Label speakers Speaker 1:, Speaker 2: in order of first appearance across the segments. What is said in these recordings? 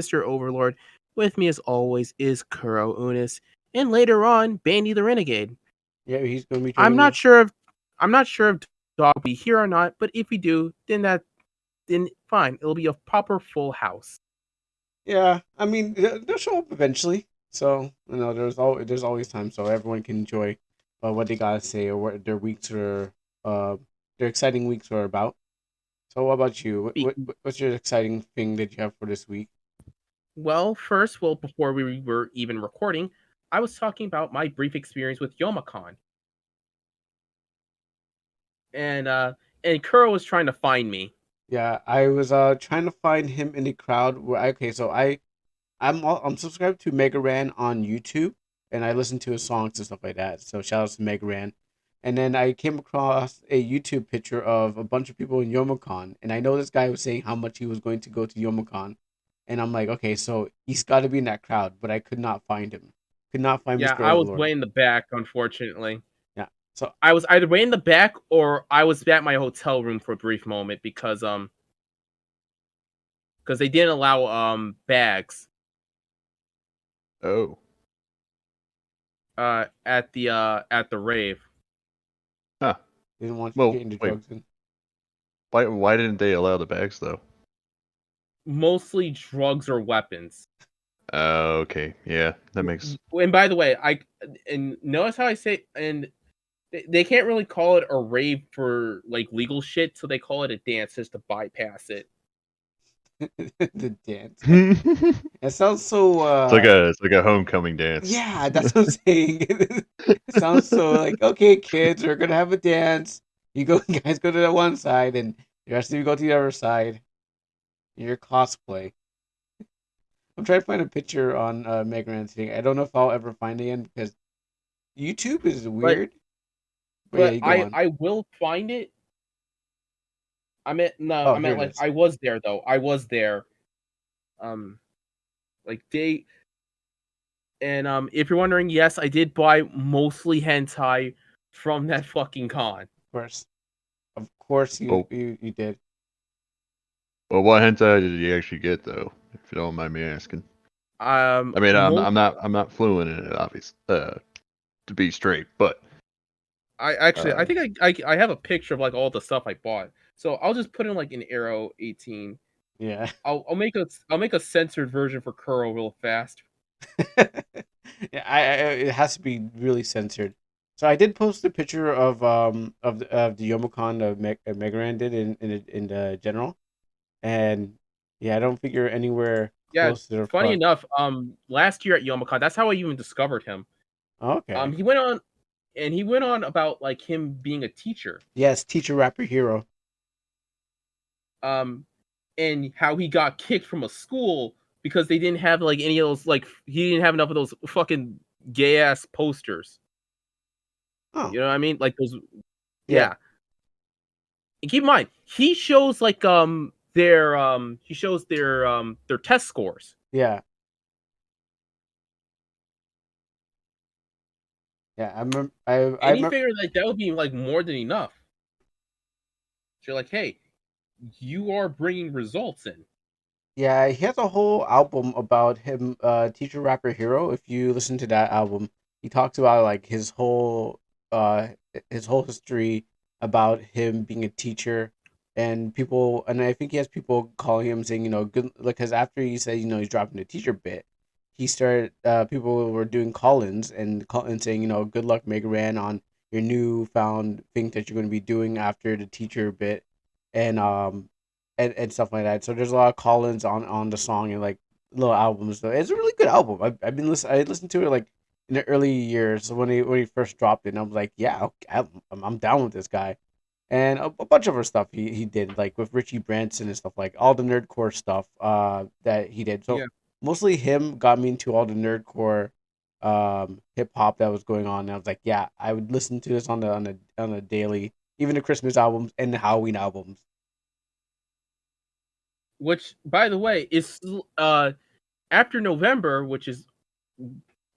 Speaker 1: Mr. Overlord. With me, as always, is Kuro Unis, and later on, Bandy the Renegade.
Speaker 2: Yeah, he's going to be
Speaker 1: I'm
Speaker 2: joining
Speaker 1: not
Speaker 2: us.
Speaker 1: sure if Dog will be here or not, but if we do, then fine. It'll be a proper full house.
Speaker 2: Yeah, I mean, they'll show up eventually. So, there's always time so everyone can enjoy what they gotta say or what their weeks are, their exciting weeks are about. So, what about you? What's your exciting thing that you have for this week?
Speaker 1: Well, before we were even recording, I was talking about my brief experience with Yomacon. And Kuro was trying to find me.
Speaker 2: Yeah, I was trying to find him in the crowd. Okay, so I'm subscribed to Mega Ran on YouTube, and I listen to his songs and stuff like that. So shout out to Mega Ran. And then I came across a YouTube picture of a bunch of people in Yomacon, and I know this guy was saying how much he was going to go to Yomacon, and I'm like, okay, so he's got to be in that crowd, but I could not find him. Could not find
Speaker 1: Yeah,
Speaker 2: Mr.
Speaker 1: I was
Speaker 2: Overlord.
Speaker 1: way in the back, unfortunately.
Speaker 2: Yeah. So
Speaker 1: I was either way in the back or I was at my hotel room for a brief moment because they didn't allow bags
Speaker 3: Oh.
Speaker 1: at the rave.
Speaker 3: Huh.
Speaker 2: didn't want you
Speaker 3: Well,
Speaker 2: getting the
Speaker 3: wait.
Speaker 2: drugs in.
Speaker 3: Why didn't they allow the bags though?
Speaker 1: Mostly drugs or weapons.
Speaker 3: Okay. Yeah, that makes.
Speaker 1: And by the way, and notice how I say, and they can't really call it a rave for like legal shit, so they call it a dance just to bypass it.
Speaker 2: The dance.
Speaker 3: it's
Speaker 2: It sounds so.
Speaker 3: like a homecoming dance.
Speaker 2: Yeah, that's what I'm saying. It sounds so like, okay, kids, we're gonna have a dance. You guys go to the one side, and the rest of you go to the other side. Your cosplay. I'm trying to find a picture on Mega Man thing. I don't know if I'll ever find it again because YouTube is
Speaker 1: But
Speaker 2: weird. But yeah,
Speaker 1: but
Speaker 2: you go on.
Speaker 1: I will find it. I meant
Speaker 2: Oh, here it
Speaker 1: like
Speaker 2: is.
Speaker 1: I was there though. I was there. Like they and if you're wondering, yes, I did buy mostly hentai from that fucking con.
Speaker 2: Of course,
Speaker 3: Well,
Speaker 2: you did.
Speaker 3: what hentai did you actually get though? If you don't mind me asking. I mean, I'm not fluent in it, obviously, to be straight, but
Speaker 1: I think I have a picture of like all the stuff I bought. So I'll just put in like an arrow 18.
Speaker 2: Yeah.
Speaker 1: I'll make a censored version for Kuro real fast.
Speaker 2: Yeah, it has to be really censored. So I did post a picture of the Yomocon of Megaran did in the general, and yeah, I don't figure anywhere
Speaker 1: Yeah,
Speaker 2: close to the
Speaker 1: funny
Speaker 2: front.
Speaker 1: enough, last year at Yomacon, that's how I even discovered him.
Speaker 2: Okay.
Speaker 1: He went on about like him being a teacher.
Speaker 2: Yes, teacher rapper hero.
Speaker 1: And how he got kicked from a school because they didn't have like any of those, like he didn't have enough of those fucking gay ass posters.
Speaker 2: Oh,
Speaker 1: You know what I mean? Like those,
Speaker 2: yeah,
Speaker 1: yeah. And keep in mind, he shows like their test scores.
Speaker 2: yeah, yeah. I
Speaker 1: And he
Speaker 2: remember.
Speaker 1: figured like that would be like more than enough. So you're like, hey, you are bringing results in.
Speaker 2: Yeah, he has a whole album about him, teacher rapper hero. If you listen to that album, he talks about like uh, his whole history about him being a teacher, and people, and I think he has people calling him saying, good, because after he said, he's dropping the teacher bit, he started, people were doing call-ins and saying, good luck, Mega Ran, on your newfound thing that you're going to be doing after the teacher bit, and and stuff like that. So there's a lot of call-ins on the song and like little albums. So it's a really good album. I listened to it like in the early years when he first dropped it. And I was like, yeah, okay, I'm down with this guy. And a bunch of other stuff he did like with Richie Branson and stuff like all the nerdcore stuff that he did. So
Speaker 1: Yeah.
Speaker 2: mostly him got me into all the nerdcore hip hop that was going on. And I was like, yeah, I would listen to this on a daily, even the Christmas albums and the Halloween albums.
Speaker 1: Which, by the way, is after November, which is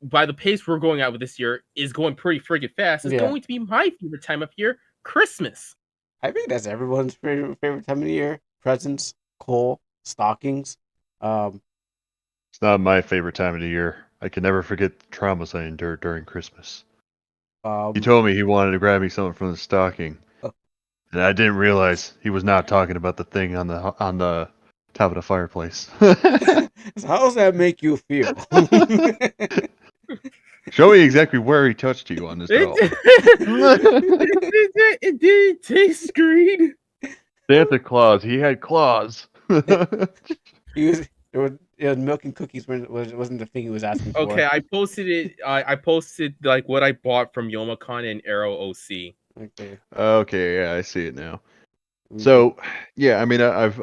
Speaker 1: by the pace we're going out with this year, is going pretty friggin' fast. It's
Speaker 2: Yeah.
Speaker 1: going to be my favorite time of year, Christmas.
Speaker 2: I think that's everyone's favorite time of the year. Presents, coal, stockings. Um,
Speaker 3: It's not my favorite time of the year. I can never forget the traumas I endured during Christmas. He told me he wanted to grab me something from the stocking, and I didn't realize he was not talking about the thing on the top of the fireplace.
Speaker 2: So how does that make you feel?
Speaker 3: Show me exactly where he touched you on this doll.
Speaker 1: It didn't taste green.
Speaker 3: Santa Claus, he had claws.
Speaker 2: He was milk and cookies wasn't the thing he was asking for.
Speaker 1: Okay, I posted it. I posted like what I bought from Yomacon and Arrow OC.
Speaker 3: Okay, yeah, I see it now. So, yeah, I mean, I've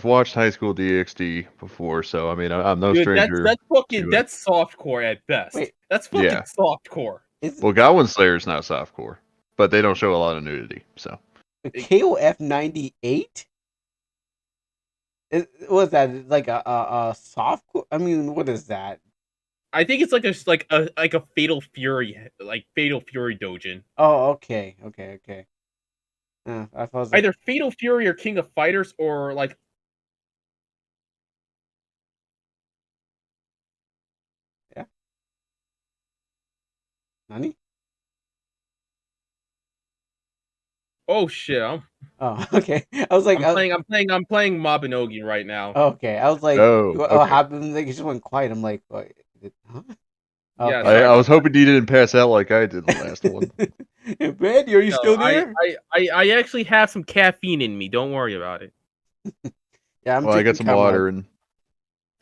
Speaker 3: watched High School DxD before, so I mean, I'm no stranger.
Speaker 1: That's softcore at best.
Speaker 2: Wait,
Speaker 1: that's fucking softcore.
Speaker 3: Well, Goblin Slayer's not softcore, but they don't show a lot of nudity. So,
Speaker 2: KOF 98. Was that like a softcore? I mean, what is that?
Speaker 1: I think it's like a Fatal Fury, like Fatal Fury Dojin.
Speaker 2: Oh, okay. I thought it was like...
Speaker 1: either Fatal Fury or King of Fighters or like.
Speaker 2: Yeah. Nani?
Speaker 1: Oh shit!
Speaker 2: Oh, okay. I was like,
Speaker 1: I'm playing Mabinogi right now.
Speaker 2: Okay, I was like, what happened? Like, it just went quiet. I'm like, what? Huh?
Speaker 1: Yeah,
Speaker 3: I was hoping he didn't pass out like I did the last one.
Speaker 2: Brandy, are you still there?
Speaker 1: I actually have some caffeine in me. Don't worry about it.
Speaker 2: Yeah,
Speaker 3: I got some water and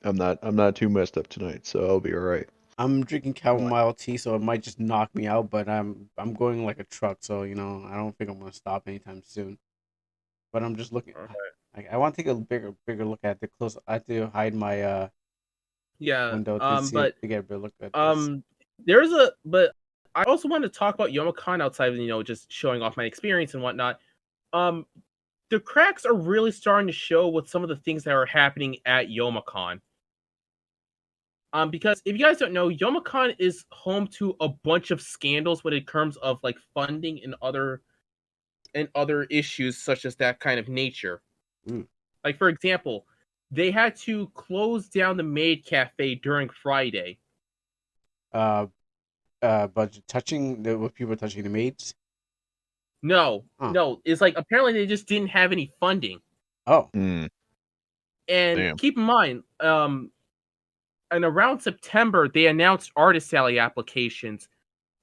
Speaker 3: I'm not too messed up tonight, so I'll be all right.
Speaker 2: I'm drinking chamomile tea, so it might just knock me out, but I'm going like a truck, so I don't think I'm gonna stop anytime soon. But I'm just looking. Okay. I want to take a bigger look at the close. I have to hide my window to get a better look at this.
Speaker 1: But I also want to talk about Yomacon outside of just showing off my experience and whatnot. The cracks are really starting to show with some of the things that are happening at Yomacon. Because if you guys don't know, Yomacon is home to a bunch of scandals when it comes of like funding and other issues such as that kind of nature. Like for example, they had to close down the maid cafe during Friday.
Speaker 2: But touching with people touching the maids?
Speaker 1: No, it's like apparently they just didn't have any funding.
Speaker 2: Oh.
Speaker 1: And keep in mind, and around September they announced artist alley applications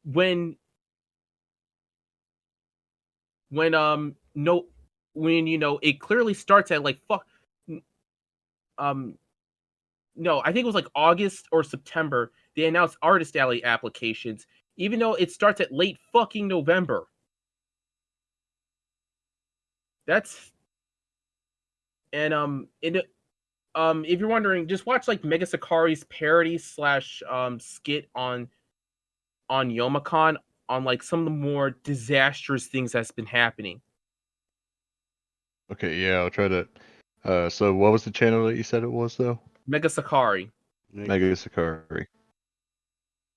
Speaker 1: when it clearly starts at like no, I think it was like August or September they announced artist alley applications, even though it starts at late fucking November. If you're wondering, just watch like Mega Sakari's parody / skit on Yomacon on like some of the more disastrous things that's been happening.
Speaker 3: Okay, yeah, I'll try to. So what was the channel that you said it was though?
Speaker 1: Mega Sakari.
Speaker 3: Mega Sakari.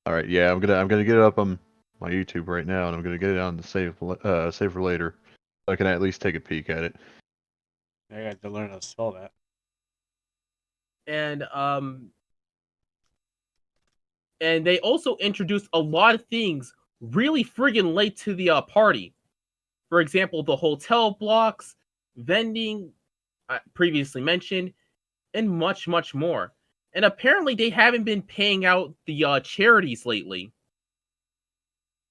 Speaker 3: All right, yeah, I'm gonna get it up on my YouTube right now, and I'm gonna get it on the save for later, so I can at least take a peek at it.
Speaker 2: I got to learn how to spell that.
Speaker 1: And they also introduced a lot of things really friggin' late to the party. For example, the hotel blocks, vending, previously mentioned, and much, much more. And apparently they haven't been paying out the charities lately.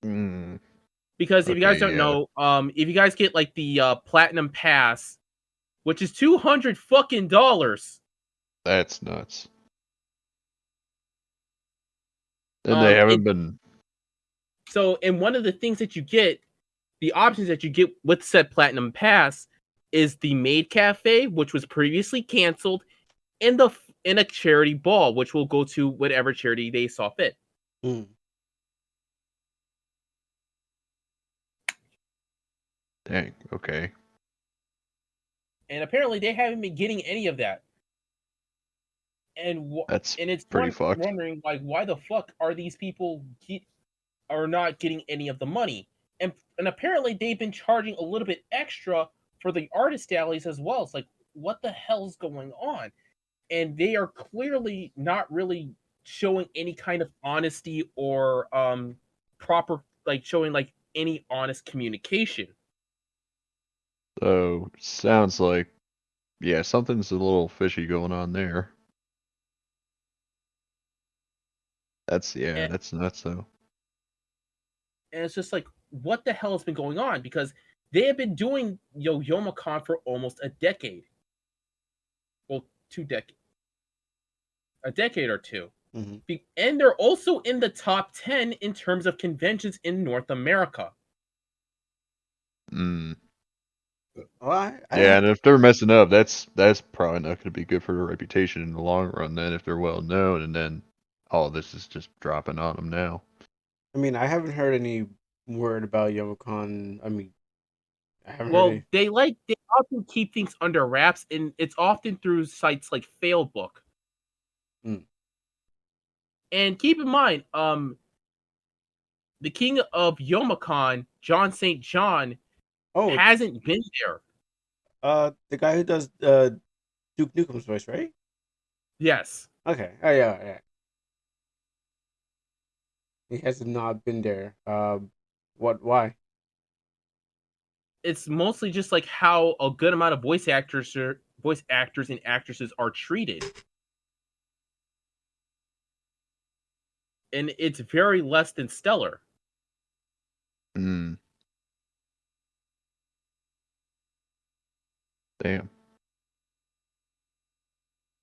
Speaker 1: Because if you guys don't know, if you guys get like the platinum pass, which is $200 fucking dollars.
Speaker 3: That's nuts. And they haven't been.
Speaker 1: So, and one of the things that you get, the options that you get with said platinum pass, is the maid cafe, which was previously canceled, and a charity ball, which will go to whatever charity they saw fit.
Speaker 3: Dang. Okay.
Speaker 1: And apparently they haven't been getting any of that. And it's
Speaker 3: pretty fucked.
Speaker 1: Wondering like why the fuck are these people are not getting any of the money? And apparently they've been charging a little bit extra for the artist alleys as well. It's like, what the hell's going on? and they are clearly not really showing any kind of honesty or proper, like, showing like any honest communication.
Speaker 3: So sounds like, yeah, something's a little fishy going on there. That's
Speaker 1: And,
Speaker 3: that's nuts though.
Speaker 1: and it's just like, what the hell has been going on? Because they have been doing Yomacon for almost a decade. Well, a decade or two.
Speaker 2: Mm-hmm.
Speaker 1: And they're also in the top 10 in terms of conventions in North America.
Speaker 3: Mm.
Speaker 2: Well,
Speaker 3: Yeah, and if they're messing up, that's probably not going to be good for their reputation in the long run. Then, if they're well known, and then all this is just dropping on them now.
Speaker 2: I mean, I haven't heard any word about Yomacon. I mean, I haven't heard
Speaker 1: Well,
Speaker 2: any.
Speaker 1: they often keep things under wraps, and it's often through sites like Failbook.
Speaker 2: Mm.
Speaker 1: And keep in mind, the king of Yomacon, John St. John,
Speaker 2: Oh,
Speaker 1: hasn't been there.
Speaker 2: the guy who does Duke Nukem's voice, right?
Speaker 1: Yes.
Speaker 2: Okay. Oh yeah, yeah. He has not been there. What? Why?
Speaker 1: It's mostly just like how a good amount of voice actors and actresses are treated. And it's very less than stellar.
Speaker 3: Mm. Damn.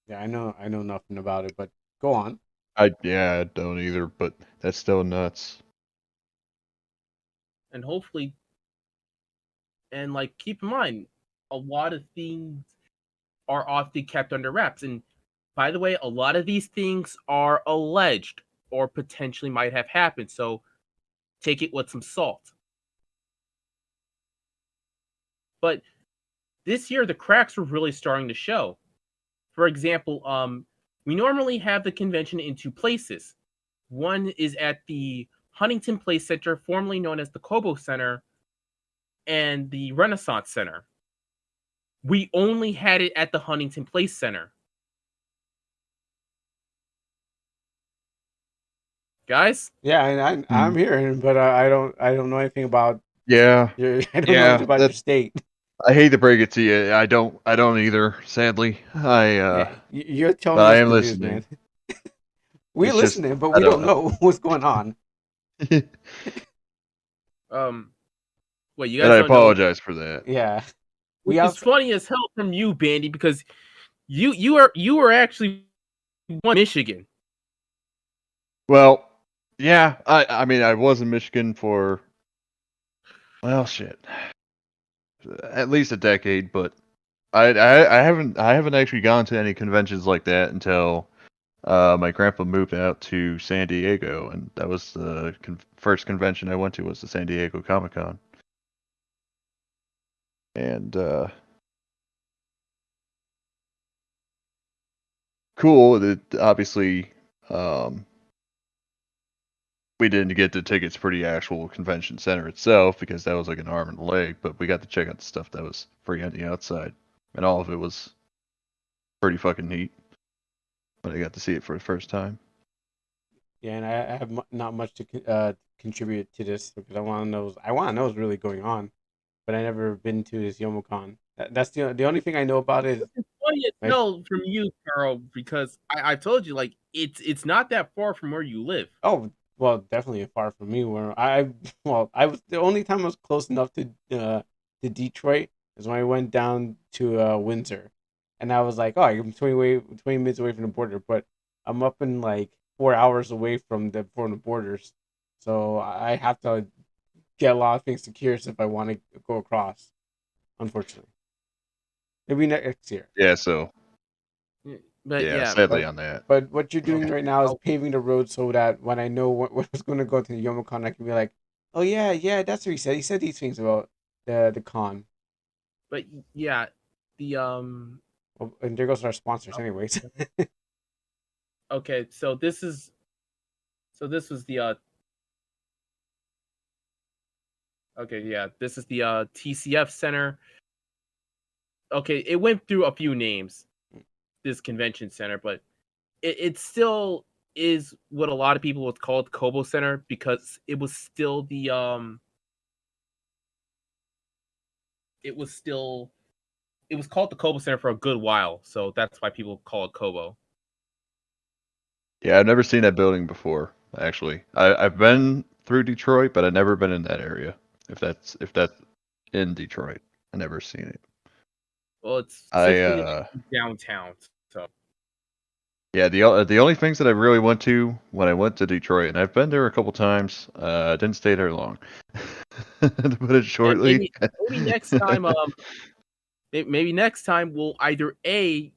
Speaker 2: Yeah, I know nothing about it, but go on.
Speaker 3: I don't either, but that's still nuts.
Speaker 1: And hopefully, and like, keep in mind, a lot of things are often kept under wraps. And by the way, a lot of these things are alleged or potentially might have happened. So take it with some salt. But this year, the cracks were really starting to show. For example, we normally have the convention in two places. One is at the Huntington Place Center, formerly known as the Kobo Center, and the Renaissance Center. We only had it at the Huntington Place Center. Guys?
Speaker 2: Yeah, I'm here, but I don't know anything about
Speaker 3: Yeah,
Speaker 2: your. I don't know anything about your state.
Speaker 3: I hate to break it to you. I don't either. Sadly,
Speaker 2: Hey, you're telling
Speaker 3: but I
Speaker 2: us
Speaker 3: am
Speaker 2: the news,
Speaker 3: listening.
Speaker 2: man. We're
Speaker 3: It's just
Speaker 2: listening, but
Speaker 3: I
Speaker 2: we don't
Speaker 3: don't
Speaker 2: know what's going on.
Speaker 1: Wait, you
Speaker 3: And
Speaker 1: guys
Speaker 3: I
Speaker 1: don't know?
Speaker 3: apologize for that.
Speaker 2: Yeah, we
Speaker 1: Which is
Speaker 2: also.
Speaker 1: funny as hell from you, Bandy, because you are actually one Michigan.
Speaker 3: Well, yeah, I mean I was in Michigan for, well, shit, at least a decade, but I haven't actually gone to any conventions like that until my grandpa moved out to San Diego, and that was the first convention I went to was the San Diego Comic-Con. And cool. That obviously, um, we didn't get the tickets for the actual convention center itself because that was like an arm and a leg, but we got to check out the stuff that was free on the outside, and all of it was pretty fucking neat. But I got to see it for the first time.
Speaker 2: Yeah, and I have not much to contribute to this because I want to know. I want to know what's really going on, but I never been to this Yomacon. That's the only thing I know about it.
Speaker 1: It's funny as
Speaker 2: My,
Speaker 1: hell from you, Carl, because I told you, like, it's not that far from where you live.
Speaker 2: oh, well, definitely far from me. Where I well, I was the only time I was close enough to Detroit is when I went down to Windsor, and I was like, oh, I'm 20 minutes away from the border, but I'm up in like 4 hours away from the borders, so I have to get a lot of things secured if I want to go across. Unfortunately, maybe next year.
Speaker 3: Yeah, so
Speaker 1: But
Speaker 3: yeah,
Speaker 1: yeah,
Speaker 3: sadly on that.
Speaker 2: But what you're doing
Speaker 1: okay.
Speaker 2: right now is
Speaker 1: I'll-
Speaker 2: paving the road so that when I know what's going to go to the Yomacon, I can be like, oh yeah, yeah, that's what he said. He said these things about the con.
Speaker 1: but yeah, the
Speaker 2: Oh, and there goes our sponsors, anyways.
Speaker 1: okay, so this was the okay, yeah, this is the TCF Center. Okay, it went through a few names. this convention center, but it still is what a lot of people would call the Kobo Center because it was still the it was called the Kobo Center for a good while, so that's why people call it Kobo.
Speaker 3: Yeah, I've never seen that building before. Actually, I've been through Detroit, but I've never been in that area. If that's in Detroit, I've never seen it.
Speaker 1: Well, it's
Speaker 3: I
Speaker 1: downtown, so
Speaker 3: yeah, the only things that I really went to when I went to Detroit, and I've been there a couple times. I didn't stay there long. To put it shortly.
Speaker 1: Maybe next time, maybe next time we'll either I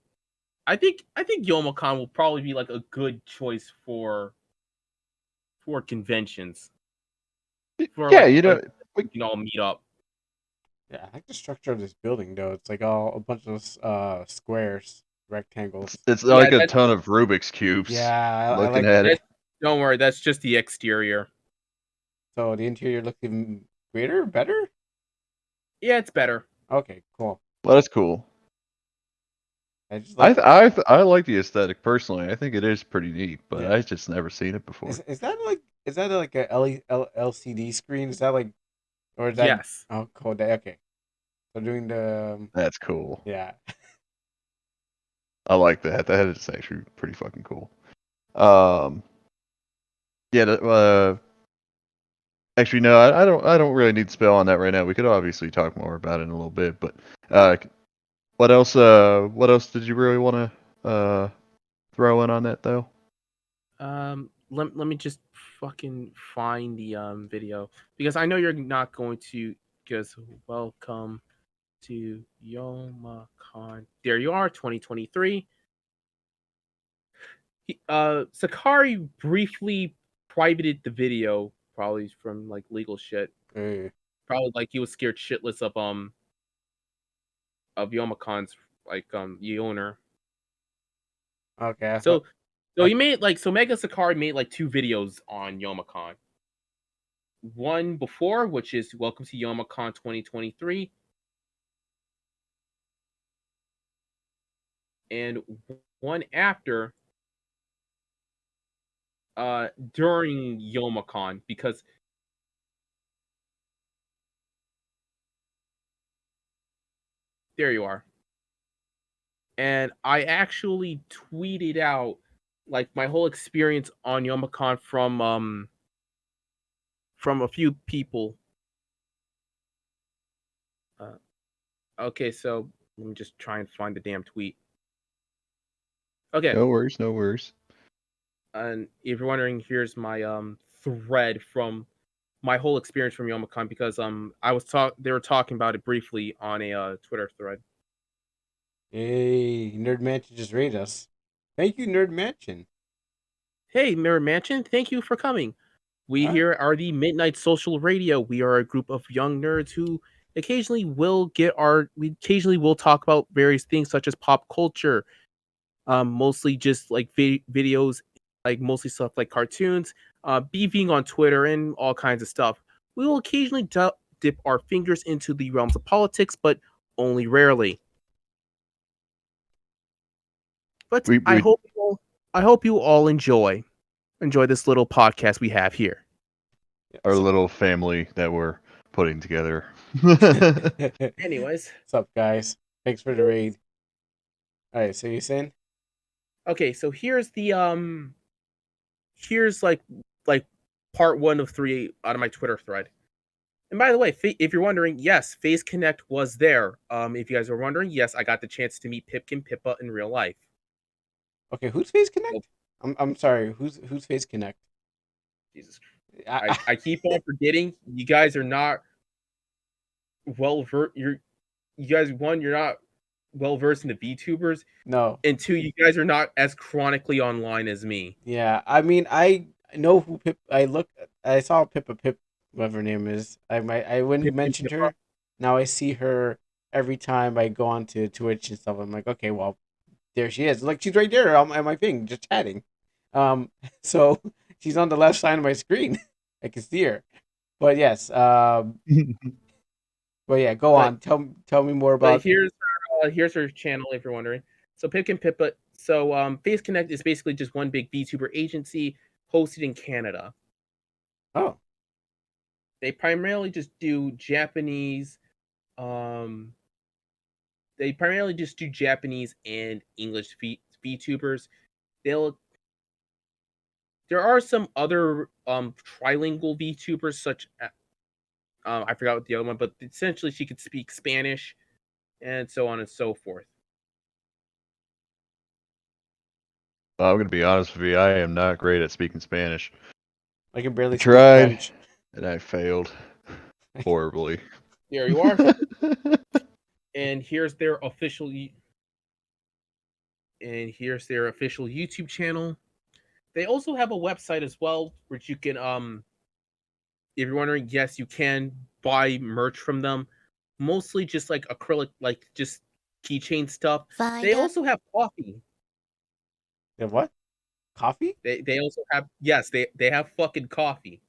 Speaker 1: think Yomacon will probably be like a good choice for conventions. For
Speaker 3: Yeah,
Speaker 1: we can all meet up.
Speaker 2: Yeah, I like the structure of this building though. It's like all a bunch of squares, rectangles.
Speaker 3: it's like a ton of Rubik's cubes.
Speaker 2: Yeah, I
Speaker 3: looking
Speaker 2: like
Speaker 3: at it.
Speaker 1: Don't worry, that's just the exterior.
Speaker 2: So the interior looks even greater, better?
Speaker 1: Yeah, it's better.
Speaker 2: Okay, cool.
Speaker 3: Well, that's cool.
Speaker 2: I just like
Speaker 3: I like the aesthetic personally. I think it is pretty neat, but
Speaker 2: Yeah.
Speaker 3: I just never seen it before.
Speaker 2: Is that like a LCD screen? Is that like, or is that?
Speaker 1: Yes.
Speaker 2: Oh, cool. Okay. So doing the
Speaker 3: That's cool.
Speaker 2: yeah.
Speaker 3: I like that. That is actually pretty fucking cool. Yeah. Actually, no, I don't really need to spell on that right now. We could obviously talk more about it in a little bit, but what else? What else did you really want to throw in on that though?
Speaker 1: Let me just fucking find the video because I know you're not going to just welcome to Yomacon. There you are, 2023. Sakari briefly privated the video, probably from like legal shit.
Speaker 2: Hey.
Speaker 1: Probably like he was scared shitless of Yomacon's like the owner.
Speaker 2: Okay.
Speaker 1: So he made like Mega Sakari made like 2 videos on Yomacon. One before, which is Welcome to Yomacon 2023. And one after during Yomacon because there you are. And I actually tweeted out like my whole experience on Yomacon from a few people. Okay, so let me just try and find the damn tweet. Okay.
Speaker 3: No worries.
Speaker 1: And if you're wondering, here's my thread from my whole experience from Yomacon because they were talking about it briefly on a Twitter thread.
Speaker 2: Hey, Nerd Mansion just rated us. Thank you, Nerd Mansion.
Speaker 1: Hey, Mirror Mansion, thank you for coming. We here are the Midnight Social Radio. We are a group of young nerds who occasionally will talk about various things such as pop culture, mostly just like videos, like mostly stuff like cartoons, beefing on Twitter and all kinds of stuff. We will occasionally dip our fingers into the realms of politics, but only rarely. But I hope you all enjoy this little podcast we have here.
Speaker 3: Our little family that we're putting together.
Speaker 1: Anyways,
Speaker 2: what's up, guys? Thanks for the raid. All right, so you saying?
Speaker 1: Okay, so here's the here's like part 1 of 3 out of my Twitter thread. And by the way, if you're wondering, yes, Phase Connect was there. If you guys are wondering, yes, I got the chance to meet Pipkin Pippa in real life.
Speaker 2: Okay, who's Phase Connect? I'm sorry, who's Phase Connect?
Speaker 1: Jesus, I keep on forgetting. You guys are not you're not well versed in the VTubers.
Speaker 2: No.
Speaker 1: And 2, you guys are not as chronically online as me.
Speaker 2: Yeah, I mean, I know who Pip. I saw Pippa Pip, whatever her name is. I wouldn't mention her. Now I see her every time I go onto Twitch and stuff. I'm like, okay, well, there she is. Like she's right there on my thing, just chatting. So she's on the left side of my screen. I can see her. But yes, but yeah, go on. Tell me more about.
Speaker 1: Here's her channel if you're wondering. So Pip and Pippa. So Face Connect is basically just one big VTuber agency hosted in Canada.
Speaker 2: Oh.
Speaker 1: They primarily just do Japanese. They primarily just do Japanese and English VTubers. There are some other trilingual VTubers, such as I forgot what the other one, but essentially she could speak Spanish, and so on and so forth.
Speaker 3: Well, I'm gonna be honest with you. I am not great at speaking Spanish.
Speaker 2: I can barely speak
Speaker 3: Tried,
Speaker 2: French.
Speaker 3: and I failed horribly.
Speaker 1: There you are. And here's their official. And here's their official YouTube channel. They also have a website as well, which you can if you're wondering, yes, you can buy merch from them. Mostly just like acrylic, like just keychain stuff. They also have coffee.
Speaker 2: They have what? Coffee?
Speaker 1: They also have, yes, they have fucking coffee.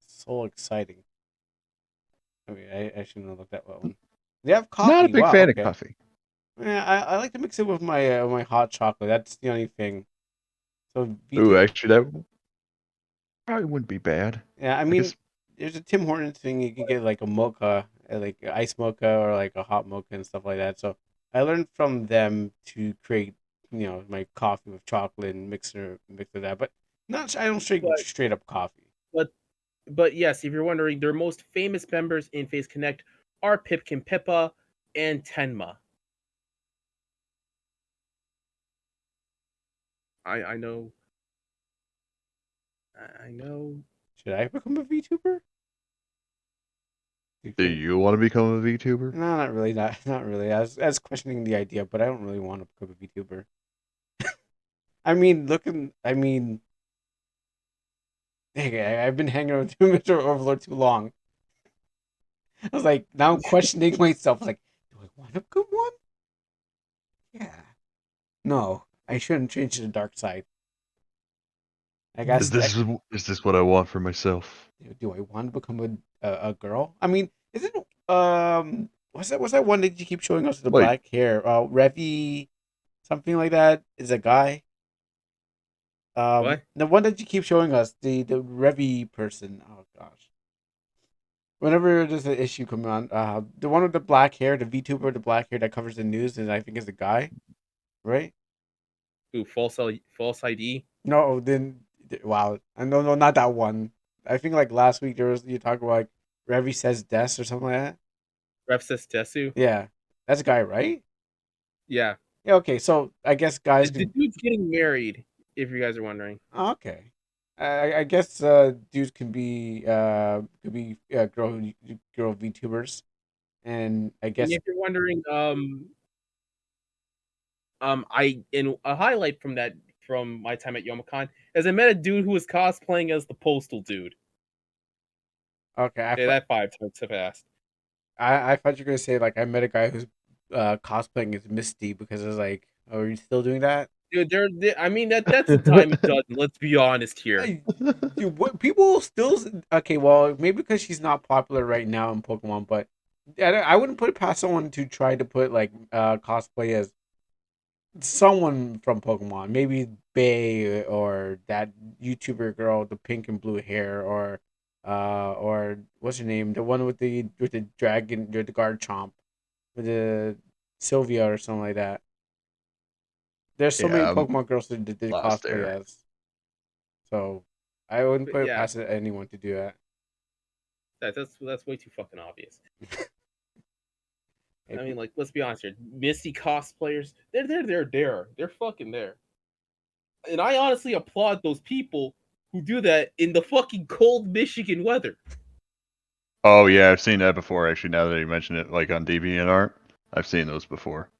Speaker 2: So exciting. I mean, I shouldn't have looked at that one. They have coffee.
Speaker 3: Not a big fan of coffee.
Speaker 2: Yeah, I like to mix it with my my hot chocolate. That's the only thing. So
Speaker 3: Ooh, actually, that probably wouldn't be bad.
Speaker 2: Yeah, I mean, there's a Tim Hortons thing. You can get like a mocha, like ice mocha or like a hot mocha and stuff like that. So I learned from them to create, my coffee with chocolate and mix that. But not, I don't straight up coffee.
Speaker 1: But yes, if you're wondering, their most famous members in Face Connect are Pipkin Pippa and Tenma. I know. I know.
Speaker 2: Should I become a VTuber?
Speaker 3: Do you want to become a VTuber?
Speaker 2: No, not really. Not really. I was questioning the idea, but I don't really want to become a VTuber. I mean, hey, I've been hanging with Mr. Overlord too long. I was like, now I'm questioning myself. Like, do I want to become one? Yeah. No, I shouldn't change to the dark side. I guess.
Speaker 3: Is this what I want for myself?
Speaker 2: Do I want to become a girl? I mean, is it what's that one that you keep showing us with the black hair? Revy, something like that, is a guy.
Speaker 1: What?
Speaker 2: The one that you keep showing us, the Revy person. Oh gosh. Whenever there's an issue coming on, the one with the black hair, the VTuber with the black hair that covers the news, and I think is a guy, right?
Speaker 1: Ooh, false ID.
Speaker 2: No, then wow, no, not that one. I think like last week you talked about like Revy says des or something like that.
Speaker 1: Rev says Desu.
Speaker 2: Yeah, that's a guy, right?
Speaker 1: Yeah.
Speaker 2: Yeah. Okay, so I guess guys.
Speaker 1: The dude's getting married. If you guys are wondering.
Speaker 2: Oh, okay. I guess dudes can be girl VTubers, and I guess
Speaker 1: And if you're wondering, in a highlight from my time at Yomacon is I met a dude who was cosplaying as the Postal Dude.
Speaker 2: Okay,
Speaker 1: that 5 times so fast.
Speaker 2: I thought you were gonna say like I met a guy who's cosplaying as Misty because I was like, oh, are you still doing that?
Speaker 1: Dude, I mean that's a dime a dozen. Let's be honest here.
Speaker 2: Dude, what people still okay? Well, maybe because she's not popular right now in Pokemon, but I wouldn't put it past someone to try to put like cosplay as someone from Pokemon, maybe Bay or that YouTuber girl with the pink and blue hair, or what's her name, the one with the dragon, the guard chomp, with the Sylvia or something like that. There's so many Pokemon girls that did cosplay as. So I wouldn't put it past anyone to do that.
Speaker 1: That's way too fucking obvious. I mean, like, let's be honest here. Misty cosplayers, they're fucking there. And I honestly applaud those people who do that in the fucking cold Michigan weather.
Speaker 3: Oh yeah, I've seen that before. Actually, now that you mention it, like on DeviantArt, I've seen those before.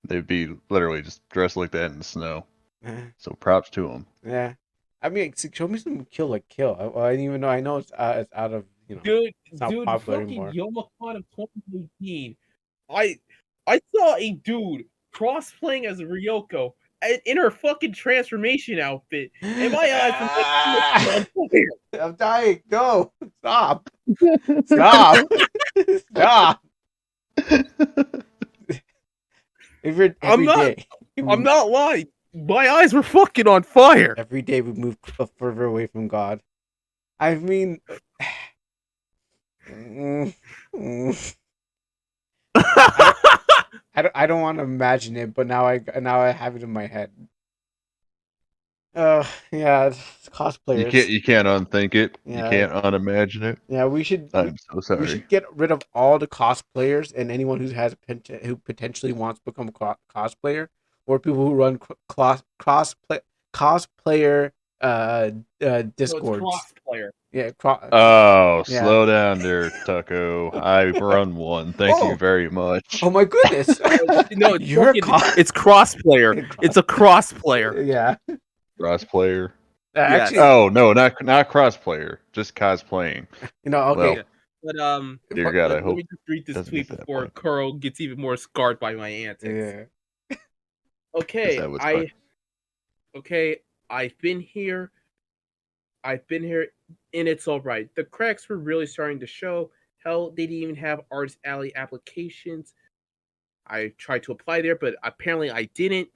Speaker 3: They'd be literally just dressed like that in the snow. So props to them.
Speaker 2: Yeah, I mean, show me some Kill la Kill. I didn't even know. I know it's out of
Speaker 1: Dude, fucking Yomacon of 2018. I saw a dude cosplaying as Ryoko in her fucking transformation outfit. And my eyes
Speaker 2: I'm dying. No, stop. Stop. Stop.
Speaker 1: I'm not lying. My eyes were fucking on fire.
Speaker 2: Every day we move further away from God. I mean, I don't want to imagine it, but now I have it in my head. Yeah, it's cosplayers.
Speaker 3: You can't unthink it.
Speaker 2: Yeah.
Speaker 3: You can't unimagine it.
Speaker 2: Yeah, we should.
Speaker 3: I'm so sorry.
Speaker 2: We should get rid of all the cosplayers and anyone who potentially wants to become a cosplayer, or people who run cosplayer Discords.
Speaker 1: No, it's crossplayer.
Speaker 2: Yeah.
Speaker 3: Slow down there, Tucko. I run one. Thank you very much.
Speaker 2: Oh my goodness!
Speaker 1: No, it's crossplayer. It's a crossplayer.
Speaker 2: Yeah.
Speaker 3: Crossplayer.
Speaker 2: Actually,
Speaker 3: oh no, not crossplayer, just cosplaying.
Speaker 2: Okay.
Speaker 1: Well, but
Speaker 3: dear God, I hope.
Speaker 1: Let me just read this tweet before Kuro gets even more scarred by my antics.
Speaker 2: Yeah.
Speaker 1: Okay, I've been here, and it's all right. The cracks were really starting to show. Hell, they didn't even have Artist Alley applications. I tried to apply there, but apparently I didn't.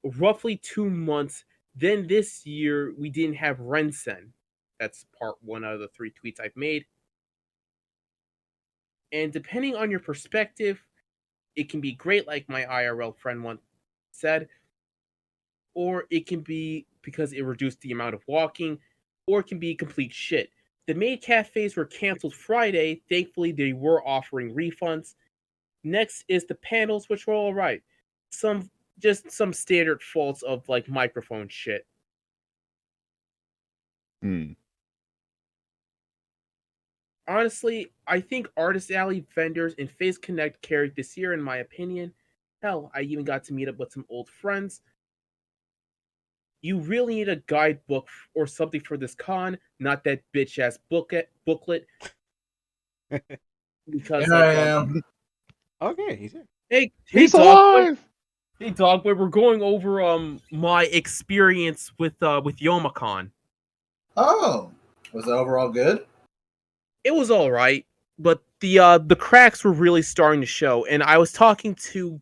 Speaker 1: Roughly 2 months. Then this year, we didn't have Rensen. That's part 1 out of the 3 tweets I've made. And depending on your perspective, it can be great, like my IRL friend once said, or it can be because it reduced the amount of walking, or it can be complete shit. The maid cafes were canceled Friday. Thankfully, they were offering refunds. Next is the panels, which were all right. Just some standard faults of like microphone shit. Honestly, I think Artist Alley vendors and Face Connect carried this year, in my opinion. Hell, I even got to meet up with some old friends. You really need a guidebook or something for this con, not that bitch ass booklet. Because
Speaker 4: here I am.
Speaker 2: Okay, he's here.
Speaker 1: He's alive. Hey, Dogboi, we're going over my experience with Yomacon.
Speaker 4: Oh, was it overall good?
Speaker 1: It was all right, but the cracks were really starting to show. And I was talking to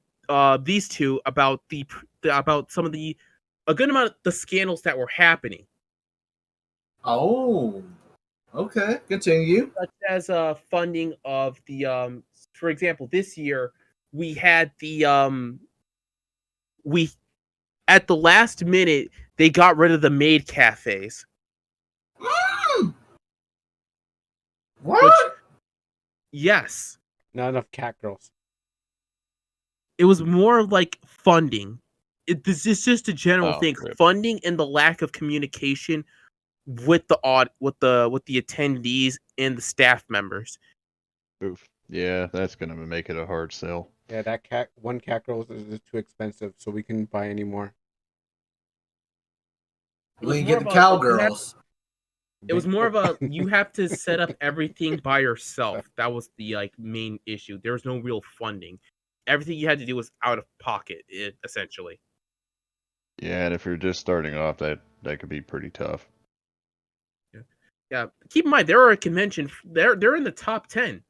Speaker 1: these two about about some of a good amount of the scandals that were happening.
Speaker 4: Oh, okay. Continue.
Speaker 1: Such as funding of the for example, this year we had at the last minute they got rid of the maid cafes.
Speaker 4: What?
Speaker 1: Yes.
Speaker 2: Not enough cat girls.
Speaker 1: It was more like funding. This is just a general thing.
Speaker 3: Rip.
Speaker 1: Funding and the lack of communication with the attendees and the staff members.
Speaker 3: Oof. Yeah, that's gonna make it a hard sell.
Speaker 2: Yeah, that one cat girl is too expensive, so we couldn't buy any more.
Speaker 4: We can get the cowgirls.
Speaker 1: It was more of a you have to set up everything by yourself. That was the main issue. There was no real funding. Everything you had to do was out of pocket, essentially.
Speaker 3: Yeah, and if you're just starting off, that could be pretty tough.
Speaker 1: Yeah. Keep in mind, there are a convention. They're in the top 10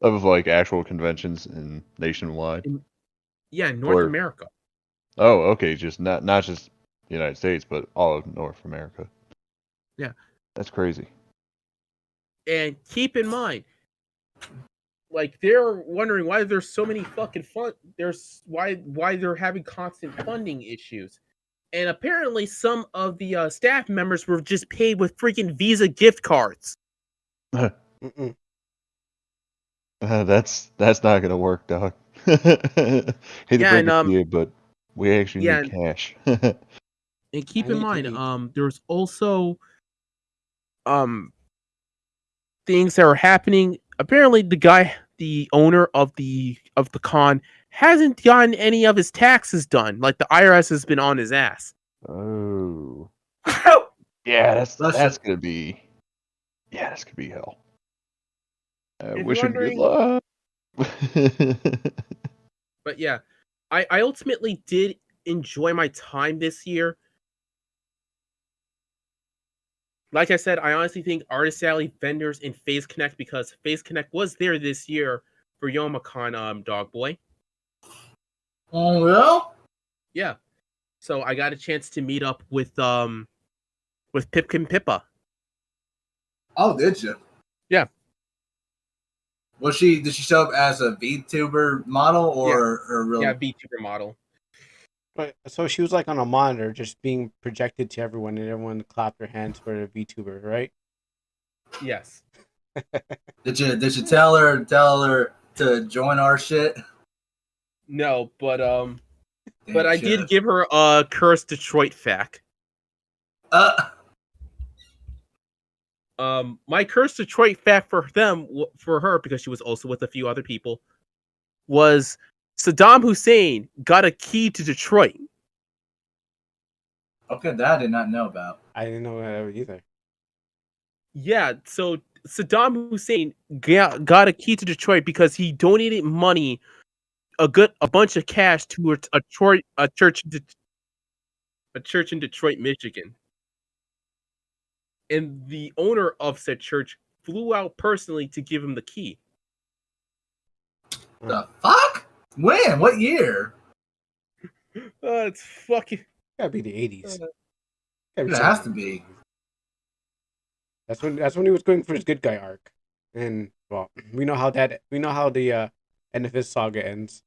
Speaker 3: of like actual conventions in nationwide.
Speaker 1: In North America.
Speaker 3: Oh, okay, just not just the United States, but all of North America.
Speaker 1: Yeah,
Speaker 3: that's crazy.
Speaker 1: And keep in mind, like they're wondering why there's so many fucking why they're having constant funding issues. And apparently some of the staff members were just paid with freaking Visa gift cards.
Speaker 3: That's not gonna work, dog. Hate to break it to you, but we actually need cash.
Speaker 1: And keep in mind, there's also things that are happening. Apparently the owner of the con hasn't gotten any of his taxes done. Like the IRS has been on his ass.
Speaker 3: Oh. Yeah, that's gonna be that's gonna be hell. I wish him good luck.
Speaker 1: But yeah, I ultimately did enjoy my time this year. Like I said, I honestly think Artist Alley vendors and Face Connect, because Face Connect was there this year for Yomacon, Dogboi.
Speaker 4: Oh, well?
Speaker 1: Yeah. So I got a chance to meet up with Pipkin Pippa.
Speaker 4: Oh, did you?
Speaker 1: Yeah.
Speaker 4: Did she show up as a VTuber model or her real?
Speaker 1: Yeah, VTuber model.
Speaker 2: But so she was like on a monitor, just being projected to everyone, and everyone clapped their hands for the VTuber, right?
Speaker 1: Yes.
Speaker 4: Did you tell her to join our shit?
Speaker 1: No, but
Speaker 4: Damn,
Speaker 1: I
Speaker 4: should've.
Speaker 1: did give her a Curse Detroit fact. My Curse Detroit fact for her, because she was also with a few other people, was Saddam Hussein got a key to Detroit.
Speaker 4: Okay, that I did not know about.
Speaker 2: I didn't know that either.
Speaker 1: Yeah, so Saddam Hussein got a key to Detroit because he donated money, a bunch of cash to a church in Detroit, Michigan. And the owner of said church flew out personally to give him the key.
Speaker 4: The fuck? When? What year?
Speaker 1: It's fucking.
Speaker 2: Gotta be the 80s.
Speaker 4: It has to be.
Speaker 2: That's when he was going for his good guy arc, and well, we know how the end of his saga ends.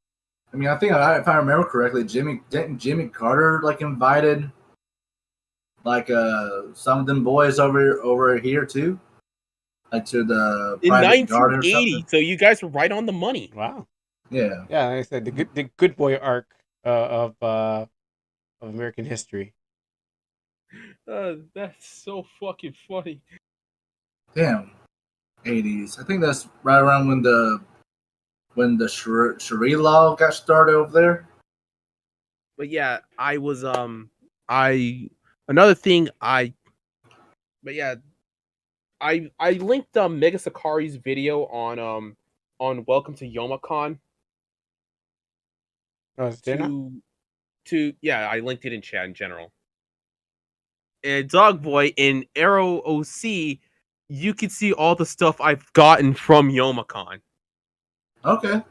Speaker 4: I mean, I think if I remember correctly, Jimmy Carter like invited like some of them boys over here too, like to the
Speaker 1: In
Speaker 4: private garden or
Speaker 1: 1980,
Speaker 4: something.
Speaker 1: so you guys were right on the money.
Speaker 2: Wow.
Speaker 4: Yeah.
Speaker 2: Yeah, like I said, the good boy arc of American history.
Speaker 1: That's so fucking funny.
Speaker 4: Damn. 80s. I think that's right around when the Sharia law got started over there.
Speaker 1: But yeah, I was but yeah, I linked Mega Sakari's video on Welcome to Yomacon
Speaker 2: Oh, is there now?
Speaker 1: to yeah, I linked it in chat in general. And Dogboy in Arrow OC, you can see all the stuff I've gotten from Yomacon.
Speaker 4: Okay.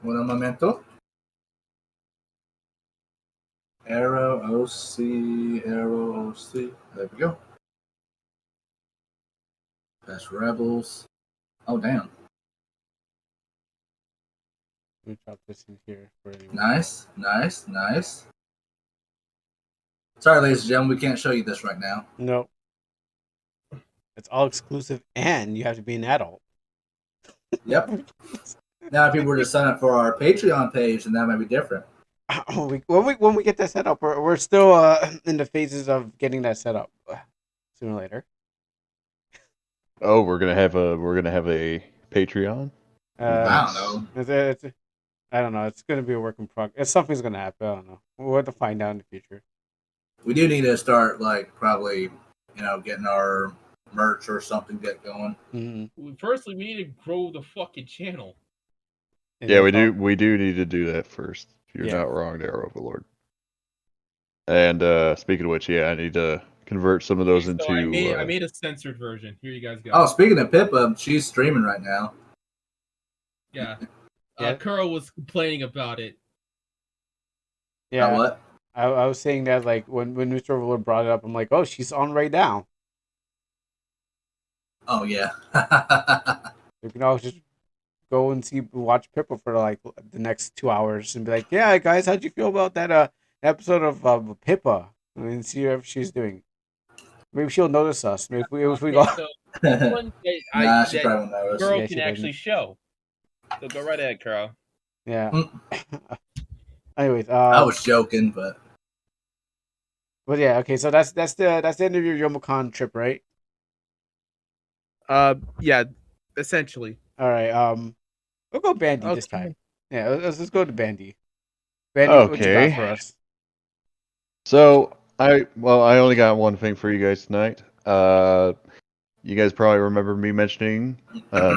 Speaker 4: Un momento. Arrow OC. There we go. Best Rebels. Oh, damn.
Speaker 2: Let me drop this in here for anyone.
Speaker 4: Nice. Sorry, ladies and gentlemen, we can't show you this right now.
Speaker 2: No. It's all exclusive, and you have to be an adult.
Speaker 4: Yep. Now, if people were to sign up for our Patreon page, then that might be different.
Speaker 2: When we get that set up, we're still in the phases of getting that set up. Sooner or later.
Speaker 3: Oh, we're gonna have a Patreon.
Speaker 4: I don't know.
Speaker 2: I don't know. It's gonna be a work in progress. Something's gonna happen. I don't know. We'll have to find out in the future.
Speaker 4: We do need to start, like, probably, getting our merch or something get going.
Speaker 2: Mm-hmm.
Speaker 1: Firstly, we need to grow the fucking channel.
Speaker 3: Yeah, we do. We do need to do that first. You're not wrong there, Overlord. And speaking of which, yeah, I need to convert some of those into.
Speaker 1: I made a censored version. Here you guys go.
Speaker 4: Oh, speaking of Pippa, she's streaming right now.
Speaker 1: Yeah.
Speaker 2: Yeah.
Speaker 1: Kuro was complaining about it.
Speaker 2: Yeah.
Speaker 4: What?
Speaker 2: I was saying that, like, when Mr.Overlord brought it up, I'm like, oh, she's on right now.
Speaker 4: Oh, yeah.
Speaker 2: You can always just go and watch Pippa for like the next 2 hours and be like, yeah, guys, how'd you feel about that episode of Pippa? And see if she's doing. Maybe she'll notice us. Maybe if we go.
Speaker 1: So one
Speaker 4: Nah, she probably won't notice.
Speaker 1: Girl
Speaker 2: Yeah,
Speaker 1: can
Speaker 2: she
Speaker 1: actually show. So go right ahead, Kuro.
Speaker 2: Yeah. Anyways,
Speaker 4: I was joking, but
Speaker 2: yeah, okay. So that's the end of your Yomacon trip, right?
Speaker 1: Yeah, essentially.
Speaker 2: All right. We'll go Bandy this time. Yeah, let's go to Bandy. Bandy, what you got for us?
Speaker 3: So I only got one thing for you guys tonight. You guys probably remember me mentioning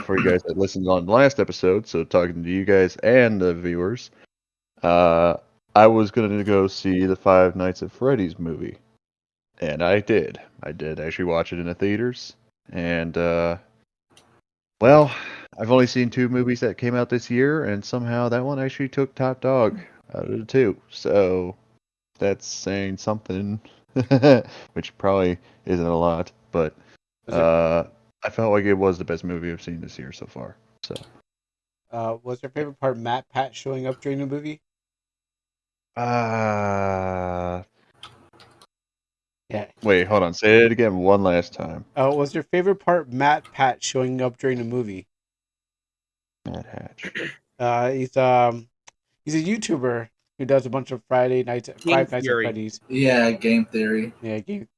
Speaker 3: for you guys that listened on the last episode. So talking to you guys and the viewers, I was gonna go see the Five Nights at Freddy's movie, and I did. I did actually watch it in the theaters, And well, I've only seen 2 movies that came out this year, and somehow that one actually took top dog out of the 2. So that's saying something, which probably isn't a lot, but I felt like it was the best movie I've seen this year so far. So,
Speaker 2: was your favorite part Matt Pat showing up during the movie? Yeah.
Speaker 3: Wait, hold on. Say it again one last time.
Speaker 2: Was your favorite part Matt Pat showing up during the movie?
Speaker 3: Matt Hatch.
Speaker 2: He's a YouTuber who does a bunch of Five Nights at Freddy's.
Speaker 4: Yeah, game theory.
Speaker 2: Yeah, game.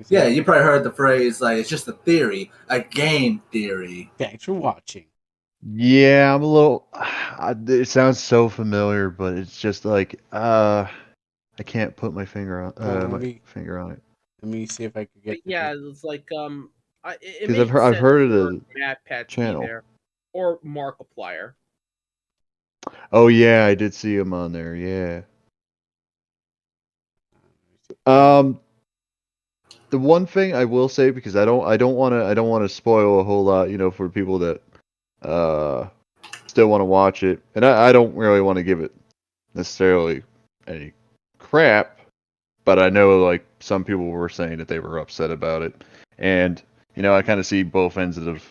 Speaker 4: Yeah, you probably heard the phrase like it's just a theory, a game theory.
Speaker 2: Thanks for watching.
Speaker 3: Yeah, I'm a little. It sounds so familiar, but it's just like I can't put my finger on finger on it.
Speaker 2: Let me see if I could get.
Speaker 1: Yeah, it's like
Speaker 3: because I've heard of the
Speaker 1: Matt Pat
Speaker 3: channel
Speaker 1: there or Markiplier.
Speaker 3: Oh yeah, I did see him on there. Yeah. The one thing I will say, because I don't want to spoil a whole lot, for people that still want to watch it, and I don't really want to give it necessarily any crap, but I know like some people were saying that they were upset about it, and I kind of see both ends of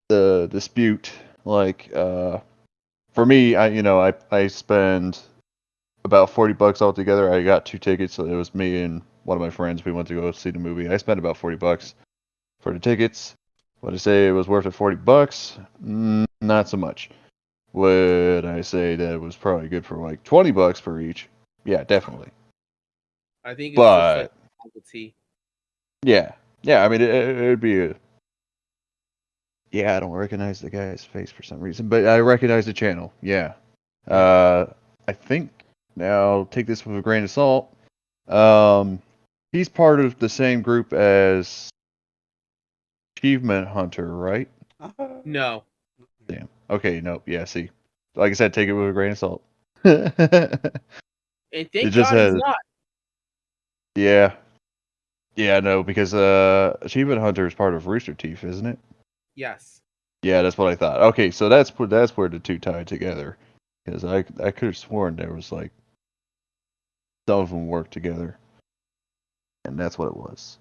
Speaker 3: the dispute. Like for me, I spend about $40 altogether. I got 2 tickets, so it was me and one of my friends. We went to go see the movie. I spent about $40 for the tickets. Would I say it was worth it $40? Not so much. Would I say that it was probably good for like $20 per each? Yeah, definitely.
Speaker 1: I think it's just like novelty.
Speaker 3: Yeah. I mean, it'd be a. Yeah, I don't recognize the guy's face for some reason, but I recognize the channel. Yeah. I think. Now, take this with a grain of salt. He's part of the same group as Achievement Hunter, right?
Speaker 1: No.
Speaker 3: Damn. Okay, nope. Yeah, see. Like I said, take it with a grain of salt.
Speaker 1: And thank God he's not.
Speaker 3: Yeah. Yeah, no, because Achievement Hunter is part of Rooster Teeth, isn't it?
Speaker 1: Yes.
Speaker 3: Yeah, that's what I thought. Okay, so that's where the two tied together. Because I could have sworn there was like some of them worked together, and that's what it was.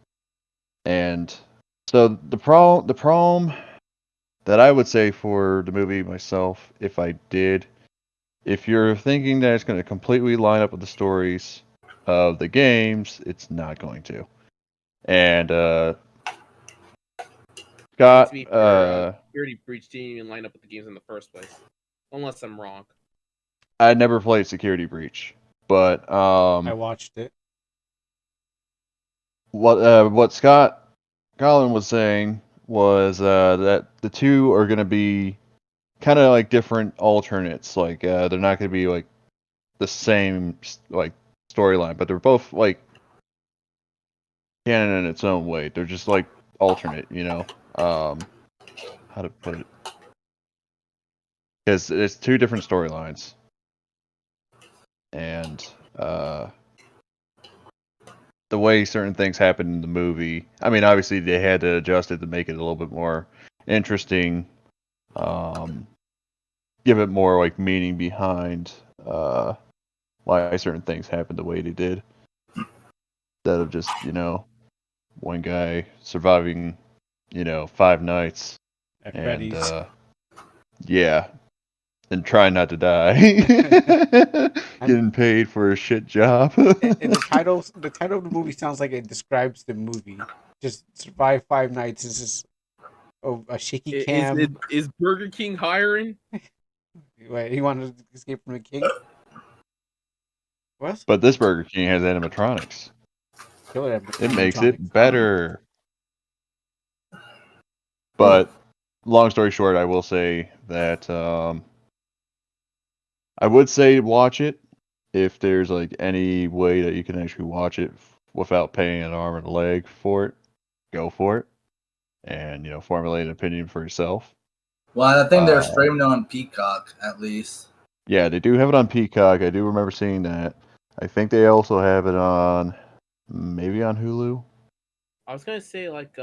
Speaker 3: And so the problem that I would say for the movie myself, if you're thinking that it's going to completely line up with the stories of the games, it's not going to. And Scott,
Speaker 1: Security Breach didn't even line up with the games in the first place, unless I'm wrong.
Speaker 3: I never played Security Breach, but
Speaker 2: I watched it.
Speaker 3: What Scott Collin was saying was that the two are going to be kind of like different alternates. Like they're not going to be like the same like storyline, but they're both like canon in its own way. They're just like alternate, how to put it? Because it's 2 different storylines, and the way certain things happen in the movie. I mean, obviously they had to adjust it to make it a little bit more interesting. Give it more like meaning behind why certain things happened the way they did, instead of just one guy surviving 5 nights
Speaker 2: at
Speaker 3: and
Speaker 2: Freddy's.
Speaker 3: Yeah, and trying not to die. Getting paid for a shit job.
Speaker 2: And the title of the movie sounds like it describes the movie. Just survive 5 nights. It's just a shaky cam.
Speaker 1: Is Burger King hiring?
Speaker 2: Wait, he wanted to escape from the king? What?
Speaker 3: But this Burger King has animatronics. It makes it better. But long story short, I will say that I would say watch it if there's like any way that you can actually watch it without paying an arm and a leg for it. Go for it, and formulate an opinion for yourself.
Speaker 4: Well, I think they're streaming on Peacock at least.
Speaker 3: Yeah, they do have it on Peacock. I do remember seeing that. I think they also have it on maybe on Hulu.
Speaker 1: I was gonna say like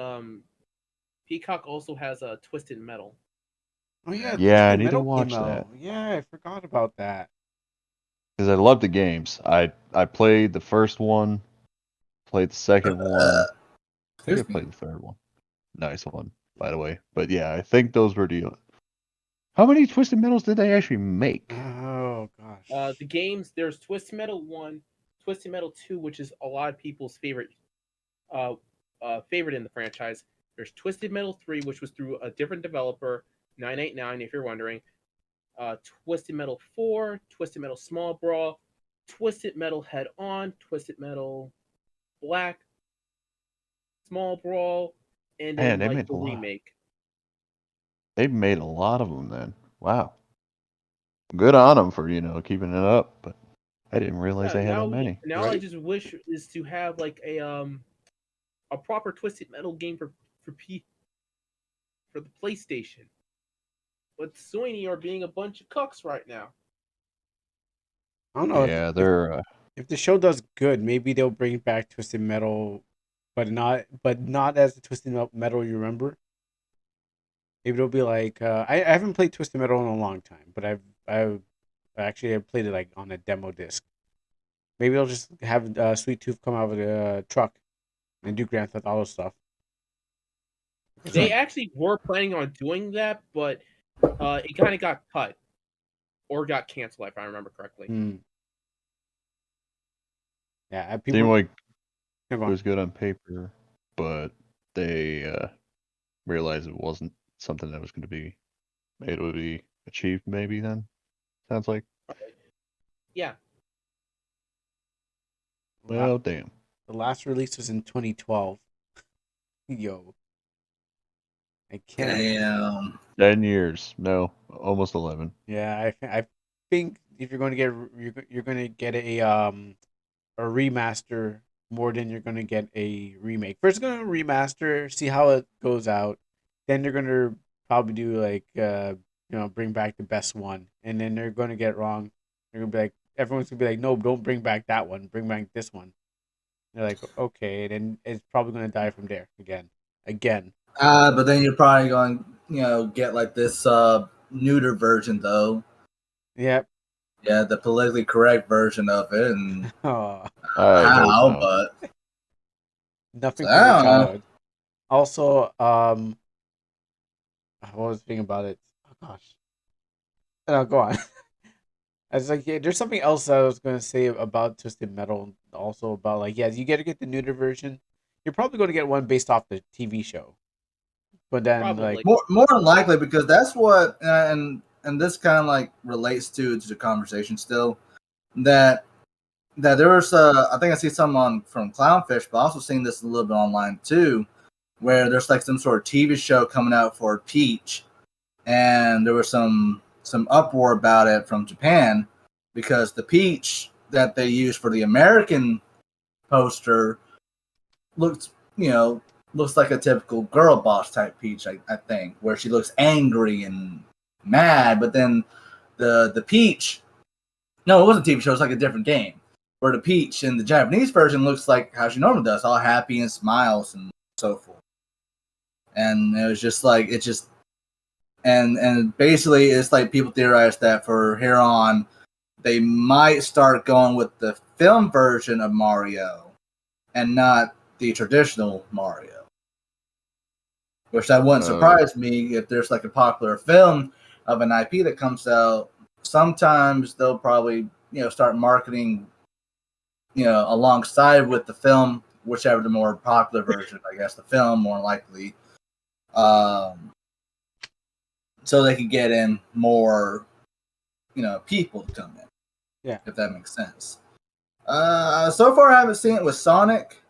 Speaker 1: Peacock also has a Twisted Metal.
Speaker 2: Oh yeah,
Speaker 3: Yeah, I
Speaker 2: Twisted
Speaker 3: need to
Speaker 2: Metal
Speaker 3: watch
Speaker 2: came
Speaker 3: that.
Speaker 2: out. Yeah, I forgot about that.
Speaker 3: Because I love the games. I played the first one, played the second one. I think I
Speaker 4: Excuse me.
Speaker 3: played the third one. Nice one, by the way. But yeah, I think those were the. How many Twisted Metals did they actually make?
Speaker 2: Oh gosh.
Speaker 1: The games, there's Twisted Metal 1, Twisted Metal 2, which is a lot of people's favorite favorite in the franchise. There's Twisted Metal 3, which was through a different developer, 989 if you're wondering. Twisted Metal 4, Twisted Metal Small Brawl, Twisted Metal Head On, Twisted Metal Black, Small Brawl, and
Speaker 3: Man,
Speaker 1: then
Speaker 3: they
Speaker 1: like
Speaker 3: made
Speaker 1: the
Speaker 3: a lot.
Speaker 1: remake.
Speaker 3: They've made a lot of them then. Wow. Good on them for keeping it up, but I didn't realize
Speaker 1: Yeah,
Speaker 3: they had that many.
Speaker 1: now I
Speaker 2: Right?
Speaker 1: just wish is to have like a proper Twisted Metal game for the PlayStation. But Sony are being a bunch of cucks right now.
Speaker 2: I don't know
Speaker 3: Yeah, they're.
Speaker 2: if the show does good, maybe they'll bring back Twisted Metal, but not as the Twisted Metal you remember. Maybe it'll be like I haven't played Twisted Metal in a long time, but I've actually I played it like on a demo disc. Maybe they'll just have Sweet Tooth come out of the truck and do Grand Theft Auto stuff.
Speaker 1: They actually were planning on doing that, but it kind of got cut or got canceled, if I remember correctly.
Speaker 2: Yeah,
Speaker 3: Seemed
Speaker 2: people.
Speaker 3: like
Speaker 2: Go
Speaker 3: it
Speaker 2: on.
Speaker 3: was good on paper, but they realized it wasn't something that was going to be able to be achieved. Maybe then sounds like.
Speaker 1: Yeah.
Speaker 3: Well, damn.
Speaker 2: The last release was in 2012. Yo, I can't.
Speaker 4: Damn.
Speaker 3: 10 years. No, almost 11.
Speaker 2: Yeah, I think if you're going to get you're going to get a remaster more than you're going to get a remake. First, going to remaster, see how it goes out. Then they're going to probably do like bring back the best one, and then they're going to get it wrong. They're going to be like everyone's going to be like, no, don't bring back that one. Bring back this one. They're like, okay, then it's probably going to die from there again.
Speaker 4: But then you're probably going, get like this neuter version though.
Speaker 2: Yep.
Speaker 4: Yeah, the politically correct version of it, and
Speaker 2: Oh,
Speaker 3: I hope
Speaker 4: how?
Speaker 3: not.
Speaker 4: But
Speaker 2: nothing
Speaker 4: I
Speaker 2: from your
Speaker 4: don't know.
Speaker 2: childhood. Also, what was the thing about it? Oh gosh. No, go on. I was like, yeah, there's something else I was gonna say about Twisted Metal. Also about like, yeah, you got to get the neuter version. You're probably going to get one based off the TV show, but then like,
Speaker 1: Probably.
Speaker 4: More than likely, because that's what, and this kind of like relates to the conversation still, that there was I think I see some from Clownfish, but I also seen this a little bit online too, where there's like some sort of TV show coming out for Peach, and there was some uproar about it from Japan because the Peach that they used for the American poster looks like a typical girl boss type Peach, I think, where she looks angry and mad, but then the Peach, no, it wasn't a TV show, it's like a different game, where the Peach in the Japanese version looks like how she normally does, all happy and smiles and so forth. And it was just like, and basically it's like people theorized that for here on, they might start going with the film version of Mario and not the traditional Mario. Which that wouldn't surprise me if there's like a popular film of an IP that comes out. Sometimes they'll probably start marketing alongside with the film, whichever the more popular version, I guess the film more likely, so they can get in more people to come in.
Speaker 2: Yeah,
Speaker 4: if that makes sense. So far I haven't seen it with Sonic.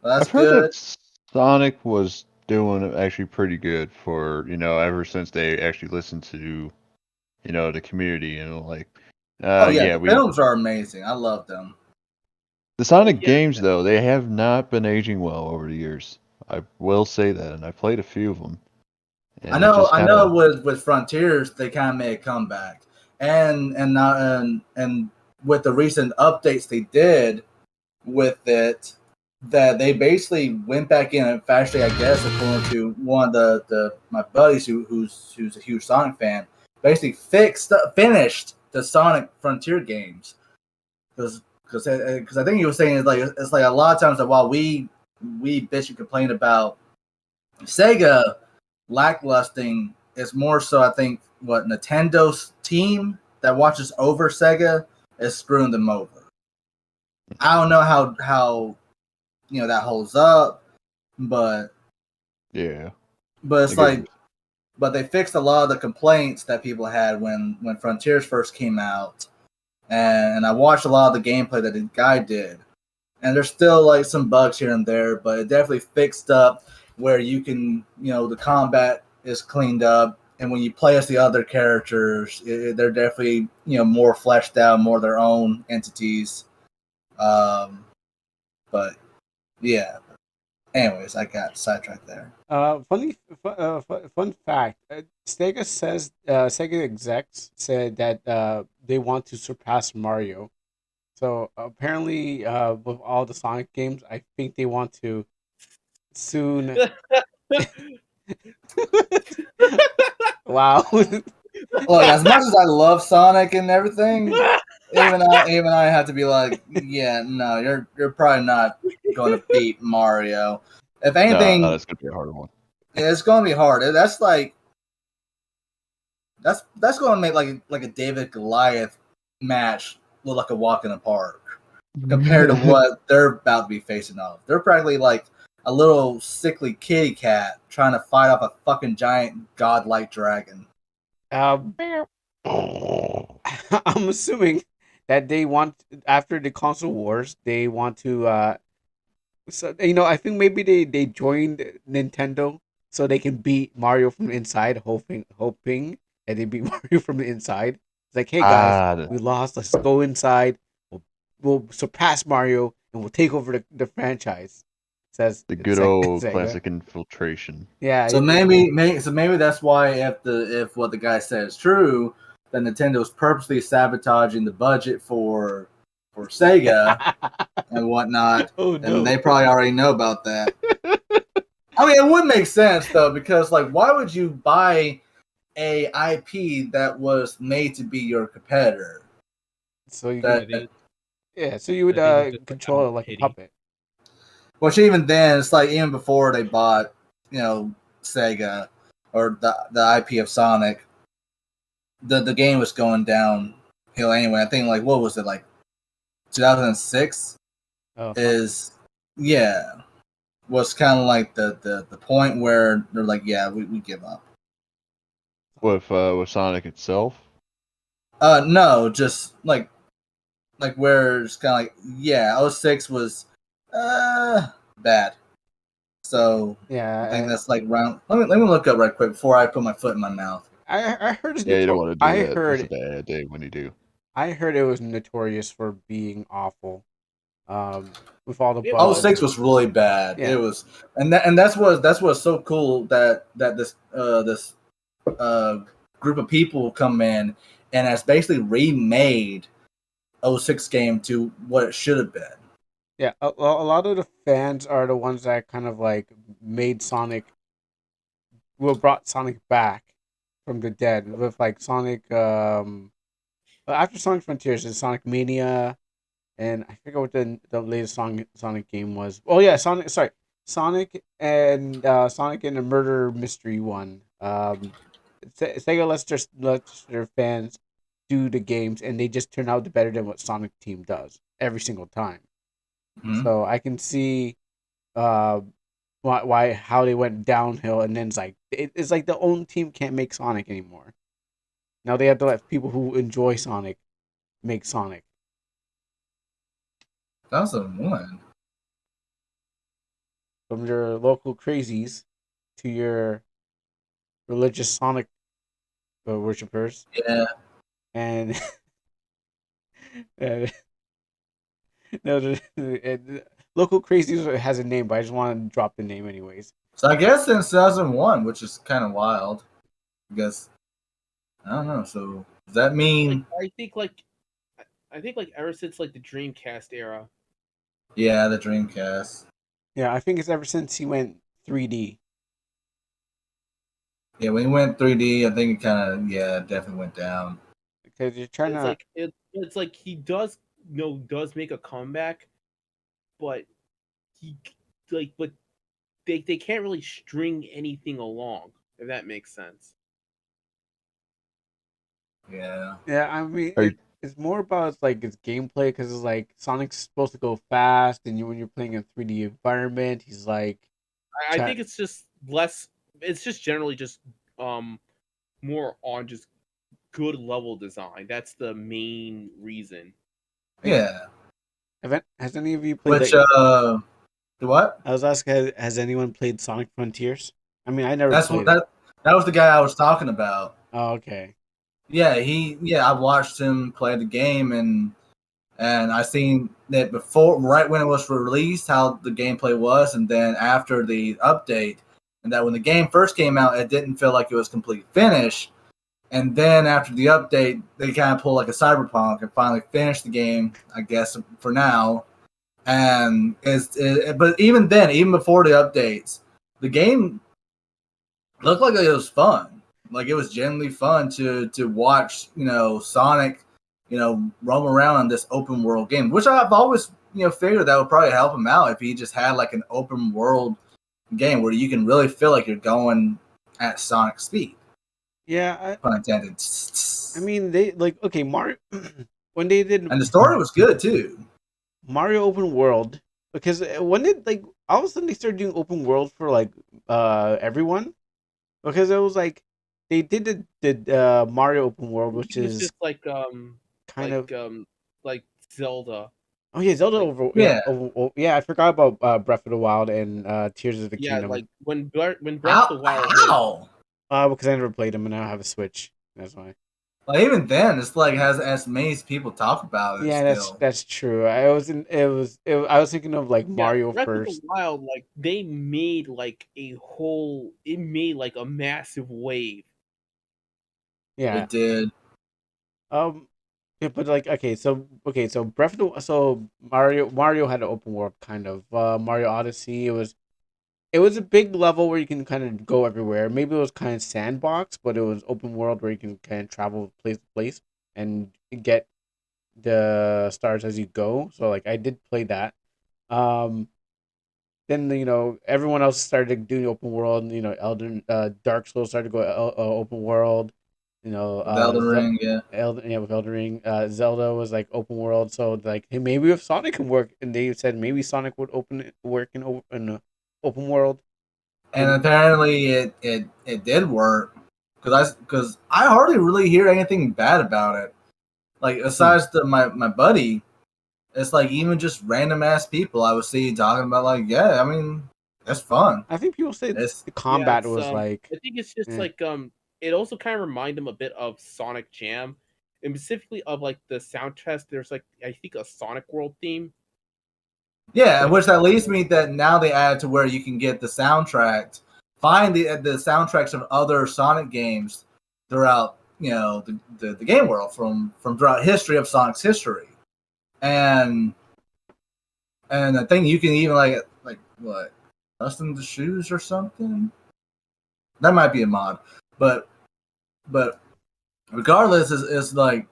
Speaker 4: Well, that's
Speaker 3: I've heard
Speaker 4: good.
Speaker 3: that Sonic was doing actually pretty good for, ever since they actually listened to, the community and like,
Speaker 4: The films are amazing. I love them.
Speaker 3: The Sonic
Speaker 1: yeah.
Speaker 3: games, though, they have not been aging well over the years. I will say that, and I played a few of them.
Speaker 4: I know. With Frontiers, they kind of made a comeback, and with the recent updates they did with it, that they basically went back in, and actually, I guess, according to one of the my buddies who's a huge Sonic fan, basically finished the Sonic Frontier games because I think he was saying it's like a lot of times that while we bitch and complain about Sega lacklustering, it's more so I think what Nintendo's team that watches over Sega is screwing them over. I don't know how that holds up, but
Speaker 3: Yeah.
Speaker 4: it's like, but they fixed a lot of the complaints that people had when Frontiers first came out, and I watched a lot of the gameplay that the guy did, and there's still like some bugs here and there, but it definitely fixed up where you can, the combat is cleaned up, and when you play as the other characters, they're definitely more fleshed out, more their own entities. But yeah. Anyways, I got sidetracked there.
Speaker 2: Fun fact: Sega says Sega execs said that they want to surpass Mario. So apparently, with all the Sonic games, I think they want to soon. Wow.
Speaker 4: Look, as much as I love Sonic and everything, even I have to be like, yeah, no, you're probably not going to beat Mario. If anything,
Speaker 3: no, that's gonna be a hard one.
Speaker 4: It's going to be hard. That's like that's going to make like a David Goliath match look like a walk in the park compared to what they're about to be facing off. They're practically like a little sickly kitty cat trying to fight off a fucking giant godlike dragon.
Speaker 2: I'm assuming that they want, after the console wars, they want to. So I think maybe they joined Nintendo so they can beat Mario from the inside, hoping that they beat Mario from the inside. It's like, hey guys, we lost. Let's go inside. We'll surpass Mario and we'll take over the franchise. Says
Speaker 3: the good old classic infiltration.
Speaker 2: Yeah.
Speaker 4: So maybe that's why if what the guy said is true, then Nintendo's purposely sabotaging the budget for Sega and whatnot, and they probably already know about that. I mean, it would make sense though, because like, why would you buy a IP that was made to be your competitor?
Speaker 2: So you so you would control it like a puppet.
Speaker 4: Which even then, it's like even before they bought, Sega or the IP of Sonic, the game was going downhill anyway. I think like what was it, like 2006 was kind of like the point where they're like, yeah, we give up.
Speaker 3: With Sonic itself?
Speaker 4: No, just like where it's kind of like, yeah, 06 was bad. So
Speaker 2: yeah,
Speaker 4: I think that's like round. Let me look up right quick before I put my foot in my mouth.
Speaker 2: I heard.
Speaker 3: Yeah, you don't want to do that. It's a bad day when you do.
Speaker 2: I heard it was notorious for being awful. With all the bugs.
Speaker 4: 06 was really bad. Yeah. It was, and that's what's so cool that this group of people come in and has basically remade 06 game to what it should have been.
Speaker 2: Yeah, a lot of the fans are the ones that kind of like made Sonic, brought Sonic back from the dead with like Sonic. After Sonic Frontiers, is Sonic Mania, and I forget what the latest Sonic game was. Oh yeah, Sonic and the Murder Mystery one. Sega lets their fans do the games, and they just turn out better than what Sonic Team does every single time. Mm-hmm. So I can see how they went downhill, and then it's like the own team can't make Sonic anymore. Now they have to let people who enjoy Sonic make Sonic.
Speaker 4: 2001.
Speaker 2: From your local crazies to your religious Sonic worshippers.
Speaker 4: Yeah.
Speaker 2: And no, the local crazies has a name, but I just want to drop the name anyways.
Speaker 4: So I guess in 2001, which is kind of wild, because I don't know. So does that mean?
Speaker 1: I think ever since like the Dreamcast era,
Speaker 4: Yeah, the Dreamcast.
Speaker 2: Yeah, I think it's ever since he went 3D.
Speaker 4: Yeah, when he went 3D, I think it kind of definitely went down.
Speaker 2: Because you're trying
Speaker 1: It's
Speaker 2: to.
Speaker 1: like it's like he does does make a comeback, but he but they can't really string anything along, if that makes sense.
Speaker 4: Yeah.
Speaker 2: Yeah, I mean,
Speaker 3: Are you-
Speaker 2: it's more about its gameplay because it's like Sonic's supposed to go fast, and when you're playing in a 3D environment, he's like.
Speaker 1: I think it's just less. It's just generally just more on just good level design. That's the main reason.
Speaker 4: Yeah.
Speaker 2: Has any of you played
Speaker 4: Which what?
Speaker 2: I was asking, has anyone played Sonic Frontiers? I mean, I never
Speaker 4: That's
Speaker 2: played
Speaker 4: what
Speaker 2: it.
Speaker 4: that was the guy I was talking about.
Speaker 2: Oh, okay.
Speaker 4: Yeah, I watched him play the game and I seen that before, right when it was released, how the gameplay was, and then after the update, and that when the game first came out, it didn't feel like it was complete finish, and then after the update, they kind of pulled like a Cyberpunk and finally finished the game, I guess for now, and but even then, even before the updates, the game looked like it was fun. Like it was genuinely fun to watch, Sonic, roam around in this open world game, which I've always, figured that would probably help him out if he just had like an open world game where you can really feel like you're going at Sonic speed.
Speaker 2: Yeah,
Speaker 4: Pun intended.
Speaker 2: I mean, they okay, Mario when they did
Speaker 4: And the story was good too.
Speaker 2: Mario Open World, because when did all of a sudden they started doing open world for everyone, because it was like they did the Mario Open World, which
Speaker 1: It's
Speaker 2: is
Speaker 1: just like
Speaker 2: kind of
Speaker 1: like Zelda.
Speaker 2: oh yeah, Zelda
Speaker 1: like,
Speaker 2: over
Speaker 4: Yeah.
Speaker 2: yeah, I forgot about Breath of the Wild and Tears of the
Speaker 1: Yeah,
Speaker 2: Kingdom.
Speaker 1: like when Breath of the Wild
Speaker 4: How?
Speaker 2: Because I never played them and I don't have a Switch. That's why.
Speaker 4: Like even then, it's like has as many people talk about it
Speaker 2: Yeah,
Speaker 4: still.
Speaker 2: that's true. I was in I was thinking of Mario
Speaker 1: Breath of the
Speaker 2: first.
Speaker 1: Wild, like they made like it made like a massive wave.
Speaker 2: Yeah.
Speaker 4: It did.
Speaker 2: Yeah, but so Mario had an open world kind of. Mario Odyssey, it was a big level where you can kind of go everywhere. Maybe it was kind of sandbox, but it was open world where you can kind of travel place to place and get the stars as you go. So I did play that. Um, then everyone else started doing open world. Dark Souls started to go open world.
Speaker 4: With Elden Ring, yeah.
Speaker 2: With Elden Ring. Zelda was like open world. So hey, maybe if Sonic can work, and they said maybe Sonic would work in open world.
Speaker 4: And apparently it did work because I hardly really hear anything bad about it. Like besides my buddy, it's like even just random ass people I would see talking about like, yeah, I mean, it's fun.
Speaker 2: I think people say
Speaker 4: It's
Speaker 2: the combat
Speaker 1: Yeah,
Speaker 2: was
Speaker 1: I think it's just it also kind of reminded them a bit of Sonic Jam, and specifically of like the soundtrack. There's like I think a Sonic World theme.
Speaker 4: yeah, which that leads me that now they add to where you can get the soundtracks, find the soundtracks of other Sonic games throughout the game world from throughout history of Sonic's history, and I think you can even like what custom the shoes or something. That might be a mod, but regardless, is like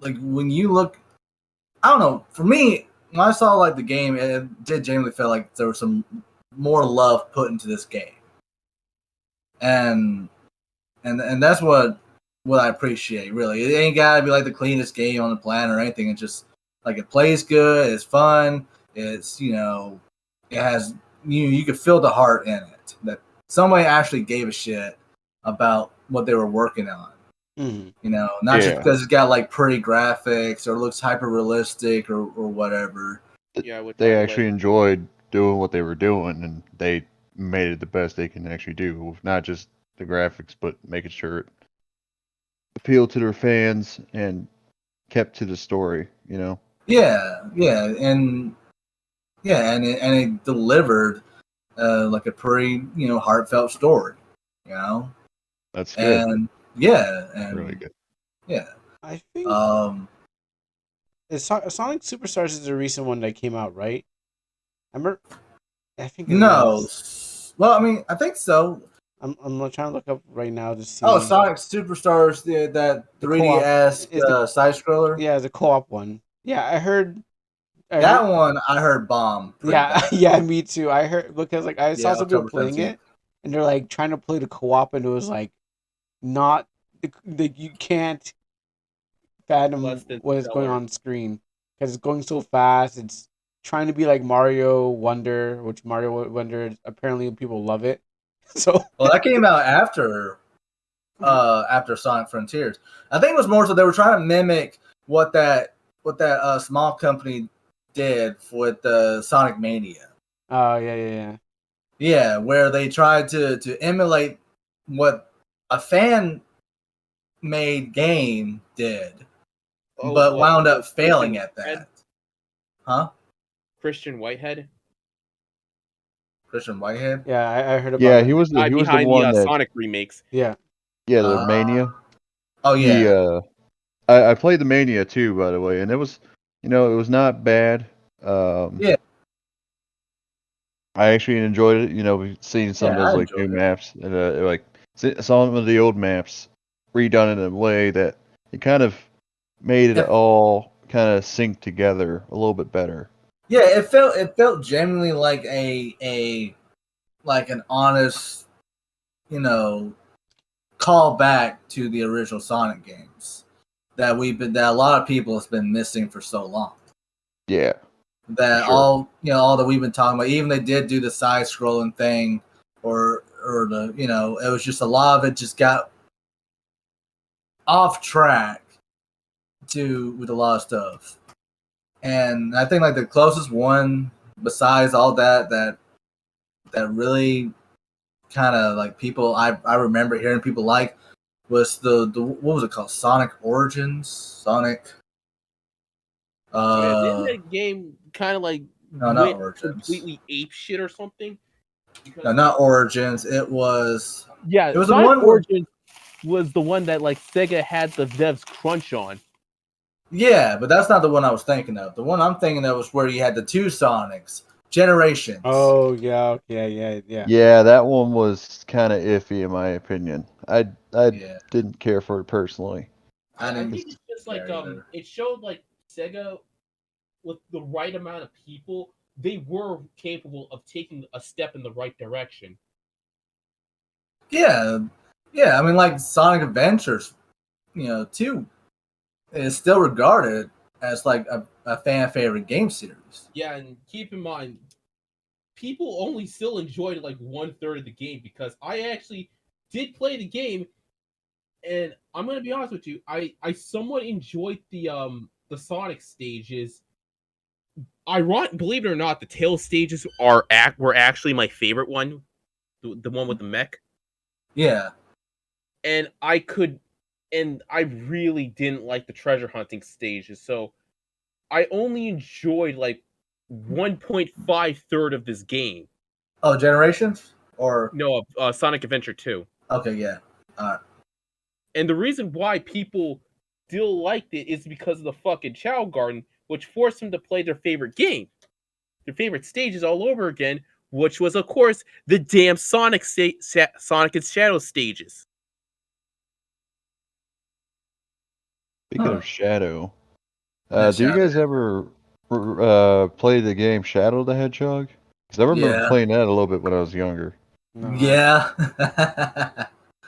Speaker 4: when you look, I don't know. For me, when I saw like the game, it did genuinely feel like there was some more love put into this game, and that's what I appreciate. Really, it ain't gotta be like the cleanest game on the planet or anything. It's just like it plays good, it's fun, it's it has you can feel the heart in it that somebody actually gave a shit about what they were working on.
Speaker 2: Mm-hmm.
Speaker 4: Not just because it's got like pretty graphics or looks hyper realistic or whatever.
Speaker 1: Yeah,
Speaker 3: they actually enjoyed doing what they were doing, and they made it the best they can actually do, with not just the graphics, but making sure it appealed to their fans and kept to the story.
Speaker 4: Yeah, and it delivered like a pretty heartfelt story.
Speaker 3: That's good.
Speaker 4: And yeah, and
Speaker 3: Really good.
Speaker 4: yeah.
Speaker 2: I think Sonic Superstars is a recent one that came out, right? I think it
Speaker 4: No.
Speaker 2: is.
Speaker 4: Well, I mean, I think so.
Speaker 2: I'm trying to look up right now to see.
Speaker 4: Oh, Sonic Superstars, that 3DS side scroller.
Speaker 2: Yeah, it's a co-op one. Yeah, I heard
Speaker 4: that one. I heard bomb.
Speaker 2: Yeah, yeah, me too. I heard because like I saw some people
Speaker 4: October
Speaker 2: playing
Speaker 4: 17th.
Speaker 2: it, and they're like trying to play the co-op, and it was like not you can't fathom what is going on screen because it's going so fast. It's trying to be like Mario Wonder, which Mario Wonder apparently people love it. So
Speaker 4: well, that came out after Sonic Frontiers. I think it was more so they were trying to mimic what that small company did with the Sonic Mania.
Speaker 2: Oh yeah.
Speaker 4: Yeah, where they tried to emulate what a fan made game did, but wound up failing at that. Huh?
Speaker 1: Christian Whitehead.
Speaker 4: Yeah,
Speaker 2: I heard about.
Speaker 3: Yeah,
Speaker 2: that.
Speaker 3: he was the one that
Speaker 1: Sonic remakes.
Speaker 2: Yeah.
Speaker 3: Yeah, the Mania.
Speaker 4: Oh yeah.
Speaker 3: I played the Mania too, by the way, and it was, it was not bad.
Speaker 4: Yeah.
Speaker 3: I actually enjoyed it. Seeing some of those new maps, and like some of the old maps redone in a way that it kind of made it all kind of sync together a little bit better.
Speaker 4: Yeah, it felt genuinely like an honest, call back to the original Sonic games that a lot of people has been missing for so long.
Speaker 3: Yeah.
Speaker 4: That all that we've been talking about, even they did do the side scrolling thing or the it was just a lot of it just got off track with a lot of stuff. And I think like the closest one besides all that really kind of like people I remember hearing people like was the what was it called? Sonic Origins? Sonic
Speaker 1: didn't that game kind of like
Speaker 4: not Origins.
Speaker 1: Completely ape shit or something?
Speaker 4: No, not Origins. It was
Speaker 1: it was Sonic Origins was the one that like Sega had the devs crunch on.
Speaker 4: Yeah, but that's not the one I was thinking of. The one I'm thinking of was where you had the two Sonics, Generations.
Speaker 2: Oh yeah.
Speaker 3: Yeah, that one was kind of iffy in my opinion. I didn't care for it personally.
Speaker 1: I think it's just like it showed like Sega with the right amount of people, they were capable of taking a step in the right direction.
Speaker 4: Yeah. I mean, like Sonic Adventures, 2 is still regarded as like a fan favorite game series.
Speaker 1: Yeah, and keep in mind, people only still enjoyed like 1/3 of the game because I actually did play the game, and I'm gonna be honest with you, I somewhat enjoyed the Sonic stages. Believe it or not, the Tails stages were actually my favorite one, the one with the mech.
Speaker 4: Yeah,
Speaker 1: and I really didn't like the treasure hunting stages, so I only enjoyed like 1.5 of this game.
Speaker 4: Oh, Generations or
Speaker 1: no, Sonic Adventure 2.
Speaker 4: Okay, yeah. All right.
Speaker 1: And the reason why people still liked it is because of the fucking Chow Garden, which forced them to play their favorite game, their favorite stages all over again, which was, of course, the damn Sonic and Shadow stages.
Speaker 3: Speaking of Shadow, do you guys ever play the game Shadow the Hedgehog? Because I remember playing that a little bit when I was younger.
Speaker 4: Yeah.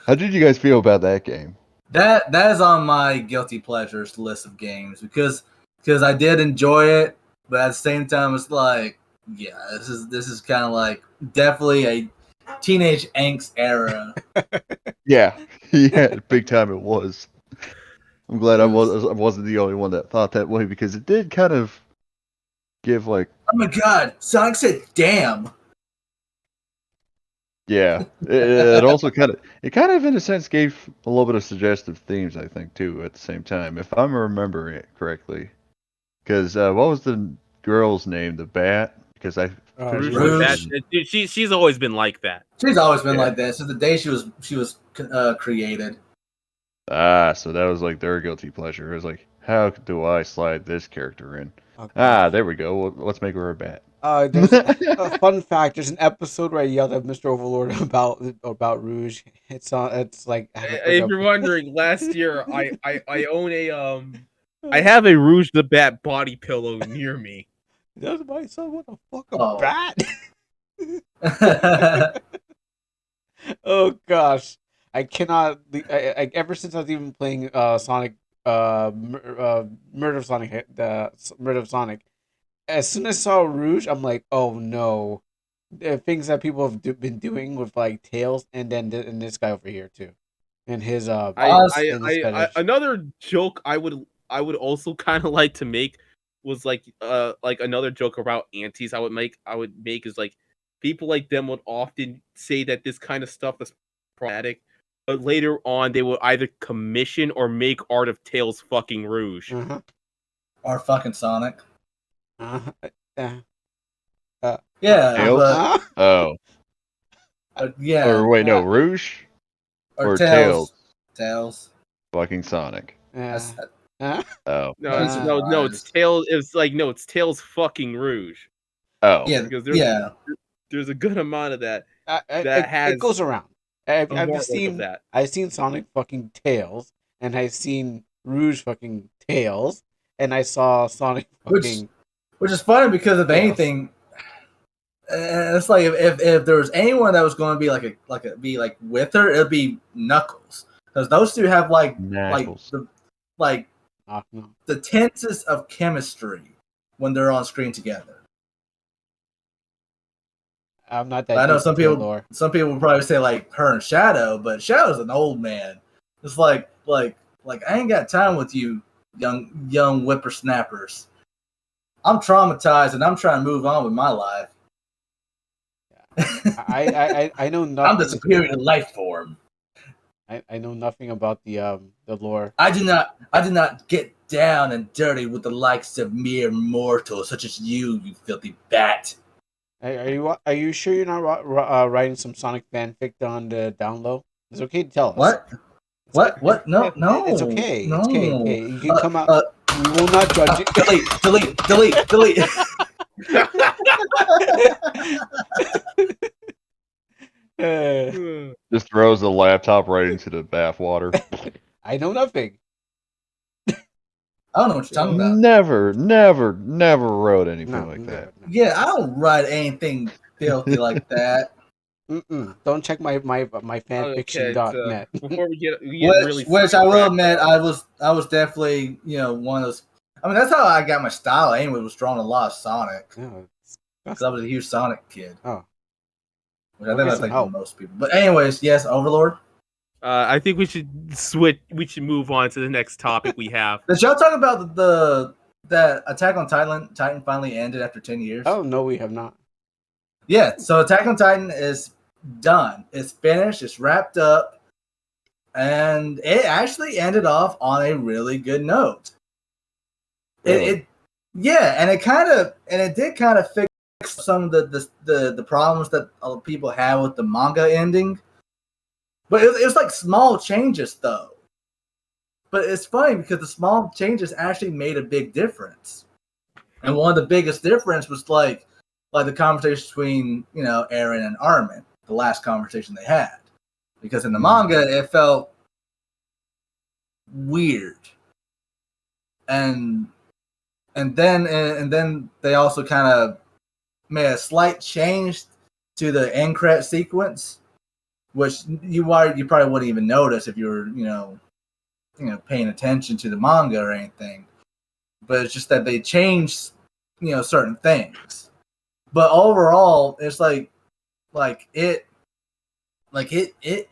Speaker 3: How did you guys feel about that game?
Speaker 4: That is on my guilty pleasures list of games because I did enjoy it, but at the same time it's like, yeah, this is kind of like definitely a teenage angst era.
Speaker 3: Yeah, big time it was. I'm glad I wasn't the only one that thought that way because it did kind of give like,
Speaker 4: oh my god, Sonic said damn.
Speaker 3: Yeah, it also kind of in a sense gave a little bit of suggestive themes, I think, too, at the same time, if I'm remembering it correctly. Because what was the girl's name? The Bat? Because
Speaker 1: she's always been like that.
Speaker 4: She's always been like that since the day she was created.
Speaker 3: So that was like their guilty pleasure. It was like, how do I slide this character in?
Speaker 2: Okay.
Speaker 3: There we go. Well, let's make her a bat.
Speaker 2: There's a fun fact. There's an episode where I yelled at Mr. Overlord about Rouge. It's on. It's like
Speaker 1: If you're wondering, last year I own a I have a Rouge the Bat body pillow near me.
Speaker 2: That's my son. What the fuck, a bat? Oh gosh, I cannot. I ever since I was even playing Sonic, Murder of Sonic, Murder of Sonic. As soon as I saw Rouge, I'm like, oh no, the things that people have been doing with like Tails, and then and this guy over here too, and his
Speaker 1: another joke I would also kind of like to make was like another joke about aunties I would make is like people like them would often say that this kind of stuff is problematic, but later on they would either commission or make art of Tails fucking Rouge.
Speaker 4: Or fucking Sonic.
Speaker 2: Yeah,
Speaker 3: Tails?
Speaker 2: but
Speaker 4: yeah.
Speaker 3: Or wait, no, Rouge
Speaker 4: Or
Speaker 3: Tails.
Speaker 4: Tails.
Speaker 3: Fucking Sonic.
Speaker 2: Huh?
Speaker 3: Oh.
Speaker 1: No, it's Tails. It's Tails fucking Rouge.
Speaker 3: Oh.
Speaker 4: Yeah,
Speaker 1: Because there's a good amount of that has
Speaker 2: it goes around. I've
Speaker 1: seen that.
Speaker 2: I've seen Sonic fucking Tails, and I've seen Rouge fucking Tails, and I saw Sonic fucking.
Speaker 4: Which is funny because if anything, it's like if there was anyone that was going to be be with her, it'd be Knuckles, because those two have
Speaker 3: Knuckles.
Speaker 4: the tensest of chemistry when they're on screen together.
Speaker 2: I'm not that.
Speaker 4: I know some people would probably say like her and Shadow, but Shadow's an old man. It's like I ain't got time with you, young whippersnappers. I'm traumatized and I'm trying to move on with my life.
Speaker 2: I know nothing.
Speaker 4: I'm the superior life form.
Speaker 2: I know nothing about the lore.
Speaker 4: I do not get down and dirty with the likes of mere mortals such as you filthy bat.
Speaker 2: Are you sure you're not writing some Sonic fanfic on the down low? It's okay to tell us.
Speaker 4: What? No.
Speaker 2: It's okay.
Speaker 4: No.
Speaker 2: It's okay. You can come out. We will not judge you.
Speaker 4: Delete.
Speaker 3: Just throws the laptop right into the bathwater.
Speaker 2: I know nothing.
Speaker 4: I don't know what you're talking about.
Speaker 3: Never wrote anything like that.
Speaker 4: No. Yeah, I don't write anything filthy like that.
Speaker 2: Don't check my fanfiction.net.
Speaker 1: Before we get
Speaker 4: which I will admit, I was definitely one of those. I mean, that's how I got my style. Anyway, was drawing a lot of Sonic because I was a huge Sonic kid.
Speaker 2: Oh,
Speaker 4: which I think that's like most people. But anyways, yes, Overlord.
Speaker 1: I think we should switch. We should move on to the next topic we have.
Speaker 4: Did y'all talk about that Attack on Titan finally ended after 10 years?
Speaker 2: Oh no, we have not.
Speaker 4: Yeah, so Attack on Titan is done. It's finished. It's wrapped up, and it actually ended off on a really good note. Really? It did kind of fix some of the problems that people have with the manga ending. But it was like small changes though. But it's funny because the small changes actually made a big difference. And one of the biggest difference was like the conversation between, Eren and Armin, the last conversation they had. Because in the manga it felt weird. And then they also kind of made a slight change to the end credit sequence, which you probably wouldn't even notice if you were paying attention to the manga or anything. But it's just that they changed certain things. But overall, it's like it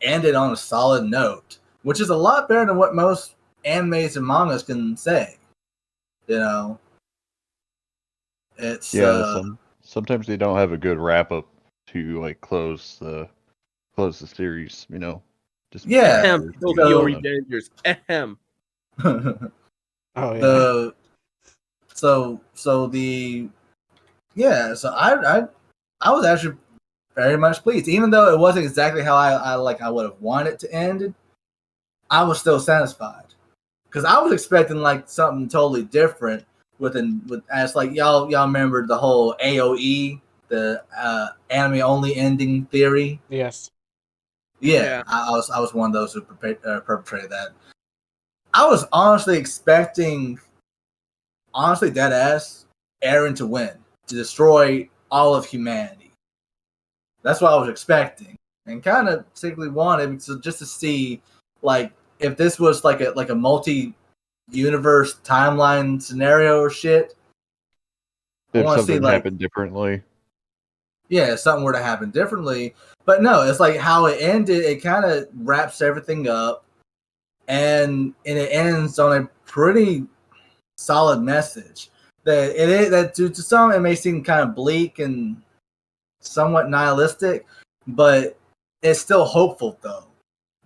Speaker 4: ended on a solid note, which is a lot better than what most animes and mangas can say. It's
Speaker 3: sometimes they don't have a good wrap up to like close the series. Just
Speaker 1: Tokyo Revengers.
Speaker 2: Oh yeah.
Speaker 4: So I was actually very much pleased, even though it wasn't exactly how I would have wanted it to end. I was still satisfied because I was expecting like something totally different as like y'all remember the whole AOE, the anime only ending theory.
Speaker 2: Yes.
Speaker 4: Yeah. I was one of those who perpetrated that. I was honestly expecting, dead ass, Eren to win, to destroy all of humanity. That's what I was expecting, and kind of secretly wanted just to see, like, if this was like a multi-universe timeline scenario or shit.
Speaker 3: If something happened differently.
Speaker 4: Yeah, if something were to happen differently. But no, it's like how it ended. It kind of wraps everything up, and it ends on a pretty solid message. That to some it may seem kind of bleak and somewhat nihilistic, but it's still hopeful though,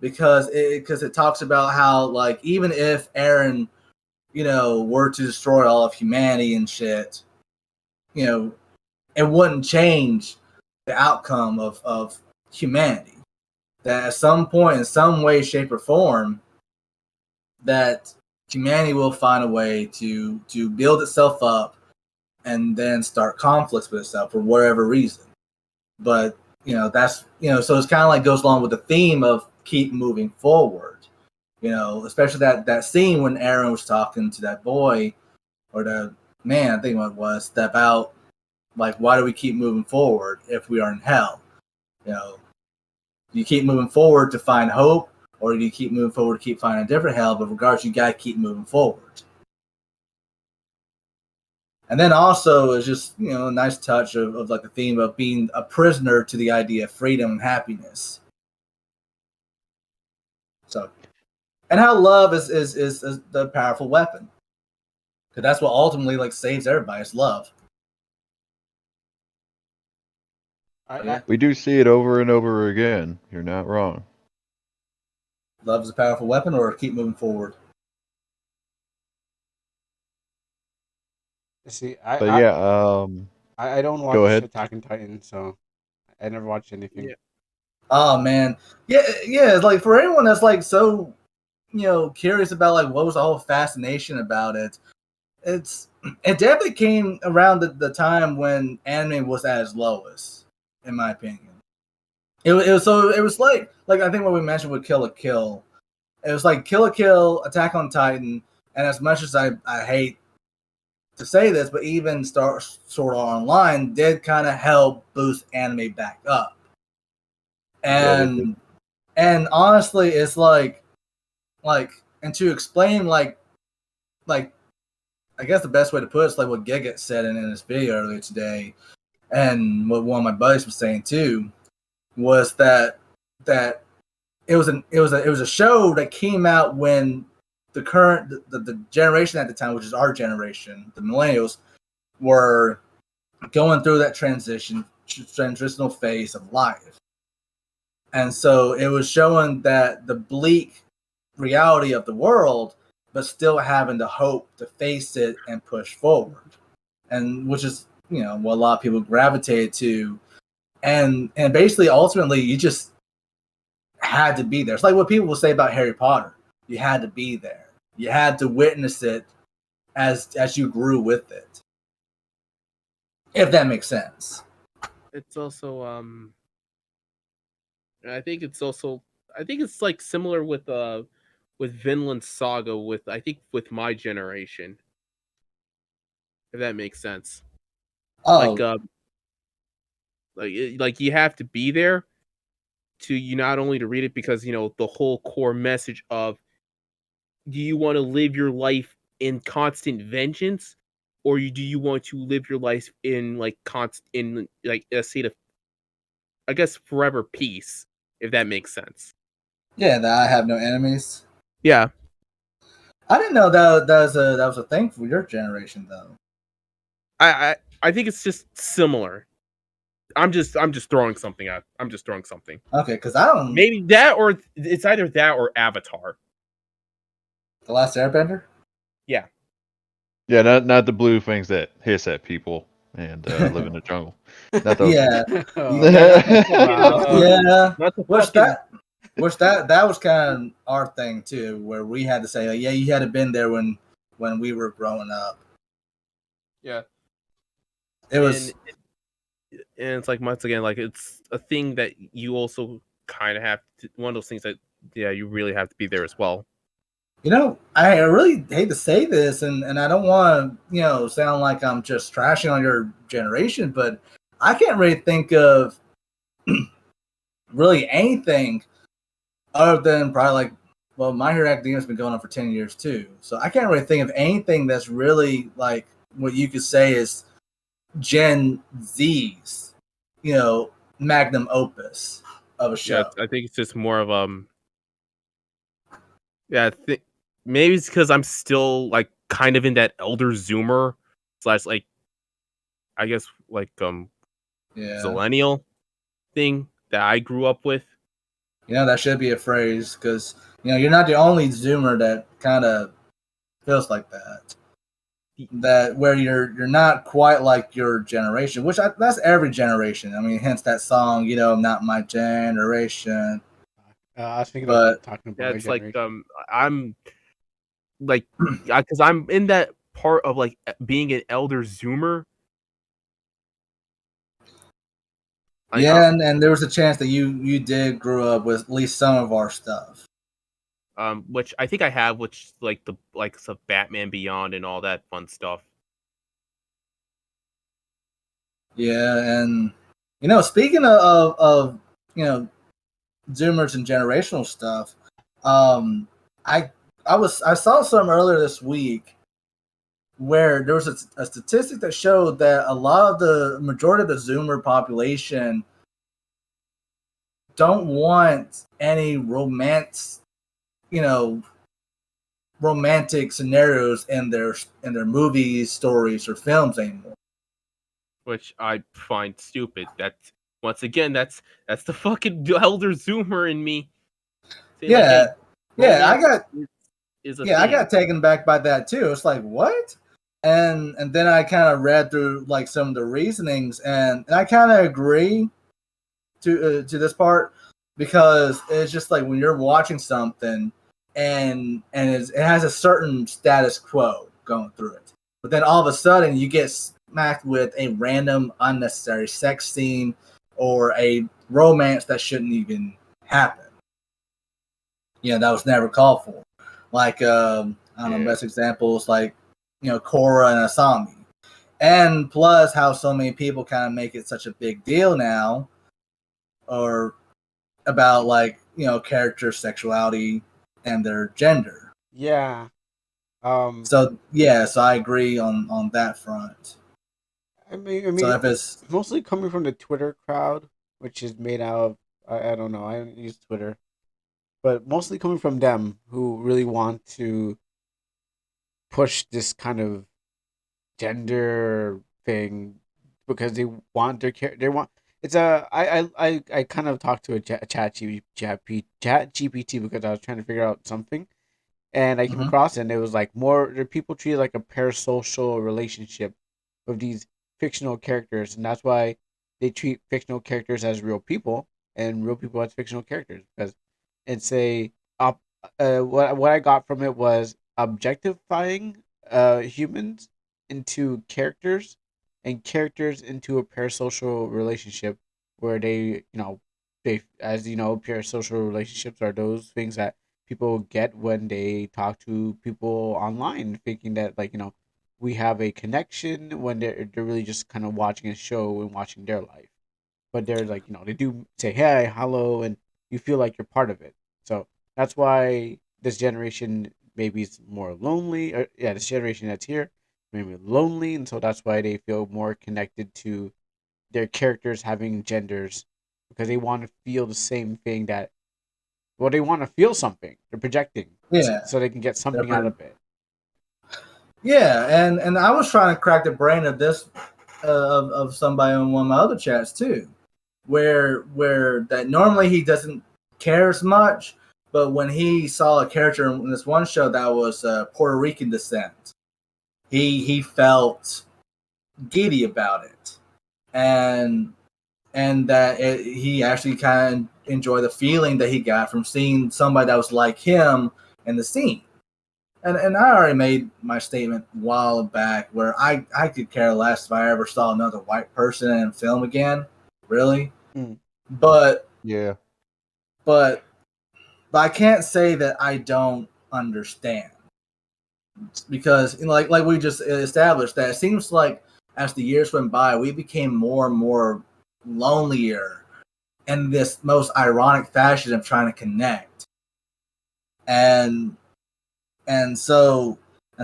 Speaker 4: because it talks about how, like, even if Eren, were to destroy all of humanity and shit, it wouldn't change the outcome of humanity. That at some point, in some way, shape, or form, that humanity will find a way to build itself up and then start conflicts with itself for whatever reason. But that's so it's kind of like goes along with the theme of keep moving forward. Especially that scene when Eren was talking to that boy or the man, I think what it was, about like, why do we keep moving forward if we are in hell? Do you keep moving forward to find hope, or do you keep moving forward to keep finding a different hell? But regardless, you gotta keep moving forward. And then also it's just a nice touch of like the theme of being a prisoner to the idea of freedom and happiness. So, and how love is the powerful weapon, because that's what ultimately like saves everybody. It's love.
Speaker 3: We do see it over and over again. You're not wrong.
Speaker 4: Love is a powerful weapon, or keep moving forward.
Speaker 2: See,
Speaker 3: I
Speaker 2: don't watch Attack on Titan, so I never watched anything.
Speaker 1: Yeah.
Speaker 4: Oh man, yeah. It's like for anyone that's like so, curious about like what was the whole fascination about it. It definitely came around the time when anime was at its lowest, in my opinion. It was like I think what we mentioned with Kill la Kill. It was like Kill la Kill, Attack on Titan, and as much as I hate to say this, but even Sword Art Online did kind of help boost anime back up. And honestly, it's like and to explain like I guess the best way to put it is like what Giga said in his video earlier today, and what one of my buddies was saying too, was that it was a show that came out when the generation at the time, which is our generation, the millennials, were going through that transitional phase of life. And so it was showing that the bleak reality of the world, but still having the hope to face it and push forward. And which is, what a lot of people gravitated to. And basically, ultimately, you just had to be there. It's like what people will say about Harry Potter. You had to be there. You had to witness it as you grew with it. If that makes sense.
Speaker 1: It's also I think it's like similar with Vinland Saga with my generation. If that makes sense.
Speaker 4: Oh.
Speaker 1: Like you have to be there to you not only to read it because the whole core message of, do you want to live your life in constant vengeance, or do you want to live your life in like a state of, I guess, forever peace, if that makes sense.
Speaker 4: Yeah, that I have no enemies.
Speaker 1: Yeah.
Speaker 4: I didn't know that was a thing for your generation though.
Speaker 1: I think it's just similar. I'm just throwing something out. I'm just throwing something.
Speaker 4: Okay, because I don't.
Speaker 1: Maybe that, or it's either that or Avatar.
Speaker 4: The Last Airbender?
Speaker 1: Yeah.
Speaker 3: Yeah, not the blue things that hiss at people and live in the jungle. Not those.
Speaker 4: Yeah.
Speaker 2: Oh.
Speaker 4: Yeah.
Speaker 1: Not the
Speaker 4: What's
Speaker 1: fucking,
Speaker 4: that? Which that was kind of our thing too, where we had to say, like, yeah, you had to been there when we were growing up.
Speaker 1: Yeah,
Speaker 4: it was,
Speaker 1: and it's like once again, like it's a thing that you also kind of have to, one of those things that you really have to be there as well.
Speaker 4: I really hate to say this, and I don't want to sound like I'm just trashing on your generation, but I can't really think of really anything other than probably like, well, My Hero Academia has been going on for 10 years too. So I can't really think of anything that's really like what you could say is Gen Z's, magnum opus of a show.
Speaker 1: Yeah, I think it's just more of I think maybe it's because I'm still like kind of in that elder zoomer / like I guess like zillennial thing that I grew up with.
Speaker 4: That should be a phrase because you're not the only zoomer that kind of feels like that. That where you're not quite like your generation, which that's every generation. I mean, hence that song, not my generation.
Speaker 2: I was thinking about talking about
Speaker 1: it's like I'm like because I'm in that part of like being an elder zoomer. Like,
Speaker 4: and there was a chance that you did grow up with at least some of our stuff.
Speaker 1: Which I think I have, which like the likes of Batman Beyond and all that fun stuff.
Speaker 4: Yeah, and speaking of Zoomers and generational stuff, I saw some earlier this week where there was a statistic that showed that a lot of the majority of the Zoomer population don't want any romantic scenarios in their movies, stories, or films anymore.
Speaker 1: Which I find stupid. That's once again, that's the fucking elder zoomer in me.
Speaker 4: Saying, I got I
Speaker 1: thing.
Speaker 4: got taken back by that too. It's like, what? And then I kind of read through like some of the reasonings, and I kind of agree to this part, because it's just like when you're watching something and it has a certain status quo going through it, but then all of a sudden you get smacked with a random unnecessary sex scene or a romance that shouldn't even happen. That was never called for. Like I don't know, best examples like Korra and Asami, and plus how so many people kind of make it such a big deal now, or about like character sexuality and their gender.
Speaker 2: Yeah.
Speaker 4: So I agree on that front.
Speaker 2: I mean,
Speaker 4: so if it's
Speaker 2: mostly coming from the Twitter crowd, which is made out of I don't know, I don't use Twitter, but mostly coming from them who really want to push this kind of gender thing because they want they want it's a I kind of talked to a chat GPT because I was trying to figure out something, and I came across it, and it was like people treat it like a parasocial relationship with these fictional characters, and that's why they treat fictional characters as real people and real people as fictional characters, because it's what I got from it was objectifying humans into characters and characters into a parasocial relationship where parasocial relationships are those things that people get when they talk to people online, thinking that we have a connection when they're really just kind of watching a show and watching their life, but they're like they do say hey, hello, and you feel like you're part of it. So that's why this generation maybe is more lonely, or this generation that's here maybe lonely, and so that's why they feel more connected to their characters having genders, because they want to feel the same thing they want to feel something. They're projecting, so they can get something out of it.
Speaker 4: Yeah, and I was trying to crack the brain of this of somebody on one of my other chats too, where that normally he doesn't care as much, but when he saw a character in this one show that was Puerto Rican descent, he felt giddy about it, and that he actually kind of enjoy the feeling that he got from seeing somebody that was like him in the scene. And I already made my statement a while back where I could care less if I ever saw another white person in film again, really. But
Speaker 2: yeah,
Speaker 4: but I can't say that I don't understand, because like we just established that it seems like as the years went by, we became more and more lonelier in this most ironic fashion of trying to connect. And so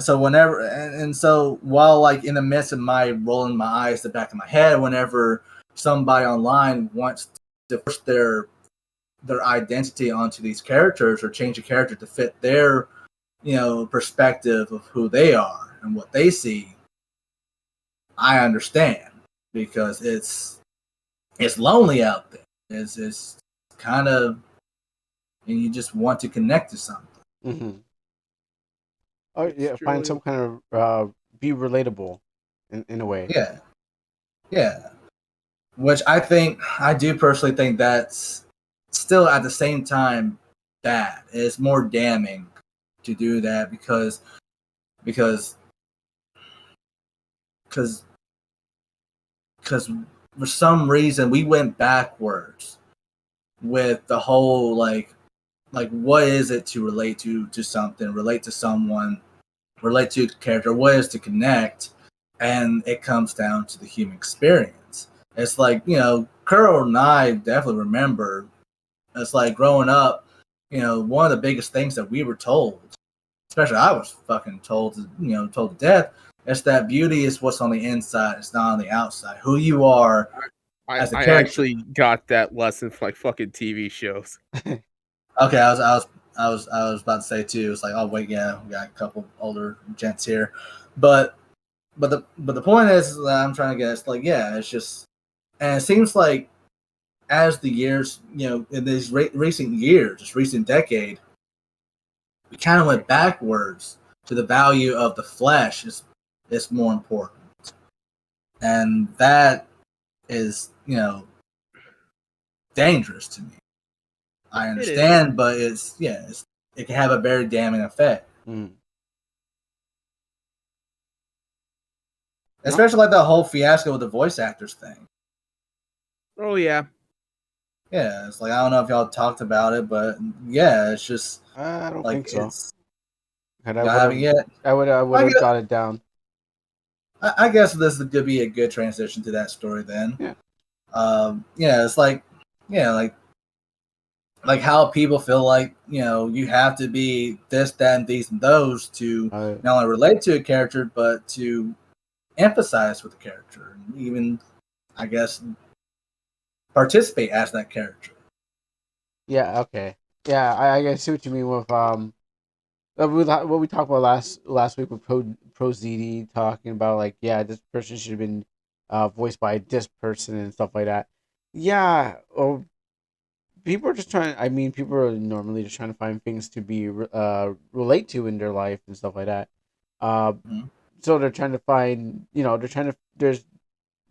Speaker 4: whenever and so while like in the midst of my rolling my eyes to the back of my head whenever somebody online wants to push their identity onto these characters or change a character to fit their perspective of who they are and what they see, I understand, because it's lonely out there. It's kind of, and you just want to connect to something.
Speaker 2: Mm-hmm. Oh yeah, find some kind of be relatable in a way.
Speaker 4: Yeah. Which I do personally think that's still at the same time bad. It's more damning to do that because for some reason we went backwards with the whole like what is it to relate to something, relate to someone, relate to a character, what is to connect, and it comes down to the human experience. It's like, Kuro and I definitely remember, it's like growing up, one of the biggest things that we were told, especially I was fucking told to death, is that beauty is what's on the inside, it's not on the outside. Who you are as a character.
Speaker 5: I actually got that lesson from like fucking TV shows.
Speaker 4: Okay, I was about to say too. It's like, oh wait, yeah, we got a couple older gents here, but the point is that I'm trying to get. It's like, yeah, it's just, and it seems like as the years, in these recent years, this recent decade, we kind of went backwards to the value of the flesh is more important, and that is dangerous to me. I understand, but it can have a very damning effect. Especially like the whole fiasco with the voice actors thing.
Speaker 5: Oh yeah.
Speaker 4: Yeah, it's like, I don't know if y'all talked about it, but yeah, it's just
Speaker 2: I don't
Speaker 4: like
Speaker 2: think so.
Speaker 4: I haven't yet.
Speaker 2: I would have got it down.
Speaker 4: I guess this could be a good transition to that story then.
Speaker 2: Yeah.
Speaker 4: It's like, like how people feel like, you have to be this, that, and these and those to not only relate to a character, but to emphasize with the character, and even, I guess, participate as that character.
Speaker 2: Yeah. Okay. Yeah. I see what you mean with what we talked about last week with Pro ZD talking about like, yeah, this person should have been voiced by this person and stuff like that. Yeah. Or people are just trying. I mean, people are normally just trying to find things to be relate to in their life and stuff like that. So they're trying to find.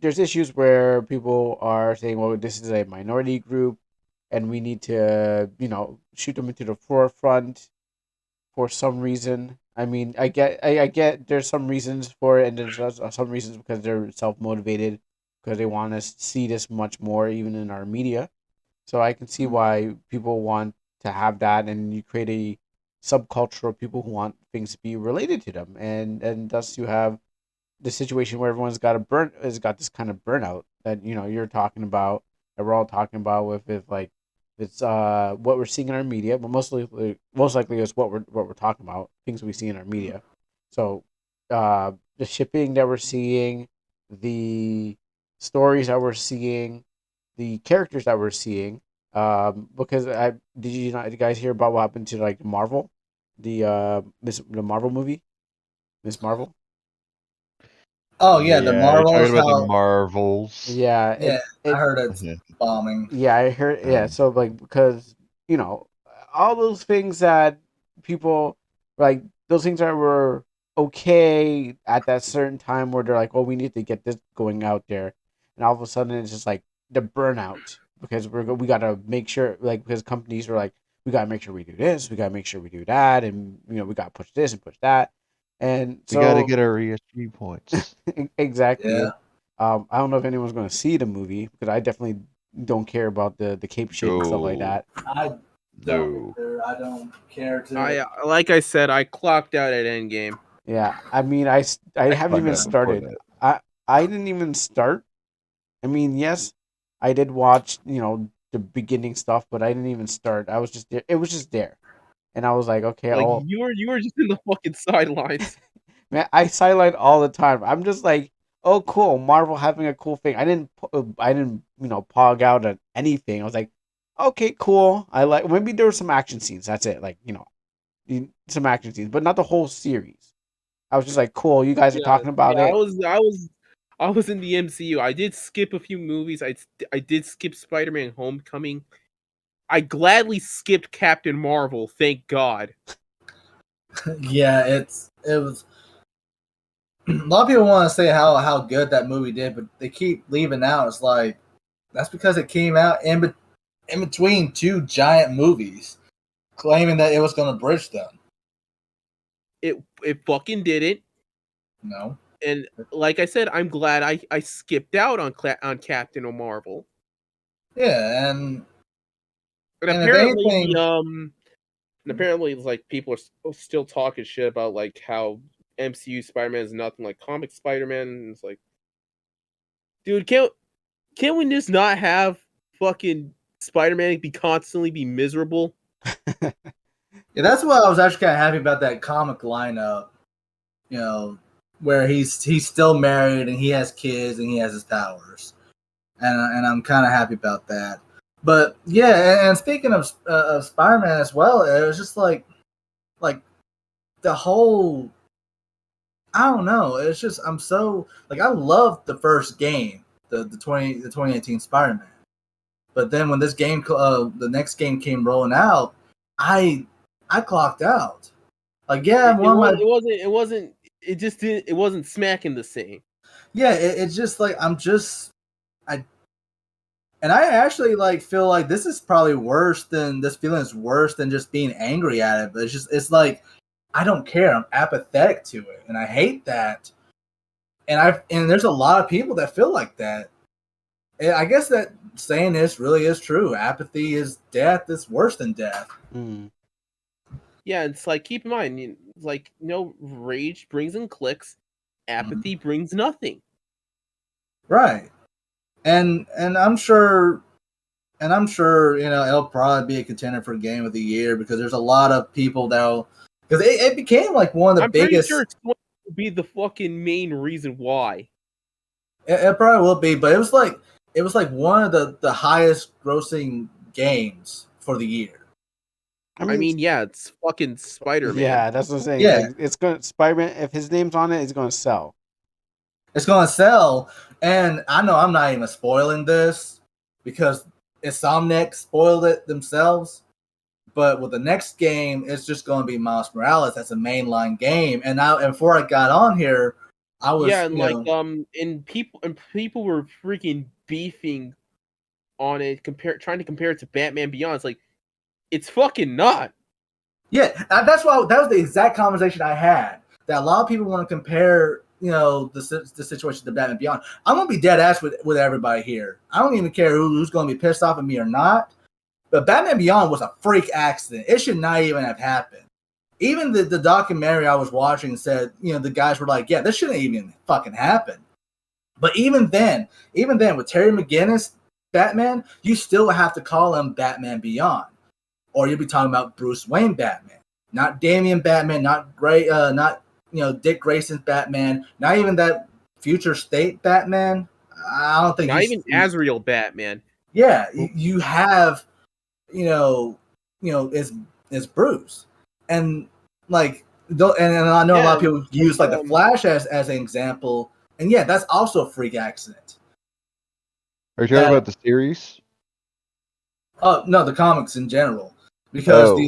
Speaker 2: There's issues where people are saying, well, this is a minority group, and we need to shoot them into the forefront for some reason. I mean, I get there's some reasons for it, and there's some reasons because they're self-motivated, because they want to see this much more, even in our media. So I can see why people want to have that, and you create a subculture of people who want things to be related to them, and thus you have the situation where everyone's got this kind of burnout that you're talking about, that we're all talking about with like it's what we're seeing in our media, but most likely is what we're talking about, things we see in our media. So the shipping that we're seeing, the stories that we're seeing, the characters that we're seeing, because did you guys hear about what happened to like Marvel, the Marvel movie, Miss Marvel?
Speaker 4: Oh yeah, the Marvels.
Speaker 3: Talking about the Marvels.
Speaker 2: Yeah,
Speaker 4: I heard it's bombing.
Speaker 2: Yeah, I heard. Yeah, so like because all those things that people like, those things that were okay at that certain time where they're like, oh, we need to get this going out there, and all of a sudden it's just like the burnout because we gotta make sure, like, because companies are like, we gotta make sure we do this, we gotta make sure we do that, and we gotta push this and push that, and
Speaker 3: We got to
Speaker 2: so
Speaker 3: get our ESG points.
Speaker 2: exactly.
Speaker 4: Yeah.
Speaker 2: I don't know if anyone's gonna see the movie because I definitely don't care about the cape shit and stuff like
Speaker 3: No.
Speaker 2: that.
Speaker 4: I
Speaker 3: No.
Speaker 4: I don't care to.
Speaker 5: Like I said, I clocked out at Endgame.
Speaker 2: Yeah, I mean, I haven't even
Speaker 3: Fuck that before
Speaker 2: started.
Speaker 3: that.
Speaker 2: I didn't even start. I mean, yes, I did watch, the beginning stuff, but I didn't even start. I was just there. It was just there, and I was like, okay,
Speaker 5: Like you were just in the fucking sidelines.
Speaker 2: man, I sideline all the time. I'm just like, oh, cool, Marvel having a cool thing. I didn't, pog out at anything. I was like, okay, cool. I like maybe there were some action scenes. That's it. Like, some action scenes, but not the whole series. I was just like, cool, you guys are talking about
Speaker 5: I
Speaker 2: it.
Speaker 5: was in the MCU. I did skip a few movies. I did skip Spider-Man Homecoming. I gladly skipped Captain Marvel, thank God.
Speaker 4: Yeah, it was. A lot of people want to say how good that movie did, but they keep leaving out. It's like that's because it came out in between two giant movies, claiming that it was going to bridge them.
Speaker 5: It fucking didn't.
Speaker 4: No.
Speaker 5: And like I said, I'm glad I skipped out on Captain Marvel.
Speaker 4: Yeah, and
Speaker 5: apparently
Speaker 4: if anything,
Speaker 5: apparently it's like people are still talking shit about like how MCU Spider-Man is nothing like comic Spider-Man. And it's like, dude, can't we just not have fucking Spider-Man constantly be miserable?
Speaker 4: yeah, that's why I was actually kind of happy about that comic lineup. Where he's still married and he has kids and he has his powers, and I'm kind of happy about that. But yeah, and speaking of Spider-Man as well, it was just like the whole. I don't know. It's just I'm so like I loved the first game, the 2018 Spider-Man. But then when this game, the next game came rolling out, I clocked out. Like
Speaker 5: it wasn't smacking the same.
Speaker 4: Yeah, it's just like I actually like feel like this is probably worse than this feeling is worse than just being angry at it. But it's like I don't care. I'm apathetic to it, and I hate that. And there's a lot of people that feel like that. And I guess that saying this really is true. Apathy is death. It's worse than death.
Speaker 2: Mm.
Speaker 5: Yeah, it's like keep in mind, like rage brings in clicks, apathy brings nothing.
Speaker 4: Right. And I'm sure it'll probably be a contender for Game of the Year because there's a lot of people because it became like one of the biggest.
Speaker 5: Pretty sure it's going to be the fucking main reason why.
Speaker 4: It probably will be, but it was like one of the highest grossing games for the year.
Speaker 5: I mean, yeah, it's fucking Spider-Man.
Speaker 2: Yeah, that's what I'm saying.
Speaker 4: Yeah.
Speaker 2: Like, it's gonna Spider-Man. If his name's on it, it's gonna sell.
Speaker 4: It's gonna sell, and I know I'm not even spoiling this because Insomniac spoiled it themselves. But with the next game, it's just going to be Miles Morales. That's a mainline game, and before I got on here, I was
Speaker 5: and people were freaking beefing on it, trying to compare it to Batman Beyond. It's like it's fucking not.
Speaker 4: Yeah, that was the exact conversation I had. That a lot of people want to compare, the situation to Batman Beyond. I'm gonna be dead ass with everybody here. I don't even care who's gonna be pissed off at me or not. But Batman Beyond was a freak accident. It should not even have happened. Even the documentary I was watching said, the guys were like, yeah, this shouldn't even fucking happen. But even then, with Terry McGinnis, Batman, you still have to call him Batman Beyond. Or you'll be talking about Bruce Wayne Batman. Not Damian Batman, not Dick Grayson's Batman, not even that future state Batman. I don't think
Speaker 5: not even Azrael Batman.
Speaker 4: Yeah, you have it's Bruce, and like, and I know a lot of people use like the Flash as an example, and yeah, that's also a freak accident.
Speaker 3: Are you talking about the series?
Speaker 4: Oh no, the comics in general, because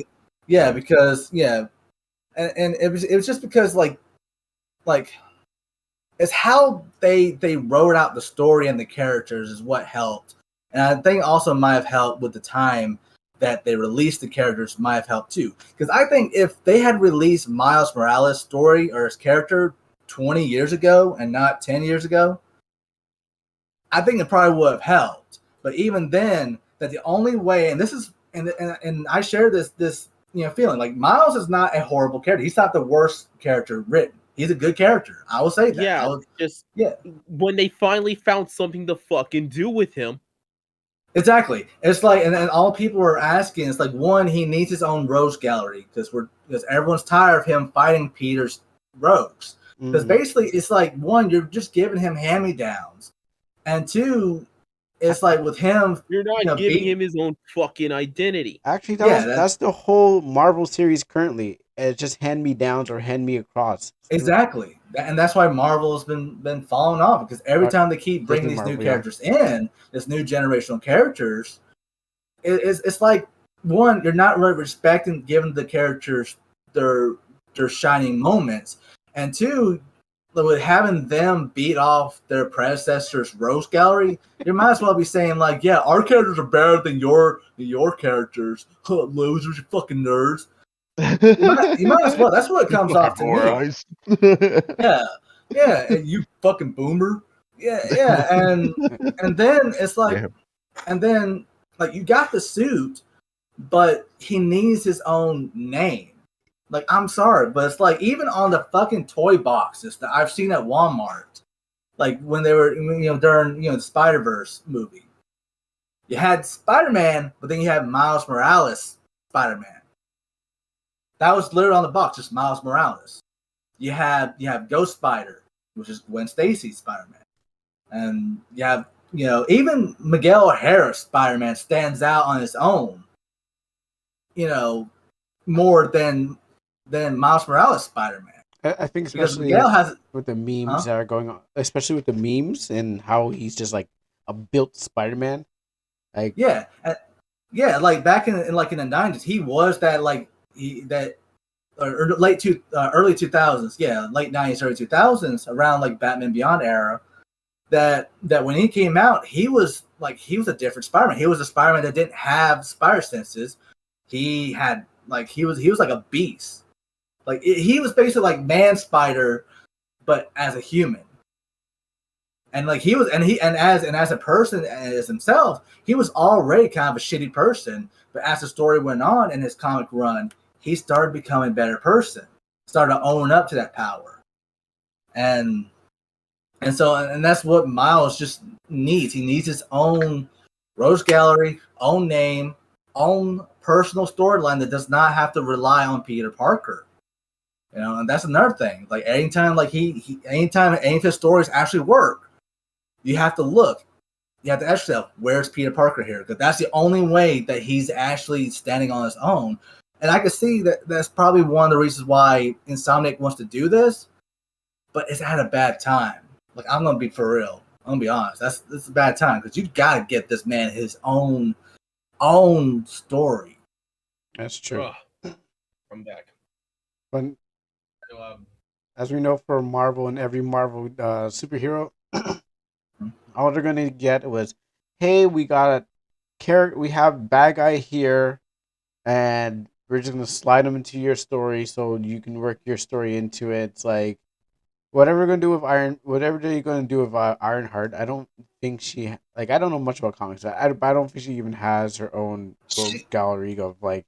Speaker 4: and it was just because like it's how they wrote out the story and the characters is what helped. And I think also might have helped with the time that they released the characters might have helped too. Because I think if they had released Miles Morales' story or his character 20 years ago and not 10 years ago, I think it probably would have helped. But even then, that the only way, and this is, and I share this feeling, like Miles is not a horrible character. He's not the worst character written. He's a good character. I will say that.
Speaker 5: Yeah, when they finally found something to fucking do with him.
Speaker 4: Exactly. It's like, and all people are asking is like, one, he needs his own rogues gallery because everyone's tired of him fighting Peter's rogues. Because basically, it's like, one, you're just giving him hand-me-downs, and two, it's like with him,
Speaker 5: you're not giving him his own fucking identity.
Speaker 2: Actually, that's the whole Marvel series currently. It's just hand-me-downs or hand-me-across.
Speaker 4: Exactly. And that's why Marvel has been falling off, because every time they keep bringing these new characters in, this new generational characters, it's like, one, you're not really respecting, giving the characters their shining moments, and two, with having them beat off their predecessors' rogues gallery, you might as well be saying like, yeah, our characters are better than your characters. Huh, losers, you fucking nerds. You might as well. That's what it comes off to me. Yeah, and you fucking boomer. Yeah, and then it's like, and then like you got the suit, but he needs his own name. Like, I'm sorry, but it's like even on the fucking toy boxes that I've seen at Walmart, like when they were during the Spider-Verse movie, you had Spider-Man, but then you had Miles Morales Spider-Man. That was literally on the box, just Miles Morales. You have Ghost Spider, which is Gwen Stacy's Spider-Man, and you have even Miguel O'Hara's Spider-Man stands out on his own, more than Miles Morales Spider-Man.
Speaker 2: I think especially with the memes that are going on, especially with the memes and how he's just like a built Spider-Man. Like
Speaker 4: like back in the 90s, he was that early 2000s, late 90s, early 2000s, around like Batman Beyond era. That when he came out, he was a different Spider-Man. He was a Spider-Man that didn't have spider senses. He had he was like a beast. Like he was basically like Man Spider, but as a human. And like he was, and as a person, as himself, he was already kind of a shitty person. But as the story went on in his comic run, he started becoming a better person. Started to own up to that power, and that's what Miles just needs. He needs his own Rose Gallery, own name, own personal storyline that does not have to rely on Peter Parker. And that's another thing. Like anytime, anytime any of his stories actually work, you have to look. You have to ask yourself, where's Peter Parker here? Because that's the only way that he's actually standing on his own. And I can see that that's probably one of the reasons why Insomniac wants to do this, but it's at a bad time. Like, I'm gonna be for real. I'm gonna be honest. It's a bad time because you gotta get this man his own story.
Speaker 2: That's true.
Speaker 5: I'm back.
Speaker 2: But as we know, for Marvel and every Marvel superhero, all they're gonna get was, hey, we got a character, we have bad guy here, and we're just gonna slide him into your story so you can work your story into it. It's like whatever they're gonna do with Ironheart. I don't think she I don't know much about comics. I don't think she even has her own gallery of like.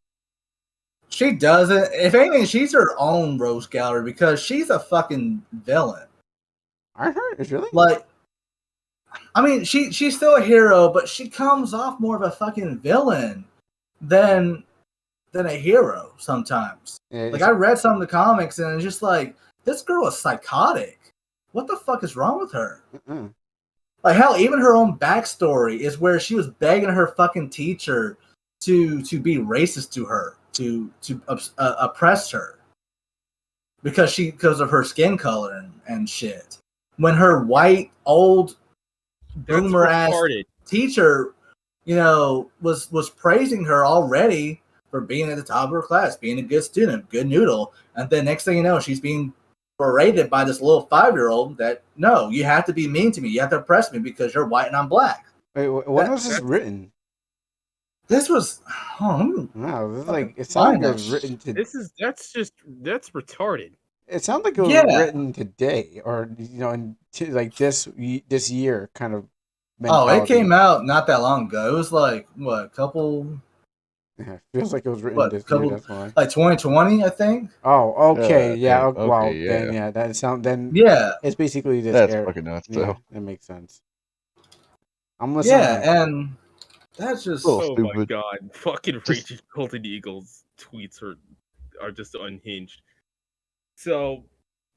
Speaker 4: She doesn't. If anything, she's her own Rose Gallery because she's a fucking villain.
Speaker 2: Ironheart is really
Speaker 4: I mean, she's still a hero, but she comes off more of a fucking villain than a hero sometimes. Yeah, I read some of the comics and it's just like, this girl is psychotic. What the fuck is wrong with her? Mm-mm. Like hell, even her own backstory is where she was begging her fucking teacher to be racist to her, to oppress her because of her skin color and shit. When her white old boomer ass teacher, was praising her already for being at the top of her class, being a good student, good noodle, and then next thing you know, she's being berated by this little 5-year-old that, no, you have to be mean to me, you have to oppress me because you're white and I'm black.
Speaker 2: Wait, when was this written?
Speaker 4: This was. Oh,
Speaker 2: Wow, this is like it sounds like
Speaker 4: find
Speaker 2: it
Speaker 4: that
Speaker 2: was written to.
Speaker 1: That's retarded.
Speaker 2: It sounds like it was
Speaker 4: Yeah.
Speaker 2: written today, or in like this year kind of
Speaker 4: Oh,
Speaker 2: mentality.
Speaker 4: it came out not that long ago. It was like what, a couple.
Speaker 2: Yeah, feels like it was written this year. That's why.
Speaker 4: Like 2020, I think.
Speaker 2: Oh, okay, yeah.
Speaker 3: okay,
Speaker 2: Well,
Speaker 3: yeah.
Speaker 2: then yeah, that sound then.
Speaker 4: Yeah,
Speaker 2: It's basically this
Speaker 3: That's
Speaker 2: era.
Speaker 3: fucking nuts,
Speaker 2: Yeah,
Speaker 3: though.
Speaker 2: that makes sense. I'm listening.
Speaker 4: yeah, and that's just.
Speaker 3: Oh,
Speaker 1: Oh my
Speaker 3: stupid.
Speaker 1: god, fucking
Speaker 3: Just-
Speaker 1: Raging Golden Eagles tweets are just unhinged. So,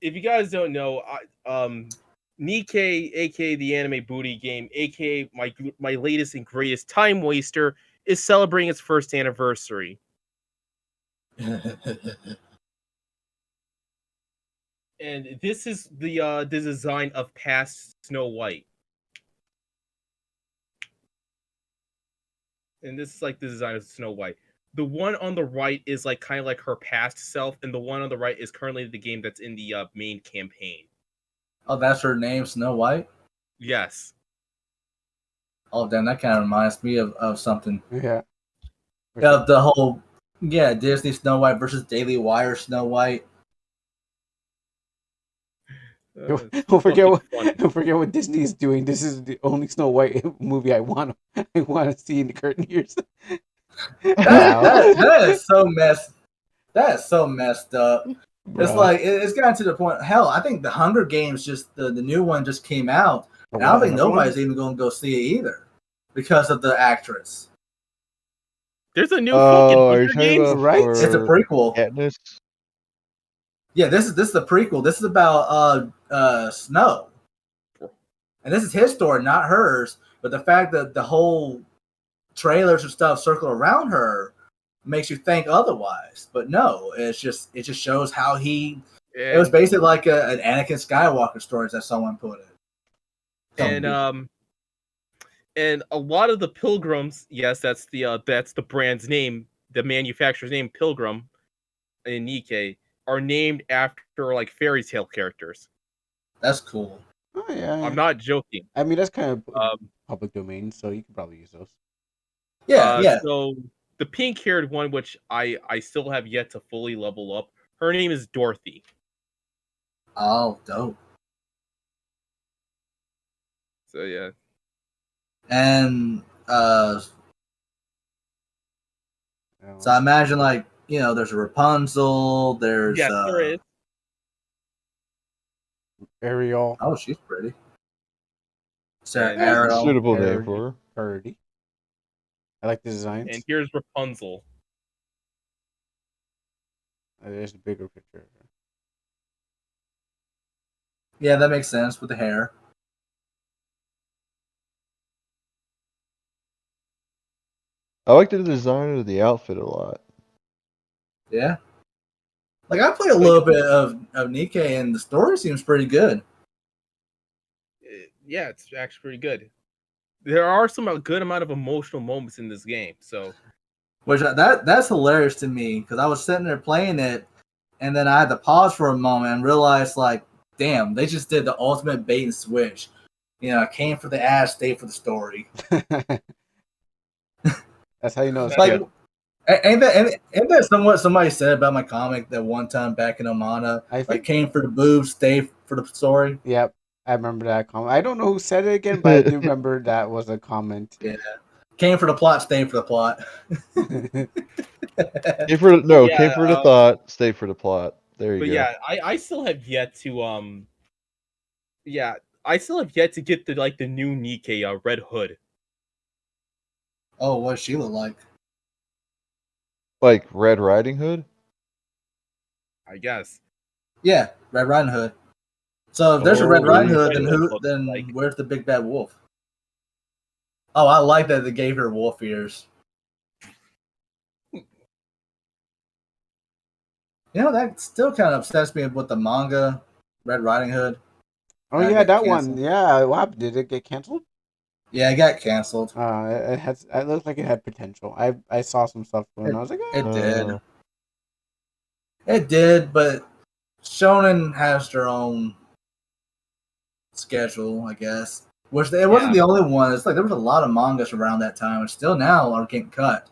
Speaker 1: if you guys don't know, Nikke, aka the anime booty game, aka my latest and greatest time waster, is celebrating its first anniversary. And this is the design of past Snow White. And this is like the design of Snow White. The one on the right is like kind of like her past self, and the one on the right is currently the game that's in the main campaign.
Speaker 4: Oh, that's her name, Snow White.
Speaker 1: Yes.
Speaker 4: Oh, damn, that kind of reminds me of something.
Speaker 2: Yeah.
Speaker 4: Of the whole, Disney Snow White versus Daily Wire Snow White.
Speaker 2: Don't forget what Disney is doing. This is the only Snow White movie I want to see in the current years.
Speaker 4: That is so messed. That is so messed up. It's
Speaker 2: Bruh.
Speaker 4: like it's gotten to the point. Hell, I think the Hunger Games the new one just came out. And I don't think nobody's even going to go see it either because of the actress.
Speaker 1: There's a new fucking
Speaker 3: are
Speaker 1: Hunger
Speaker 3: you talking
Speaker 1: Games,
Speaker 3: about
Speaker 2: right?
Speaker 3: for
Speaker 4: It's a prequel.
Speaker 3: Katniss?
Speaker 4: Yeah, this is the prequel. This is about Snow, and this is his story, not hers. But the fact that the whole trailers and stuff circle around her makes you think otherwise. But no, it just shows how he. It was basically like an Anakin Skywalker story, as someone put it.
Speaker 1: And a lot of the pilgrims, yes, that's the brand's name, the manufacturer's name, Pilgrim, in Nikke, are named after like fairy tale characters.
Speaker 4: That's cool.
Speaker 2: Oh yeah.
Speaker 1: I'm not joking.
Speaker 2: I mean, that's kind of public domain, so you can probably use those.
Speaker 4: Yeah.
Speaker 1: So the pink-haired one, which I still have yet to fully level up, her name is Dorothy.
Speaker 4: Oh, dope.
Speaker 1: So yeah.
Speaker 4: And so I imagine there's a Rapunzel, there's
Speaker 1: there is.
Speaker 2: Ariel.
Speaker 4: Oh, she's pretty.
Speaker 1: And
Speaker 4: Ariel.
Speaker 3: Suitable name for her.
Speaker 2: Birdie. I like the designs.
Speaker 1: And here's Rapunzel.
Speaker 2: There's a bigger picture.
Speaker 4: Yeah, that makes sense with the hair.
Speaker 3: I like the design of the outfit a lot.
Speaker 4: Yeah. Like I played a little bit of Nikke, and the story seems pretty good.
Speaker 1: Yeah, it's actually pretty good. There are a good amount of emotional moments in this game. So,
Speaker 4: which that's hilarious to me because I was sitting there playing it, and then I had to pause for a moment and realize, like, damn, they just did the ultimate bait and switch. I came for the ass, stayed for the story.
Speaker 2: That's how you know it's
Speaker 4: like.
Speaker 2: good.
Speaker 4: Ain't that somewhat somebody said about my comic that one time back in Omana? I came for the boobs, stay for the story.
Speaker 2: Yep, I remember that comment. I don't know who said it again, but I do remember that was a comment.
Speaker 4: Yeah, came for the plot, stay for the plot.
Speaker 3: Came for the thought, stay for the plot. There you go.
Speaker 1: But yeah, I still have yet to I still have yet to get the new Nikke Red Hood.
Speaker 4: Oh, what does she look like?
Speaker 3: Like Red Riding Hood?
Speaker 1: I guess.
Speaker 4: Yeah, Red Riding Hood. So if there's a Red Riding Hood, then where's the big bad wolf? Oh, I like that they gave her wolf ears. That still kind of upsets me with the manga Red Riding Hood.
Speaker 2: Oh yeah, that one. Yeah, what happened? Did it get canceled?
Speaker 4: Yeah, it got canceled.
Speaker 2: It looked like it had potential. I saw some stuff and I was like,
Speaker 4: it did. It did, but Shonen has their own schedule, I guess. Which it wasn't the only one. It's like there was a lot of mangas around that time, and still now are getting cut.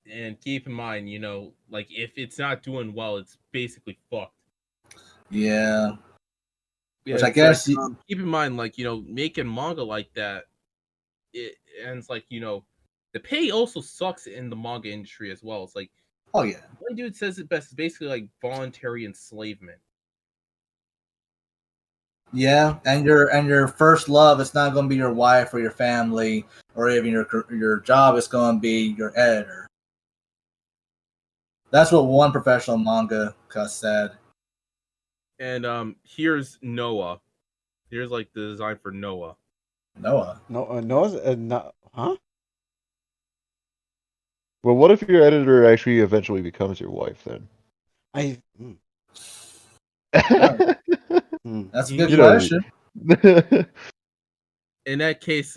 Speaker 1: And keep in mind, like if it's not doing well, it's basically fucked.
Speaker 4: Yeah. Which
Speaker 1: Yeah,
Speaker 4: I guess
Speaker 1: keep in mind, like making manga like that, and it's like the pay also sucks in the manga industry as well. It's like,
Speaker 4: oh yeah,
Speaker 1: one dude says it best. It's basically like voluntary enslavement.
Speaker 4: Yeah, and your first love is not going to be your wife or your family or even your job. Is going to be your editor. That's what one professional manga said.
Speaker 1: And here's Noah. Here's like the design for Noah.
Speaker 2: Noah's not, huh?
Speaker 3: Well, what if your editor actually eventually becomes your wife then?
Speaker 4: That's a good question.
Speaker 1: In that case,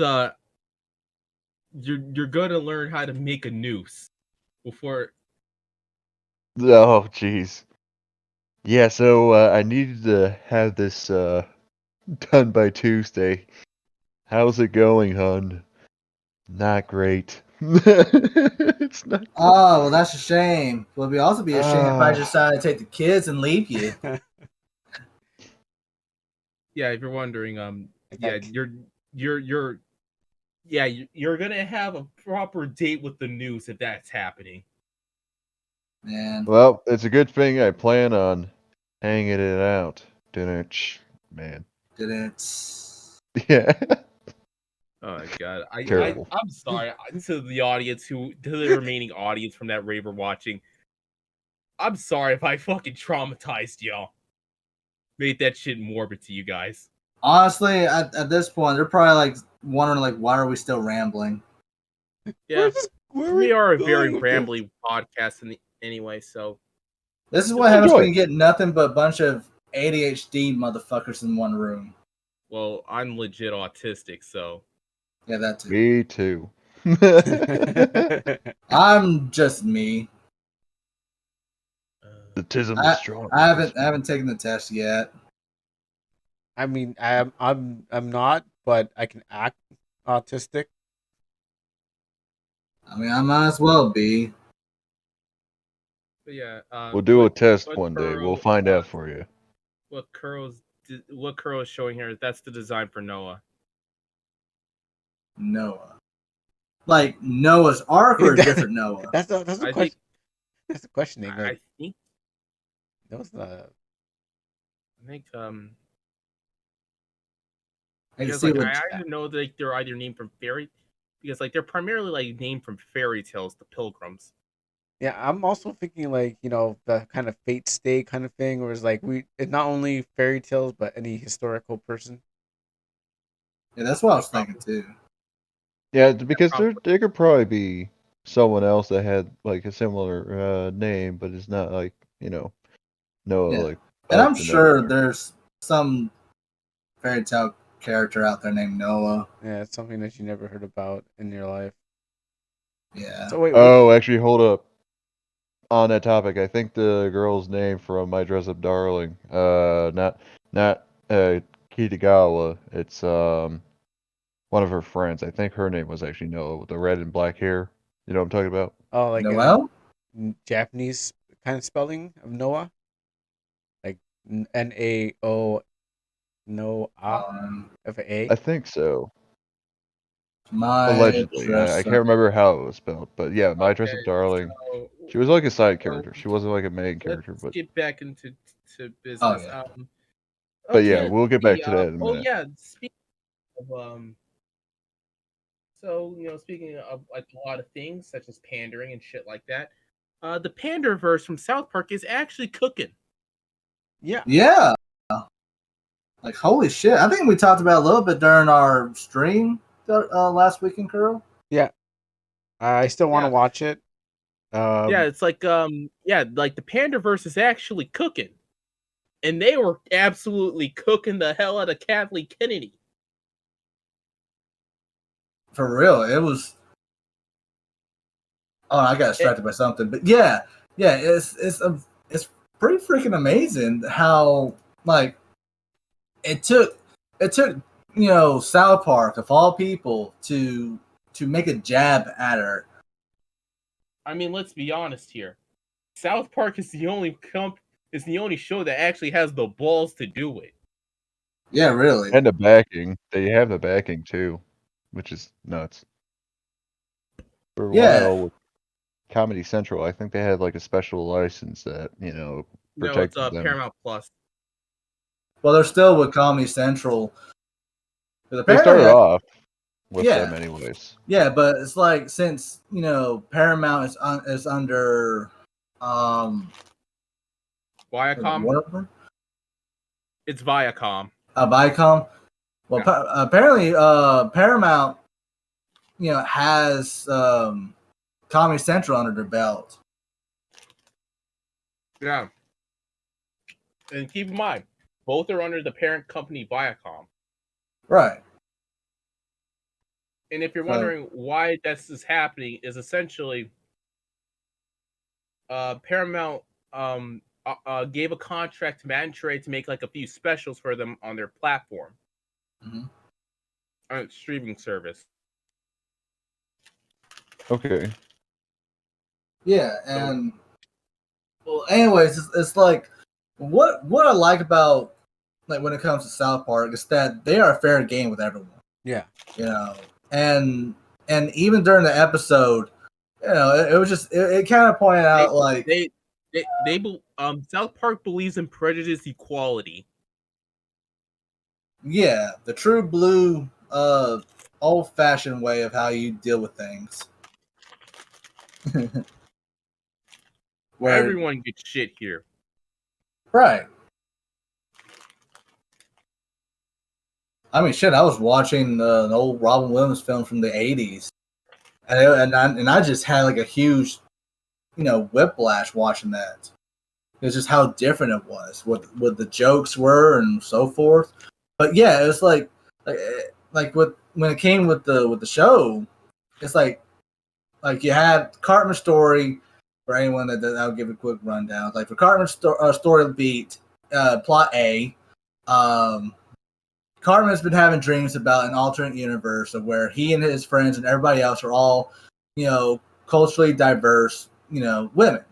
Speaker 1: you're gonna learn how to make a noose before.
Speaker 3: Oh, jeez. Yeah, so I needed to have this done by Tuesday. How's it going, hon? Not great. It's not.
Speaker 4: Oh, well, that's a shame. It would also be a shame if I decided to take the kids and leave you.
Speaker 1: Yeah, if you're wondering, you're gonna have a proper date with the noose if that's happening.
Speaker 4: Man.
Speaker 3: Well, it's a good thing I plan on hanging it out. Man. Yeah.
Speaker 1: Oh my god!
Speaker 3: Terrible.
Speaker 1: I'm sorry to the audience to the remaining audience from that raver watching. I'm sorry if I fucking traumatized y'all. Made that shit morbid to you guys.
Speaker 4: Honestly, at this point, they're probably like wondering like, why are we still rambling?
Speaker 1: Yeah, we are a very rambly podcast anyway, so
Speaker 4: this is what happens when you get nothing but a bunch of ADHD motherfuckers in one room.
Speaker 1: Well, I'm legit autistic, so
Speaker 4: yeah, that too.
Speaker 3: Me too.
Speaker 4: I'm just me.
Speaker 3: The tism is strong.
Speaker 4: I haven't taken the test yet.
Speaker 2: I mean, I'm not, but I can act autistic.
Speaker 4: I mean, I might as well be.
Speaker 1: But yeah,
Speaker 3: we'll do a test one day. We'll find out for you.
Speaker 1: What Kuro is showing here, that's the design for Noah.
Speaker 4: Noah, like Noah's Ark or a different Noah?
Speaker 2: That's a question. That's the question.
Speaker 1: I think
Speaker 2: that was the.
Speaker 1: I think
Speaker 4: I
Speaker 1: either know that they're either named from because like they're primarily like named from fairy tales, the pilgrims.
Speaker 2: Yeah, I'm also thinking like the kind of fate stay kind of thing, where it's like it's not only fairy tales but any historical person.
Speaker 4: Yeah, that's what I was thinking too.
Speaker 3: Yeah, because there could probably be someone else that had like a similar name, but it's not like Noah.
Speaker 4: Yeah.
Speaker 3: Like,
Speaker 4: and I'm sure there's some fairy tale character out there named Noah.
Speaker 2: Yeah, it's something that you never heard about in your life.
Speaker 4: Yeah.
Speaker 2: So wait.
Speaker 3: Actually, hold up. On that topic, I think the girl's name from My Dress Up Darling, not Kitagawa. It's one of her friends. I think her name was actually Noah with the red and black hair. You know what I'm talking about?
Speaker 2: Oh, like
Speaker 4: Noel?
Speaker 2: Japanese kind of spelling of Noah, like Nao, F-A.
Speaker 3: I think so.
Speaker 4: Allegedly,
Speaker 3: I can't remember how it was spelled, but yeah, My Dress Up Darling.
Speaker 1: So,
Speaker 3: she was like a side character. She wasn't like a main character, but
Speaker 1: get back into business.
Speaker 4: Oh, yeah.
Speaker 3: But yeah, we'll get back to that in a minute.
Speaker 1: Oh yeah, speaking of so speaking of like a lot of things such as pandering and shit like that, the panderverse from South Park is actually cooking.
Speaker 2: Yeah.
Speaker 4: Yeah. Like holy shit! I think we talked about it a little bit during our stream last week in Kuro.
Speaker 2: Yeah. I still want to watch it.
Speaker 1: Yeah, it's like like the panderverse is actually cooking, and they were absolutely cooking the hell out of Kathleen Kennedy.
Speaker 4: For real, it was. Oh, I got distracted by something, but yeah, it's pretty freaking amazing how like it took it took South Park of all people to make a jab at her.
Speaker 1: I mean, let's be honest here. South Park is the only show that actually has the balls to do it.
Speaker 4: Yeah, really.
Speaker 3: And the backing. They have the backing too, which is nuts. For a while with Comedy Central, I think they had like a special license that,
Speaker 1: No,
Speaker 3: protected
Speaker 1: it's
Speaker 3: them.
Speaker 1: Paramount Plus.
Speaker 4: Well, they're still with Comedy Central.
Speaker 3: They started off with them anyways.
Speaker 4: Yeah, but it's like since Paramount is under
Speaker 1: Viacom. It's Viacom.
Speaker 4: Viacom. Well,
Speaker 1: Yeah.
Speaker 4: Apparently, Paramount, has Comedy Central under their belt.
Speaker 1: Yeah. And keep in mind, both are under the parent company Viacom.
Speaker 4: Right.
Speaker 1: And if you're wondering why this is happening, is essentially Paramount gave a contract to Mandatory to make like a few specials for them on their platform.
Speaker 4: Mm-hmm.
Speaker 1: On its streaming service.
Speaker 3: Okay.
Speaker 4: Yeah, and well, anyways, it's like what I like about like when it comes to South Park is that they are a fair game with everyone.
Speaker 2: Yeah.
Speaker 4: And even during the episode, it was just it kind of pointed out
Speaker 1: South Park believes in prejudice equality.
Speaker 4: Yeah, the true blue old-fashioned way of how you deal with things.
Speaker 1: Where everyone gets shit here.
Speaker 4: Right. I mean, shit, I was watching an old Robin Williams film from the 80s. And I just had like a huge, whiplash watching that. It's just how different it was, what the jokes were and so forth. But yeah, it was like when it came with the show, it's like you had Cartman's story. For anyone that I'll give a quick rundown. Like for Cartman's story beat, plot A, Cartman's been having dreams about an alternate universe of where he and his friends and everybody else are all, culturally diverse, women,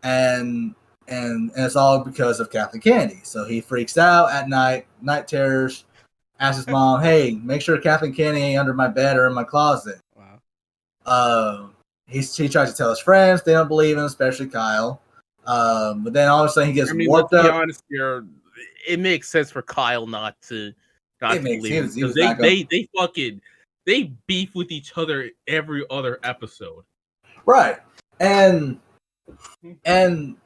Speaker 4: and it's all because of Kathleen Kennedy. So he freaks out at night terrors, asks his mom, "Hey, make sure Kathleen Kennedy ain't under my bed or in my closet." Wow. He tries to tell his friends, they don't believe him, especially Kyle. But then all of a sudden he gets warped up.
Speaker 1: Let's be honest here. It makes sense for Kyle not to believe him because they beef with each other every other episode.
Speaker 4: Right. And then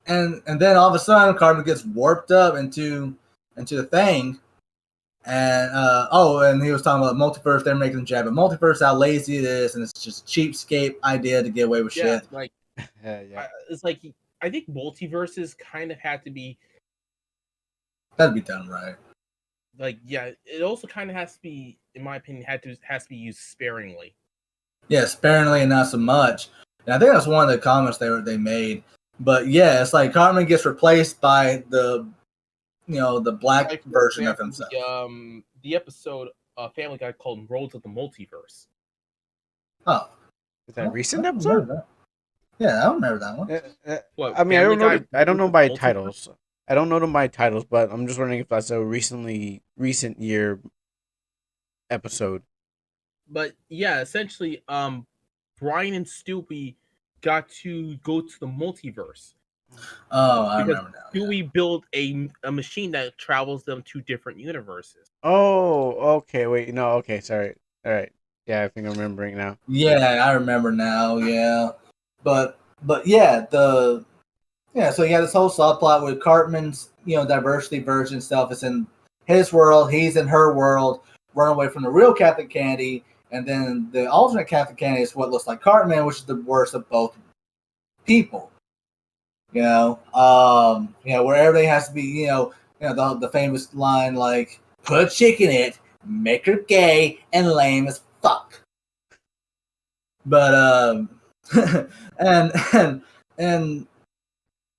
Speaker 4: all of a sudden Cartman gets warped up into the thing. And and he was talking about multiverse. They're making a jab at multiverse, how lazy it is, and it's just a cheapskate idea to get away with shit.
Speaker 1: Like, it's like I think multiverses kind of had to be
Speaker 4: done right.
Speaker 1: Like, yeah, it also kind of has to be, in my opinion, has to be used sparingly.
Speaker 4: Yeah, sparingly and not so much. And I think that's one of the comments they made. But yeah, it's like Cartman gets replaced by the black version of himself.
Speaker 1: The episode Family Guy called Roads of the Multiverse.
Speaker 4: Oh.
Speaker 2: Is that a recent episode?
Speaker 4: Yeah, I don't remember that one.
Speaker 2: What, I mean, I don't know by titles. I don't know them by titles, but I'm just wondering if that's a recent year episode.
Speaker 1: But yeah, essentially, Brian and Stewie got to go to the multiverse.
Speaker 4: Oh, I remember now.
Speaker 1: Stewie built a machine that travels them to different universes.
Speaker 2: Oh, okay. Wait, no, okay, sorry. All right. Yeah, I think I'm remembering now.
Speaker 4: Yeah, I remember now. Yeah, but yeah, so you got this whole subplot with Cartman's diversity version stuff. It's in his world, he's in her world, run away from the real Kathleen Kennedy, and then the alternate Kathleen Kennedy is what looks like Cartman, which is the worst of both people. Where everything has to be, the famous line like, "Put a chick in it, make her gay and lame as fuck." But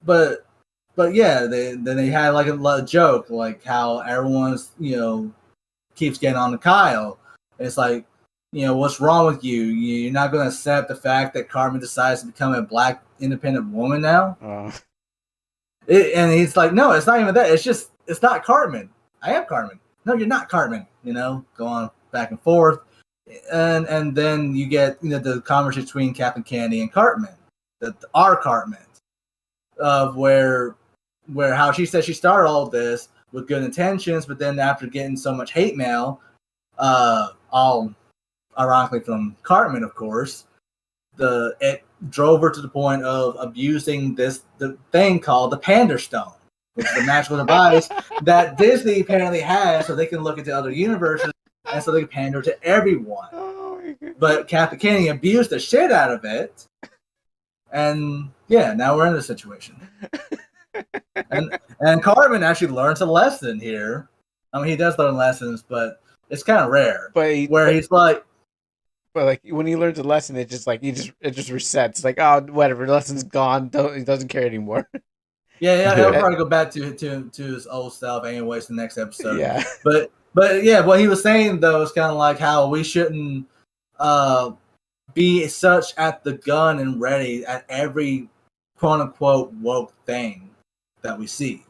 Speaker 4: but but yeah, then they had like a joke, like how everyone's keeps getting on to Kyle. And it's like, what's wrong with you? You're not going to accept the fact that Cartman decides to become a black independent woman now. And he's like, no, it's not even that. It's not Cartman. I am Cartman. No, you're not Cartman. Go on back and forth, and then you get the conversation between Captain Candy and Cartman, our Cartman, of where how she said she started all of this with good intentions, but then after getting so much hate mail, all ironically from Cartman, of course, it drove her to the point of abusing the thing called the Pander Stone, which is a magical device that Disney apparently has, so they can look into other universes and so they can pander to everyone. But Captain Candy abused the shit out of it, and yeah, now we're in this situation. And Cartman actually learns a lesson here. I mean, he does learn lessons, but it's kind of rare. He's like,
Speaker 2: but like when he learns a lesson, it just resets. Like, oh, whatever, the lesson's gone. He doesn't care anymore.
Speaker 4: Yeah, he'll probably go back to his old self anyways the next episode.
Speaker 2: Yeah,
Speaker 4: but yeah, what he was saying though is kind of like how we shouldn't be such at the gun and ready at every quote unquote woke thing that we see.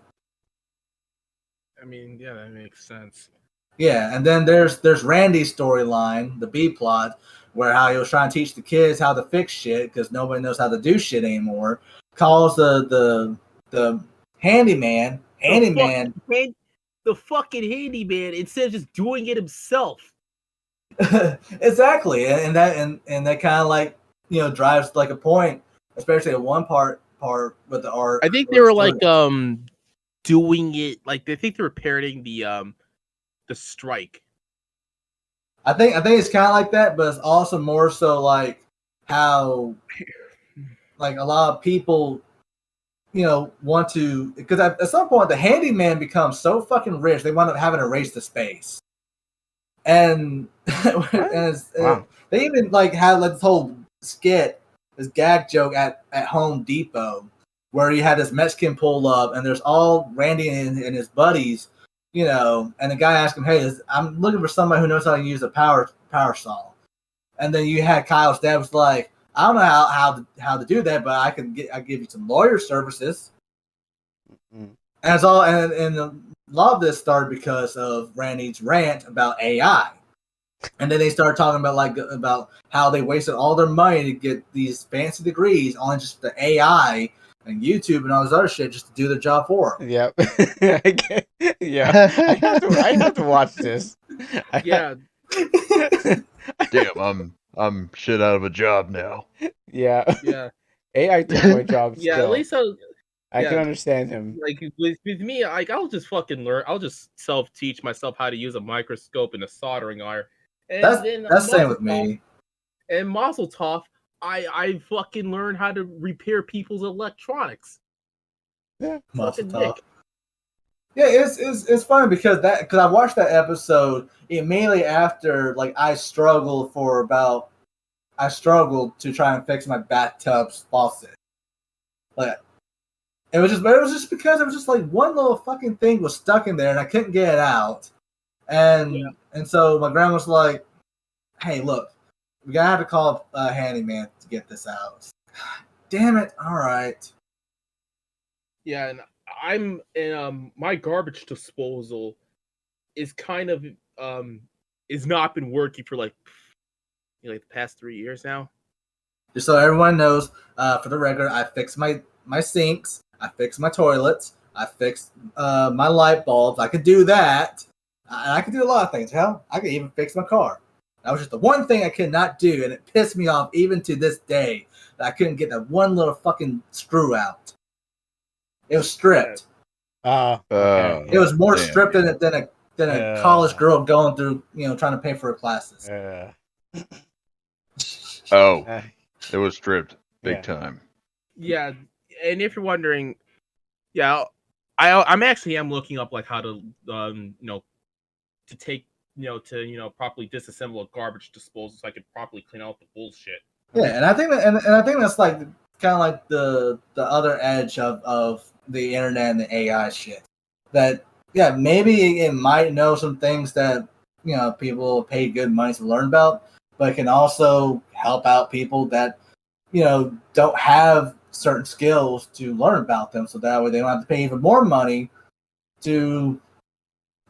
Speaker 5: I mean, yeah, that makes sense.
Speaker 4: Yeah, and then there's Randy's storyline, the B plot, where how he was trying to teach the kids how to fix shit because nobody knows how to do shit anymore. Calls the handyman,
Speaker 1: the fucking handyman, instead of just doing it himself.
Speaker 4: Exactly, and that kind of like drives like a point, especially at one part with the art.
Speaker 1: I think they were like doing it like I think they were parodying the strike.
Speaker 4: I think it's kind of like that, but it's also more so like how like a lot of people want to, because at some point the handyman becomes so fucking rich they wind up having to race to space, and wow. They even like had this whole skit, this gag joke at Home Depot where he had this Mexican pull up and there's all Randy and his buddies, and the guy asked him, hey, I'm looking for somebody who knows how to use a power saw, and then you had Kyle's dad was like, I don't know how to do that, but I give you some lawyer services. Mm-hmm. And it's all, and a lot of this started because of Randy's rant about AI, and then they started talking about how they wasted all their money to get these fancy degrees on just the AI and YouTube and all this other shit just to do their job for them.
Speaker 2: Yep. Yeah. I have to watch this.
Speaker 1: Yeah.
Speaker 3: Damn, I'm shit out of a job now.
Speaker 2: Yeah.
Speaker 1: Yeah.
Speaker 2: AI took my job.
Speaker 1: Yeah,
Speaker 2: still.
Speaker 1: at least
Speaker 2: I can understand him.
Speaker 1: Like with me, like I'll just fucking learn. I'll just self-teach myself how to use a microscope and a soldering iron. And
Speaker 4: that's same with me.
Speaker 1: And Mazel Tov, I fucking learned how to repair people's electronics.
Speaker 2: Yeah,
Speaker 4: Mazel Tov. Yeah, it's funny because I watched that episode immediately after. Like I struggled to try and fix my bathtub's faucet. Like it was just because it was just like one little fucking thing was stuck in there and I couldn't get it out. And so my grandma was like, "Hey, look, we gotta have to call a handyman to get this out." Damn it! All right.
Speaker 1: Yeah, and my garbage disposal is kind of is not been working for like the past 3 years now.
Speaker 4: Just so everyone knows, for the record, I fixed my sinks, I fixed my toilets, I fixed my light bulbs. I could do that. I could do a lot of things. Hell, I could even fix my car. That was just the one thing I could not do, and it pissed me off even to this day that I couldn't get that one little fucking screw out. It was stripped.
Speaker 2: Okay.
Speaker 4: It was more stripped than a college girl going through, trying to pay for her classes.
Speaker 3: It was stripped big time.
Speaker 1: Yeah, and if you're wondering, yeah, I'm looking up like how to to take to properly disassemble a garbage disposal so I could properly clean out the bullshit.
Speaker 4: Yeah, and I think that's like kind of like the other edge of the internet and the AI shit. That yeah, maybe it might know some things that people pay good money to learn about, but it can also help out people that don't have certain skills to learn about them, so that way they don't have to pay even more money to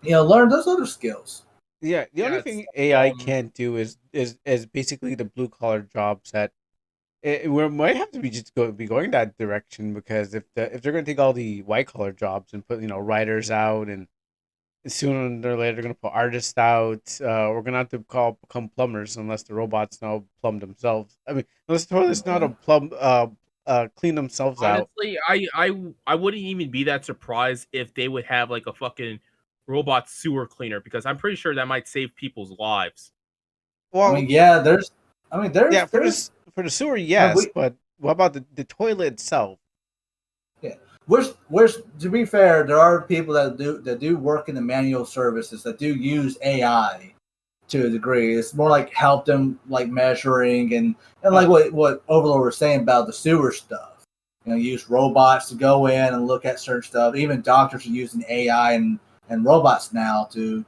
Speaker 4: learn those other skills.
Speaker 2: Yeah, the only thing AI can't do is basically the blue collar jobs that we might have to be going that direction, because if they're going to take all the white collar jobs and put writers out, and sooner or later they're going to put artists out, we're going to have to become plumbers unless the robots now plumb themselves. I mean, unless the toilets know how to plumb clean themselves out.
Speaker 1: Honestly, I wouldn't even be that surprised if they would have like a fucking robot sewer cleaner, because I'm pretty sure that might save people's lives.
Speaker 2: Well,
Speaker 4: there's
Speaker 2: for the sewer, yes, but what about the toilet itself?
Speaker 4: Yeah, which to be fair, there are people that do work in the manual services that do use AI to a degree. It's more like help them like measuring and like what Overlord was saying about the sewer stuff. Use robots to go in and look at certain stuff. Even doctors are using AI and robots now to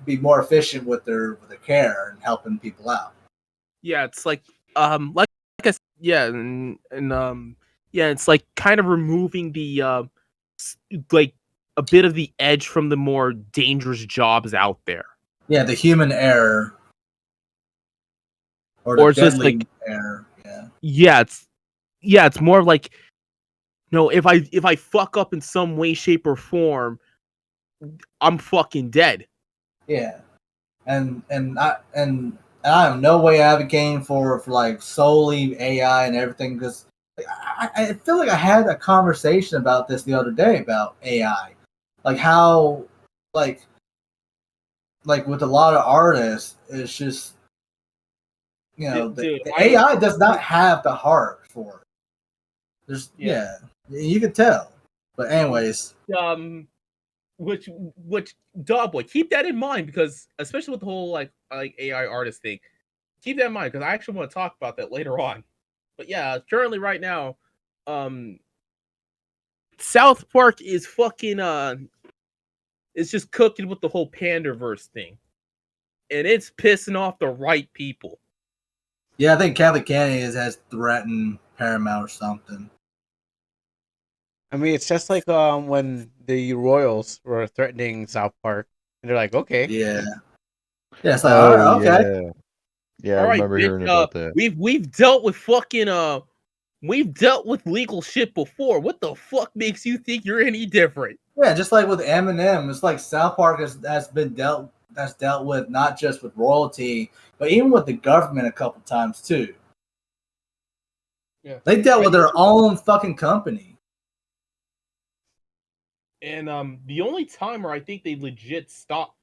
Speaker 4: be more efficient with their care and helping people out.
Speaker 1: Yeah, it's like it's like kind of removing the like a bit of the edge from the more dangerous jobs out there.
Speaker 4: Yeah, the human error or the deadly error.
Speaker 1: Yeah, it's more like if I fuck up in some way, shape, or form, I'm fucking dead.
Speaker 4: Yeah, and I am no way advocating for like solely AI and everything, because I feel like I had a conversation about this the other day about AI, like how like with a lot of artists, it's just the AI does not have the heart for it. There's you can tell, but anyways,
Speaker 1: which Dogboi, keep that in mind, because especially with the whole like AI artist thing, keep that in mind, because I actually want to talk about that later on. But yeah, currently right now, South Park is fucking it's just cooking with the whole panderverse thing, and it's pissing off the right people.
Speaker 4: Yeah, I think Kathleen has threatened Paramount or something.
Speaker 2: I mean, it's just like when the Royals were threatening South Park, and they're like, "Okay,
Speaker 4: yeah, it's like, all right, okay,
Speaker 3: yeah, I remember hearing about that.
Speaker 1: We've dealt with fucking we've dealt with legal shit before. What the fuck makes you think you're any different?
Speaker 4: Yeah, just like with Eminem, it's like South Park has dealt with not just with royalty, but even with the government a couple times too.
Speaker 1: Yeah,
Speaker 4: they dealt with their own fucking company.
Speaker 1: And the only time where I think they legit stopped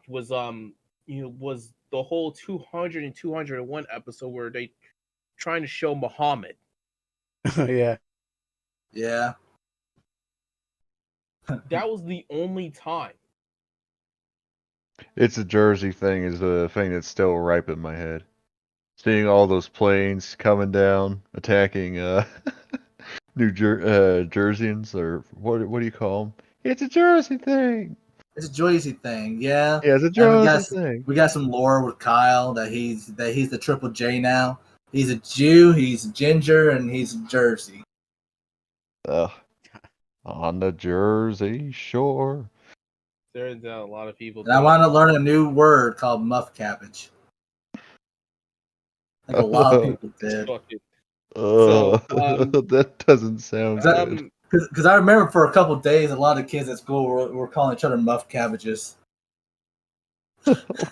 Speaker 1: was was the whole 200 and 201 episode where they trying to show Muhammad.
Speaker 2: Yeah.
Speaker 1: That was the only time.
Speaker 3: It's a Jersey thing is the thing that's still ripe in my head. Seeing all those planes coming down, attacking New Jerseyans, or what do you call them? It's a Jersey thing.
Speaker 4: It's a Jersey thing, yeah.
Speaker 3: Yeah, it's a Jersey thing.
Speaker 4: We got some lore with Kyle that he's the Triple J now. He's a Jew, he's a ginger, and he's a Jersey.
Speaker 3: On the Jersey Shore.
Speaker 1: There's a lot of people.
Speaker 4: And I want to learn a new word called muff cabbage. I think a lot of people did.
Speaker 3: That doesn't sound good.
Speaker 4: Because I remember for a couple of days, a lot of kids at school were calling each other muff cabbages. It's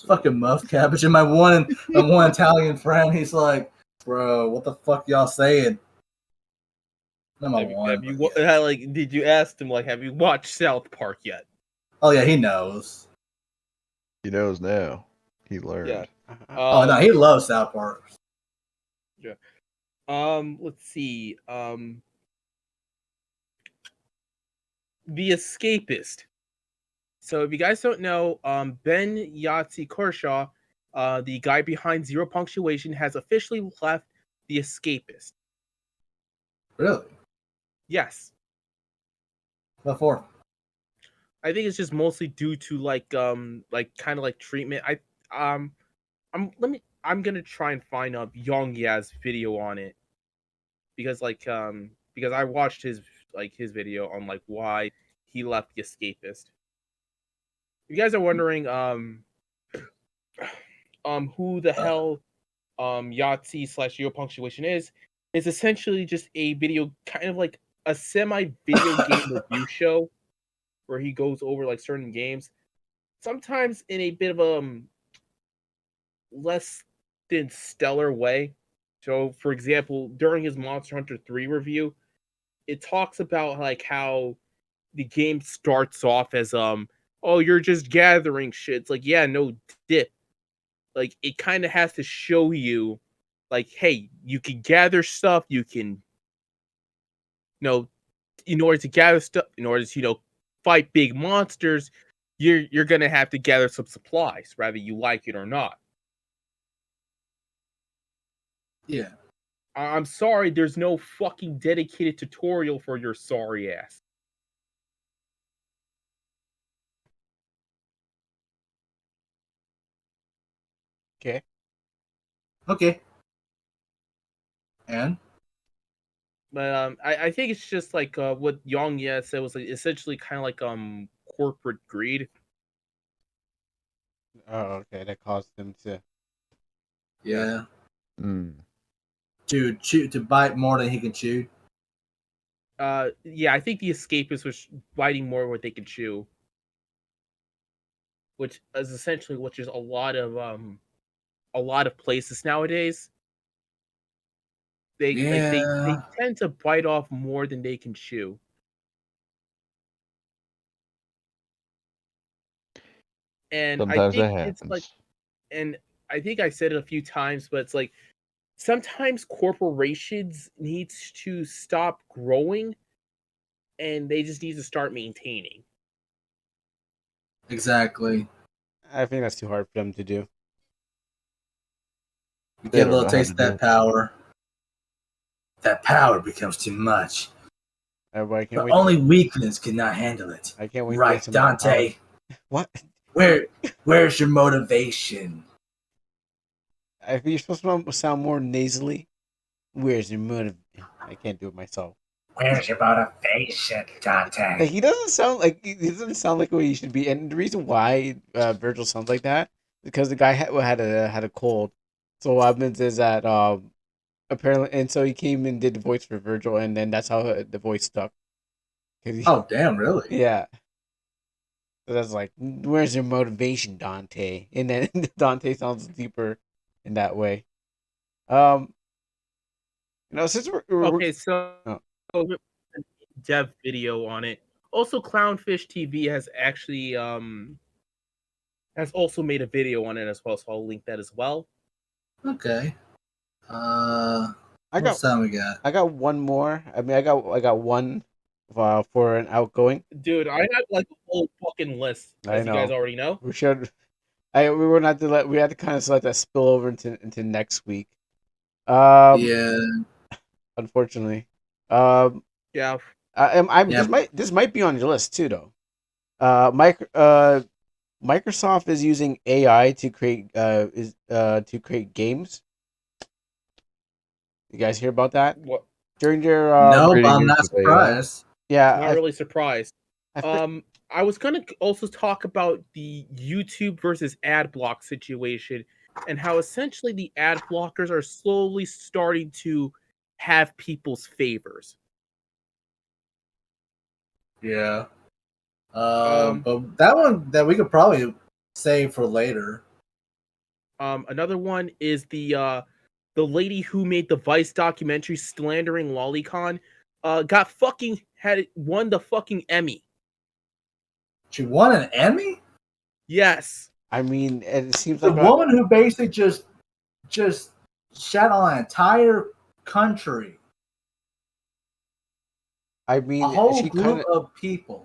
Speaker 4: fucking muff cabbage. And my one Italian friend, he's like, "Bro, what the fuck y'all saying?"
Speaker 1: Did you ask him have you watched South Park yet?
Speaker 4: Oh yeah, he knows.
Speaker 3: He knows now. He learned.
Speaker 1: Yeah.
Speaker 4: Oh no, he loves South Park.
Speaker 1: Yeah. Let's see. The Escapist. So if you guys don't know, Ben Yahtzee Kershaw, the guy behind Zero Punctuation, has officially left The Escapist.
Speaker 4: Really?
Speaker 1: Yes.
Speaker 4: What for?
Speaker 1: I think it's just mostly due to like kind of like treatment. I'm gonna try and find Yongya's video on it because because I watched his video on like why he left the escapist. You guys are wondering who the hell Yahtzee / Yo punctuation is. It's essentially just a video, kind of like a semi video game review show where he goes over like certain games, sometimes in a bit of a less than stellar way. So, for example, during his Monster Hunter 3 review, it talks about like how the game starts off as oh, you're just gathering shit. It's like, yeah, no dip. Like, it kind of has to show you like, hey, you can gather stuff, you can in order to gather stuff, in order to fight big monsters, you're gonna have to gather some supplies, whether you like it or not.
Speaker 4: Yeah.
Speaker 1: I'm sorry, there's no fucking dedicated tutorial for your sorry ass.
Speaker 2: Okay.
Speaker 4: Okay. And
Speaker 1: But I think it's just like what Yongya said was like essentially kind of like corporate greed.
Speaker 2: Oh, okay. That caused them to.
Speaker 4: yeah,
Speaker 3: Mm.
Speaker 4: to bite more than he can chew.
Speaker 1: Yeah, I think the escapists was biting more what they could chew, which is essentially which is a lot of places nowadays. They they
Speaker 4: Yeah.
Speaker 1: tend to bite off more than they can chew. And I
Speaker 3: Sometimes that
Speaker 1: think it's like,
Speaker 3: happens.
Speaker 1: and I think I said it a few times, but it's like sometimes corporations needs to stop growing and they just need to start maintaining.
Speaker 4: Exactly.
Speaker 2: I think that's too hard for them to do.
Speaker 4: You
Speaker 3: They
Speaker 4: get a
Speaker 3: don't
Speaker 4: little
Speaker 3: know how
Speaker 4: taste
Speaker 3: to
Speaker 4: of
Speaker 3: do
Speaker 4: that
Speaker 3: it.
Speaker 4: power. That power becomes too much.
Speaker 2: I can't
Speaker 4: The
Speaker 2: wait.
Speaker 4: only weaklings cannot handle it.
Speaker 2: I can't wait to
Speaker 4: Right,
Speaker 2: get some more
Speaker 4: Dante?
Speaker 2: power. What?
Speaker 4: Where's your motivation?
Speaker 2: I think you're supposed to sound more nasally. Where's your motive? I can't do it myself.
Speaker 4: Where's your motivation,
Speaker 2: Like,
Speaker 4: Dante?
Speaker 2: he doesn't sound like the way he should be, and the reason why Virgil sounds like that is because the guy had a cold. So what happens is that apparently, and so he came and did the voice for Virgil, and then that's how the voice stuck.
Speaker 4: Oh, damn, really?
Speaker 2: Yeah. So that's like, where's your motivation, Dante? And then Dante sounds deeper in that way. Since we're
Speaker 1: Okay, so
Speaker 2: oh,
Speaker 1: dev video on it. Also, Clownfish TV has also made a video on it as well, so I'll link that as well.
Speaker 4: Okay.
Speaker 2: I
Speaker 4: What
Speaker 2: got
Speaker 4: time we got?
Speaker 2: I got one more. I mean, I got one for an outgoing.
Speaker 1: Dude, I had like a whole fucking list,
Speaker 2: I
Speaker 1: as you guys
Speaker 2: know.
Speaker 1: already know.
Speaker 2: We should. We were not to let. We had to kind of let that spill over into next week.
Speaker 4: Yeah.
Speaker 2: Unfortunately.
Speaker 1: Yeah.
Speaker 4: Yeah.
Speaker 2: This might be on your list too, though. Microsoft is using AI to create games. You guys hear about that?
Speaker 1: What?
Speaker 2: During their
Speaker 4: No, but
Speaker 3: Creating
Speaker 4: I'm
Speaker 3: games
Speaker 4: not
Speaker 3: with AI.
Speaker 4: surprised.
Speaker 2: yeah,
Speaker 1: Not really surprised.
Speaker 2: I
Speaker 1: I was gonna also talk about the YouTube versus ad block situation and how essentially the ad blockers are slowly starting to have people's favors.
Speaker 4: Yeah.
Speaker 1: Um,
Speaker 4: But that one that we could probably save for later.
Speaker 1: Another one is the lady who made the Vice documentary slandering Lolicon, got fucking won the fucking Emmy.
Speaker 4: She won an Emmy?
Speaker 1: Yes.
Speaker 2: mean, it seems
Speaker 4: The
Speaker 2: like
Speaker 4: woman who basically just shat on an entire country.
Speaker 2: I
Speaker 4: A
Speaker 2: mean,
Speaker 4: whole
Speaker 2: she
Speaker 4: group
Speaker 2: kind of.
Speaker 4: of people.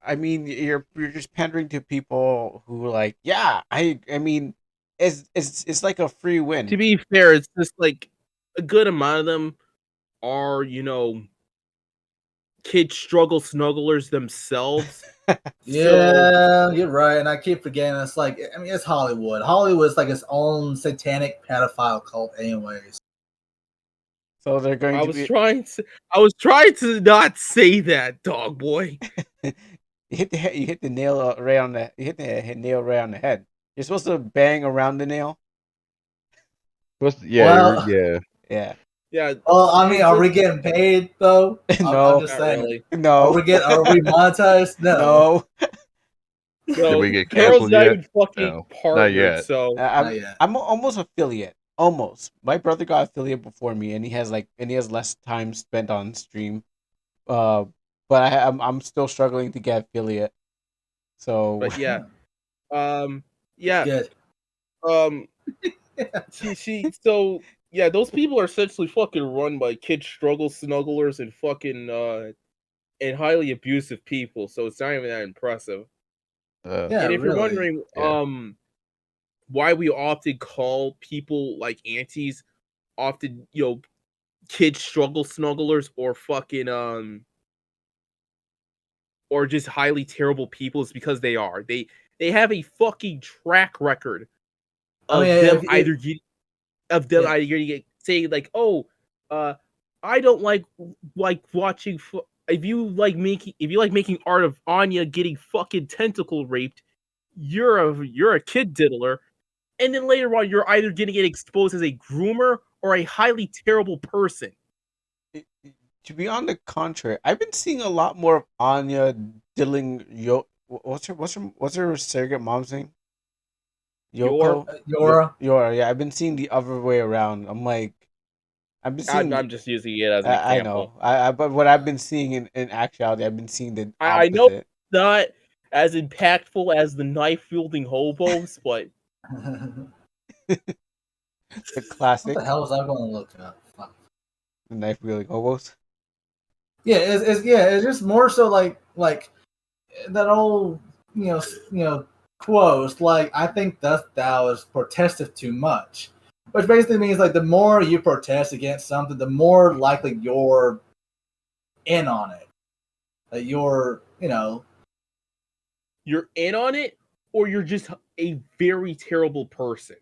Speaker 2: I mean, you're just pandering to people who like, yeah. I mean, it's like a free
Speaker 1: To
Speaker 2: win.
Speaker 1: be fair, it's just like a good amount of them are,
Speaker 5: kid struggle snugglers themselves.
Speaker 4: Yeah, you're right, and I keep forgetting. It's like, I mean, it's Hollywood. Hollywood's like its own satanic pedophile cult, anyways.
Speaker 2: So they're going
Speaker 5: I
Speaker 2: to
Speaker 5: was
Speaker 2: be.
Speaker 5: trying to not say that, dog boy.
Speaker 2: You hit the nail right on the. You hit the nail right on the head. You're supposed to bang around the nail.
Speaker 3: Yeah,
Speaker 4: Well,
Speaker 3: yeah.
Speaker 2: Yeah.
Speaker 5: Yeah.
Speaker 4: Well, I mean, are we getting paid though?
Speaker 2: No,
Speaker 4: I'm just
Speaker 5: not
Speaker 4: saying.
Speaker 5: really.
Speaker 2: no,
Speaker 4: Are we monetized? No.
Speaker 2: no.
Speaker 5: No,
Speaker 3: we get
Speaker 5: Carol's
Speaker 3: canceled
Speaker 5: not
Speaker 3: yet?
Speaker 5: even fucking
Speaker 3: No, not
Speaker 5: partnered,
Speaker 3: yet.
Speaker 5: so
Speaker 4: Not yet.
Speaker 2: I'm almost affiliate. Almost. My brother got affiliate before me, and he has less time spent on stream. But I'm still struggling to get affiliate. So.
Speaker 5: but yeah. Yeah.
Speaker 4: Good.
Speaker 5: So yeah, those people are essentially fucking run by kid struggle snugglers and fucking and highly abusive people, so it's not even that impressive.
Speaker 4: Yeah,
Speaker 5: And if you're
Speaker 4: really.
Speaker 5: wondering why we often call people like aunties often, kid struggle snugglers or fucking or just highly terrible people, is because they are. They have a fucking track record
Speaker 4: I
Speaker 5: of
Speaker 4: mean,
Speaker 5: them
Speaker 4: if-
Speaker 5: either get saying like, oh, I don't like watching. If you like making art of Anya getting fucking tentacle raped, you're a kid diddler, and then later on you're either gonna get exposed as a groomer or a highly terrible person.
Speaker 2: To be on the contrary, I've been seeing a lot more of Anya diddling what's her surrogate mom's name? Yoko?
Speaker 4: Yora.
Speaker 2: Yora, yeah. I've been seeing the other way around. I'm like, I've been seeing.
Speaker 5: I'm just using it as an
Speaker 2: I
Speaker 5: example.
Speaker 2: know. But what I've been seeing in actuality, I've been seeing the
Speaker 5: I know
Speaker 2: opposite.
Speaker 5: it's not as impactful as the knife wielding hobos, but
Speaker 2: The
Speaker 4: What
Speaker 2: classic,
Speaker 4: the hell was I going to look up? Fuck.
Speaker 2: the knife wielding hobos.
Speaker 4: Yeah, it's just more so like that old quote. Like, I think thou is protestive too much, which basically means like the more you protest against something, the more likely you're in on it. That you're
Speaker 5: you're in on it, or you're just a very terrible person.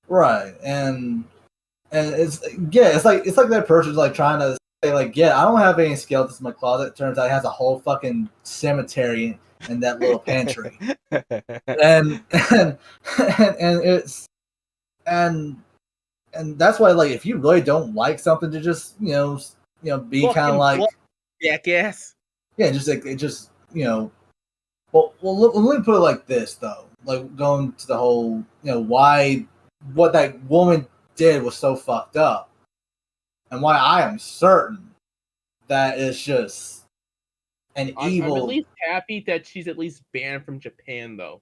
Speaker 4: right, and it's like that person's like trying to say like, yeah, I don't have any skeletons in my closet. It turns out it has a whole fucking cemetery in that little pantry. and it's and that's why, like, if you really don't like something, to just be kind of like,
Speaker 5: jackass.
Speaker 4: yeah, just like it just well let me put it like this though, like going to the whole why what that woman did was so fucked up, and why I am certain that it's just an evil.
Speaker 5: I'm at least happy that she's at least banned from Japan, though.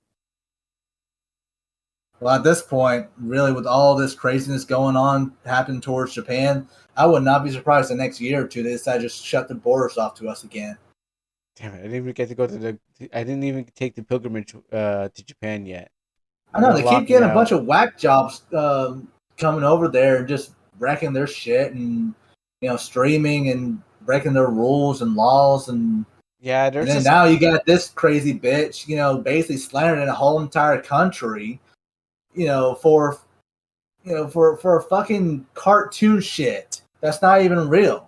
Speaker 4: Well, at this point, really, with all this craziness going on happening towards Japan, I would not be surprised the next year or two they decide to just shut the borders off to us again.
Speaker 2: Damn it! I didn't even get to go I didn't even take the pilgrimage to Japan yet.
Speaker 4: I know they keep getting a bunch of whack jobs coming over there and just wrecking their shit and streaming and breaking their rules and laws and
Speaker 2: yeah. There's
Speaker 4: and then now you got this crazy bitch, basically slandering a whole entire country, for fucking cartoon shit that's not even real.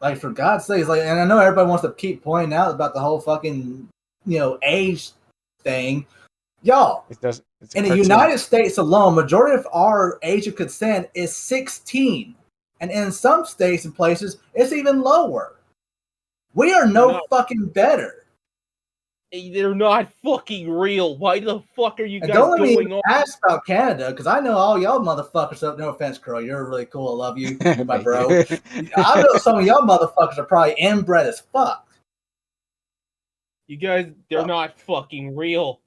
Speaker 4: Like, for God's sakes, like, and I know everybody wants to keep pointing out about the whole fucking age thing. Y'all, in the United States alone, majority of our age of consent is 16. And in some states and places, it's even lower. We are no fucking better.
Speaker 5: They're not fucking real. Why the fuck are you guys
Speaker 4: don't let me
Speaker 5: going on?
Speaker 4: ask about Canada, because I know all y'all motherfuckers up. No offense, Crow. You're really cool. I love you. You're my bro. I know some of y'all motherfuckers are probably inbred as fuck.
Speaker 5: You guys, they're not fucking real.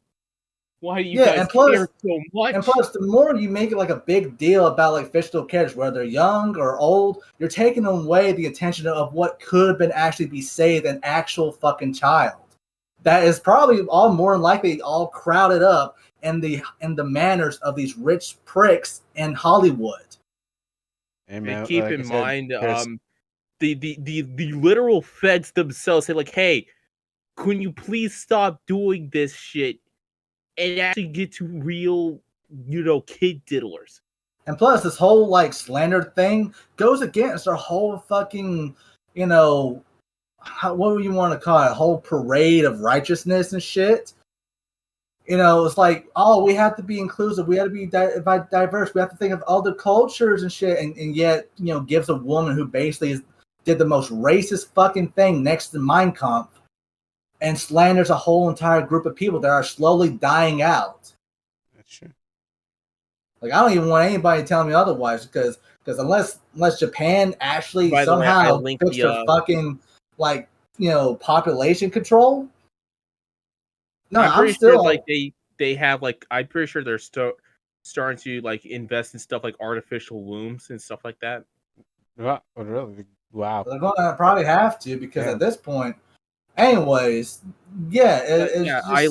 Speaker 5: Why do you guys care so much?
Speaker 4: And plus, the more you make it like a big deal about like fictional characters, whether they're young or old, you're taking away the attention of what could have been actually be saved, an actual fucking child. That is probably all more than likely all crowded up in the manners of these rich pricks in Hollywood.
Speaker 5: And keep in mind,
Speaker 1: the literal feds themselves say like, hey, can you please stop doing this shit and actually get to real, kid diddlers.
Speaker 4: And plus, this whole like slander thing goes against our whole fucking, what would you want to call it? Whole parade of righteousness and shit. It's like, oh, we have to be inclusive. We have to be diverse. We have to think of other cultures and shit. And yet, gives a woman who basically did the most racist fucking thing next to Mein Kampf and slanders a whole entire group of people that are slowly dying out.
Speaker 2: That's true.
Speaker 4: Like, I don't even want anybody telling me otherwise because unless Japan actually somehow fixed their fucking population control. No,
Speaker 1: I'm
Speaker 4: still
Speaker 1: sure like they have like I'm pretty sure they're starting to like invest in stuff like artificial wombs and stuff like that.
Speaker 2: Oh, really? Wow.
Speaker 4: They're going to probably have to because at this point, anyways, it's just...
Speaker 1: I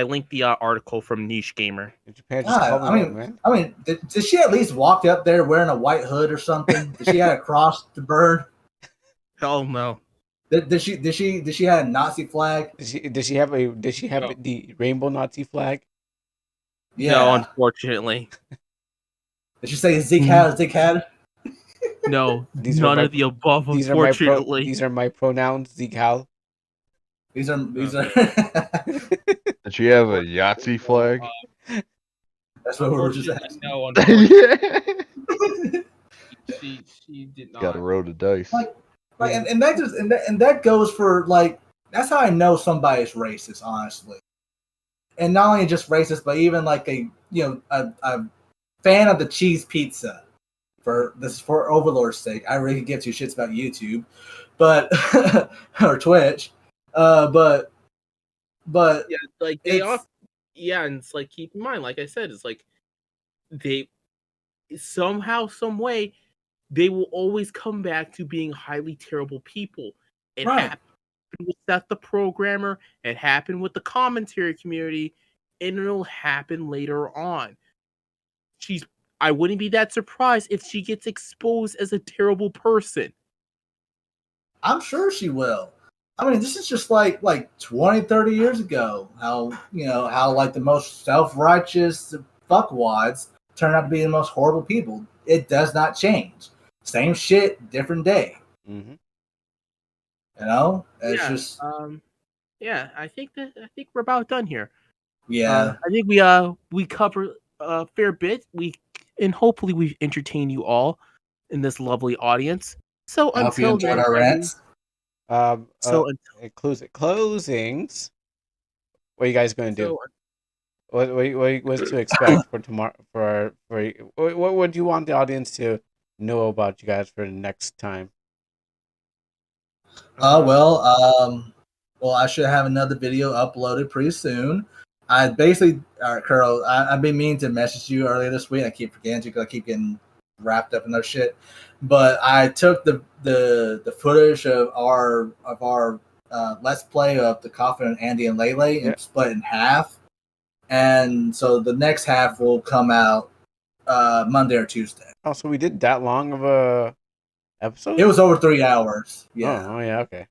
Speaker 1: linked the article from Niche Gamer.
Speaker 2: Japan just called me out, man.
Speaker 4: I mean, did she at least walk up there wearing a white hood or something? Did she have a cross to burn?
Speaker 1: Hell no.
Speaker 4: Did she have a Nazi flag?
Speaker 2: Did she have the rainbow Nazi flag?
Speaker 4: Yeah.
Speaker 1: No, unfortunately.
Speaker 4: Did she say Zig-Had?
Speaker 1: No, none of the above. Unfortunately,
Speaker 2: these are my pronouns. Zig-Hal.
Speaker 4: These are.
Speaker 3: Did she have a Yahtzee flag?
Speaker 4: That's what we were just asking.
Speaker 1: No, unfortunately. she did not.
Speaker 3: Got a roll of dice.
Speaker 4: And that goes for that's how I know somebody's racist, honestly. And not only just racist, but even like a fan of the cheese pizza. For Overlord's sake, I really give two shits about YouTube, but or Twitch, but
Speaker 1: yeah, like they off, and it's like keep in mind, like I said, it's like they somehow, some way, they will always come back to being highly terrible people. It happened with Seth the programmer, it happened with the commentary community, and it'll happen later on. I wouldn't be that surprised if she gets exposed as a terrible person.
Speaker 4: I'm sure she will. I mean, this is just like 20, 30 years ago. How like the most self-righteous fuckwads turn out to be the most horrible people. It does not change. Same shit, different day.
Speaker 2: Mm-hmm.
Speaker 4: It's just.
Speaker 1: I think we're about done here.
Speaker 4: Yeah,
Speaker 1: I think we cover a fair bit. And hopefully we've entertained you all in this lovely audience. So
Speaker 4: I hope you enjoyed our rants.
Speaker 2: Closings. What are you guys going to do? What's to expect for tomorrow? What would you want the audience to know about you guys for the next time?
Speaker 4: Well, I should have another video uploaded pretty soon. I basically, Curl, I've been meaning to message you earlier this week. I keep forgetting to because I keep getting wrapped up in their shit. But I took the footage of our let's play of the Coffin and Andy and Lele and split it in half. And so the next half will come out Monday or Tuesday.
Speaker 2: Oh, so we did that long of a episode?
Speaker 4: It was over 3 hours. Yeah.
Speaker 2: Oh yeah, okay.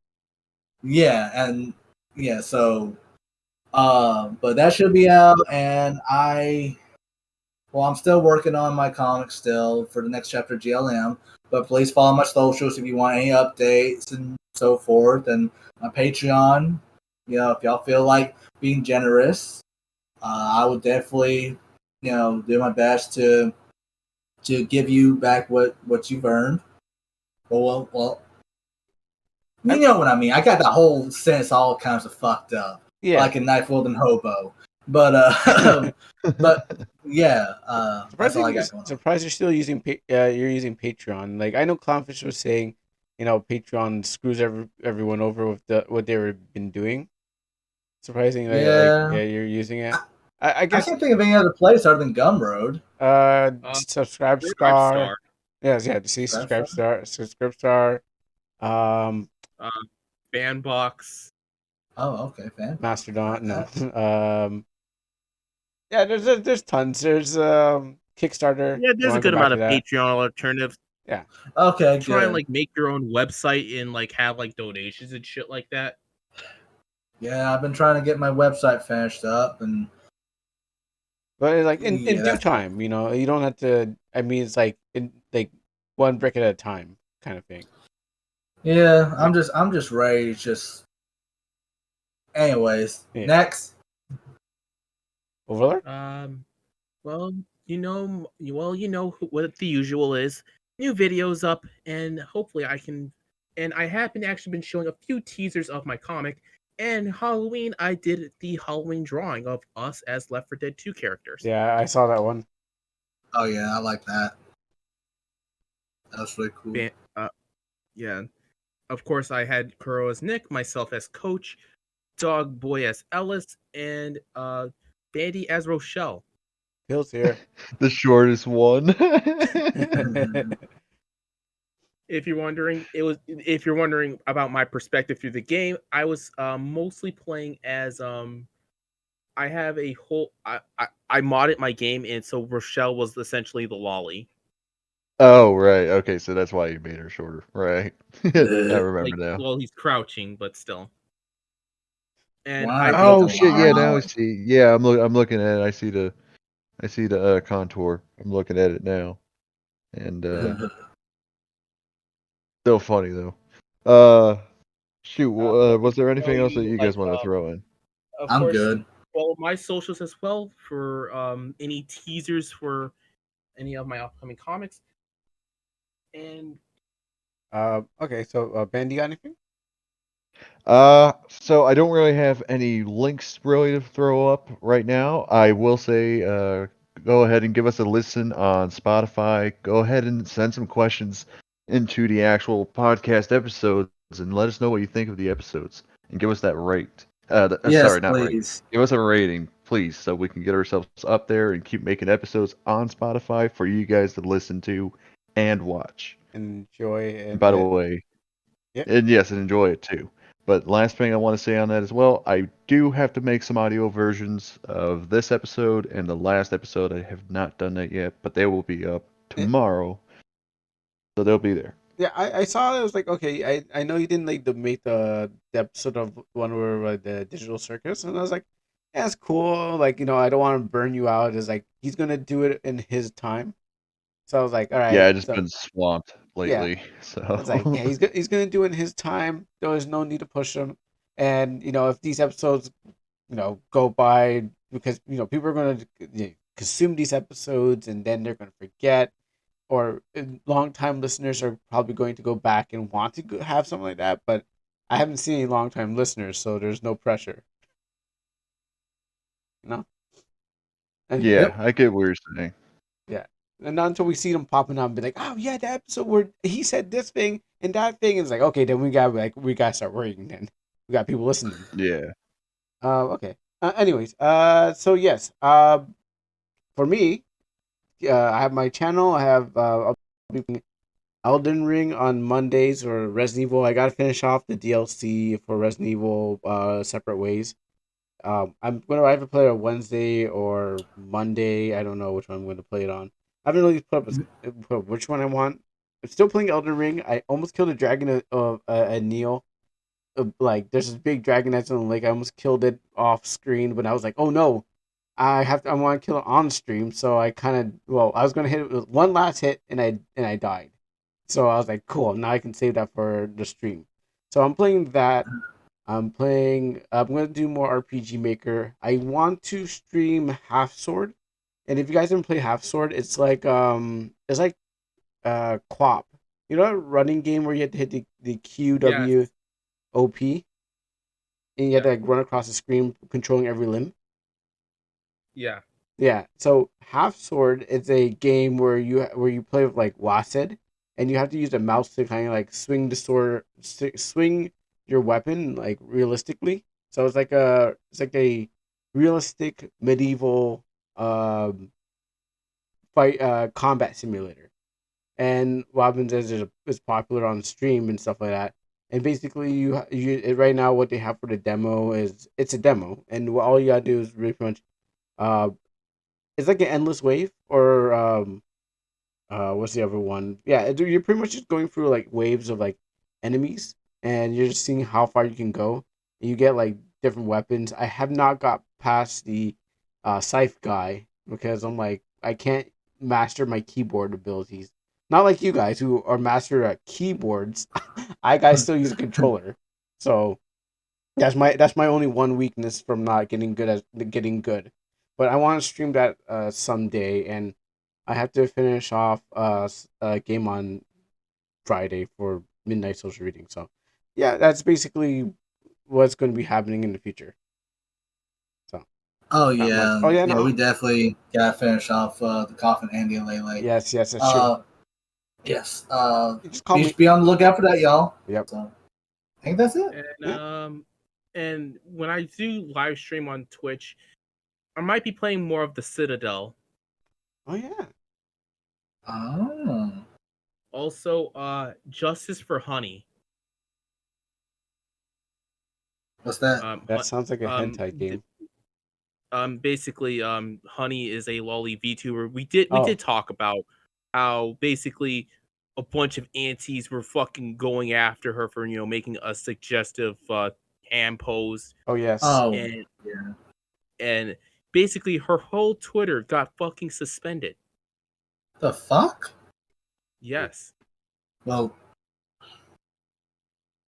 Speaker 4: Yeah, and yeah, so but that should be out, and I'm still working on my comic still for the next chapter of GLM, but please follow my socials if you want any updates and so forth, and my Patreon, if y'all feel like being generous, I would definitely, do my best to give you back what you've earned. Well, you know what I mean. I got that whole sentence all kinds of fucked up. Yeah. Like a knife wielding hobo. But yeah, that's all I got going on.
Speaker 2: Surprised you're still using you're using Patreon. Like I know Clownfish was saying, Patreon screws everyone over with what they've been doing. Surprisingly, you're using it. I guess
Speaker 4: I can't think of any other place other than Gumroad.
Speaker 2: Subscribe Star. Yes, see Subscribe Star.
Speaker 1: Bandbox.
Speaker 4: Oh, okay, fan.
Speaker 2: Mastodon, no. Yeah, there's tons. There's Kickstarter.
Speaker 1: Yeah, there's a good amount of Patreon alternatives.
Speaker 4: Okay,
Speaker 1: Try and
Speaker 4: good.
Speaker 1: like make your own website and like have like donations and shit like that.
Speaker 4: Yeah, I've been trying to get my website finished up, and
Speaker 2: But it's like in
Speaker 4: yeah,
Speaker 2: due
Speaker 4: that's
Speaker 2: time, you don't have to. I mean, it's like like one brick at a time kind of thing.
Speaker 4: yeah. I'm just ready. Just anyways.
Speaker 2: Yeah.
Speaker 4: Next.
Speaker 2: Overlord.
Speaker 1: Well, what the usual is. New videos up, and hopefully I can. And I have been actually been showing a few teasers of my comic. And Halloween, I did the Halloween drawing of us as Left 4 Dead 2 characters.
Speaker 2: Yeah, I saw that one.
Speaker 4: Oh yeah, I like that. That's really cool.
Speaker 1: Yeah. Of course, I had Kuro as Nick, myself as Coach, Dogboi as Ellis, and Bandy as Rochelle.
Speaker 2: Phil's here.
Speaker 3: The shortest one.
Speaker 1: If you're wondering about my perspective through the game, I was mostly playing as I have a whole I modded my game, and so Rochelle was essentially the lolly.
Speaker 3: Oh, right. Okay, so that's why you made her shorter. Right. I remember
Speaker 1: Like,
Speaker 3: now.
Speaker 1: well, he's crouching, but still. And
Speaker 4: Wow.
Speaker 1: I
Speaker 3: Oh
Speaker 1: basically
Speaker 3: shit, yeah,
Speaker 1: had
Speaker 3: now I see. Yeah, I'm looking at it. I see the contour. I'm looking at it now. And still funny though. Shoot, was there anything else that you guys want to throw in?
Speaker 1: of
Speaker 4: I'm
Speaker 1: course,
Speaker 4: good.
Speaker 1: follow my socials as well for any teasers for any of my upcoming comics. And
Speaker 2: Okay, so Ben, you got anything?
Speaker 3: So I don't really have any links really to throw up right now. I will say, go ahead and give us a listen on Spotify. Go ahead and send some questions into the actual podcast episodes and let us know what you think of the episodes and give us that rate.
Speaker 4: Yes,
Speaker 3: Sorry, not rate.
Speaker 4: please.
Speaker 3: Give us a rating, please, so we can get ourselves up there and keep making episodes on Spotify for you guys to listen to and watch.
Speaker 2: Enjoy
Speaker 3: And by the
Speaker 2: and
Speaker 3: way,
Speaker 2: yeah.
Speaker 3: and yes, and enjoy it too. But last thing I want to say on that as well, I do have to make some audio versions of this episode and the last episode. I have not done that yet, but they will be up tomorrow, so they'll be there.
Speaker 2: Yeah, I saw it. I was like, okay, I know you didn't like make the episode of one where the digital circus, and I was like, yeah, that's cool. Like, I don't want to burn you out. It's like he's gonna do it in his time. So I was like, all
Speaker 3: Yeah,
Speaker 2: right.
Speaker 3: I just
Speaker 2: So
Speaker 3: been swamped
Speaker 2: yeah,
Speaker 3: lately,
Speaker 2: I was like,
Speaker 3: so
Speaker 2: yeah, he's gonna do it in his time. There's no need to push him. And if these episodes, go by because people are gonna consume these episodes and then they're gonna forget or long-time listeners are probably going to go back and want to have something like that, but I haven't seen any long-time listeners, so there's no pressure. And
Speaker 3: yeah, I get what you're saying.
Speaker 2: yeah, and not until we see them popping up and be like, oh yeah, the episode where he said this thing and that thing, it's like, okay, then we gotta start working. Then we got people listening.
Speaker 3: Yeah.
Speaker 2: Okay. Anyways, so yes, for me, I have my channel. I have I'll be playing Elden Ring on Mondays or Resident Evil. I gotta finish off the DLC for Resident Evil separate ways. I'm gonna either play it on Wednesday or Monday. I don't know which one I'm gonna play it on. I haven't really put up which one I want. I'm still playing Elden Ring. I almost killed a dragon of Neil. Like there's this big dragon that's on the lake. I almost killed it off screen, but I was like, oh no, I want to kill it on stream. So I I was gonna hit it with one last hit and I died. So I was like, cool, now I can save that for the stream. So I'm playing that. I'm going to do more RPG Maker. I want to stream Half Sword. And if you guys haven't played Half Sword, it's like QWOP. You know, a running game where you have to hit the QWOP and you have to like run across the screen controlling every limb.
Speaker 1: Yeah.
Speaker 2: Yeah. So Half Sword is a game where you play with like Wased, and you have to use a mouse to kind of like swing the sword, swing your weapon like realistically. So it's like a realistic medieval fight combat simulator. And what happens is it's popular on stream and stuff like that. And basically, right now what they have for the demo is it's a demo, and all you gotta do is really much uh it's like an endless wave or What's the other one? Yeah, you're pretty much just going through like waves of like enemies, and you're just seeing how far you can go. And you get like different weapons. I have not got past the scythe guy because I'm like I can't master my keyboard abilities. Not like you guys who are master at keyboards. I guys still use a controller, so that's my only one weakness from not getting good at getting good. But I want to stream that someday, and I have to finish off a game on Friday for midnight social reading. So yeah, that's basically what's going to be happening in the future. So
Speaker 4: Oh
Speaker 2: not much.
Speaker 4: yeah,
Speaker 2: Oh yeah,
Speaker 4: yeah.
Speaker 2: no.
Speaker 4: We definitely gotta finish off the coffin Andy and Lele.
Speaker 2: Yes, that's true.
Speaker 4: Yes.
Speaker 2: You just call me.
Speaker 4: Be on the lookout for that, y'all.
Speaker 2: Yep.
Speaker 4: So I think that's it.
Speaker 1: And when I do live stream on Twitch, I might be playing more of the Citadel.
Speaker 2: Oh yeah.
Speaker 4: Oh.
Speaker 1: Also, Justice for Honey.
Speaker 4: What's that?
Speaker 2: That sounds like a hentai game.
Speaker 1: Basically, Honey is a lolly VTuber. We did talk about how basically a bunch of aunties were fucking going after her for making a suggestive hand pose.
Speaker 2: Oh yes.
Speaker 4: Oh
Speaker 1: and,
Speaker 4: yeah.
Speaker 1: And basically her whole Twitter got fucking suspended.
Speaker 4: The fuck?
Speaker 1: Yes.
Speaker 4: Well,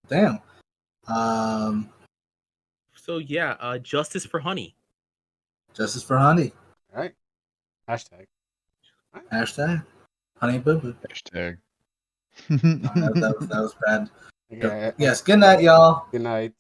Speaker 4: damn.
Speaker 1: So yeah, Justice for Honey.
Speaker 4: Justice for Honey.
Speaker 2: All right. Hashtag.
Speaker 4: Hashtag Honey Boo Boo.
Speaker 3: Hashtag.
Speaker 4: That was bad.
Speaker 2: Okay.
Speaker 4: Yes. Good night, y'all.
Speaker 2: Good night.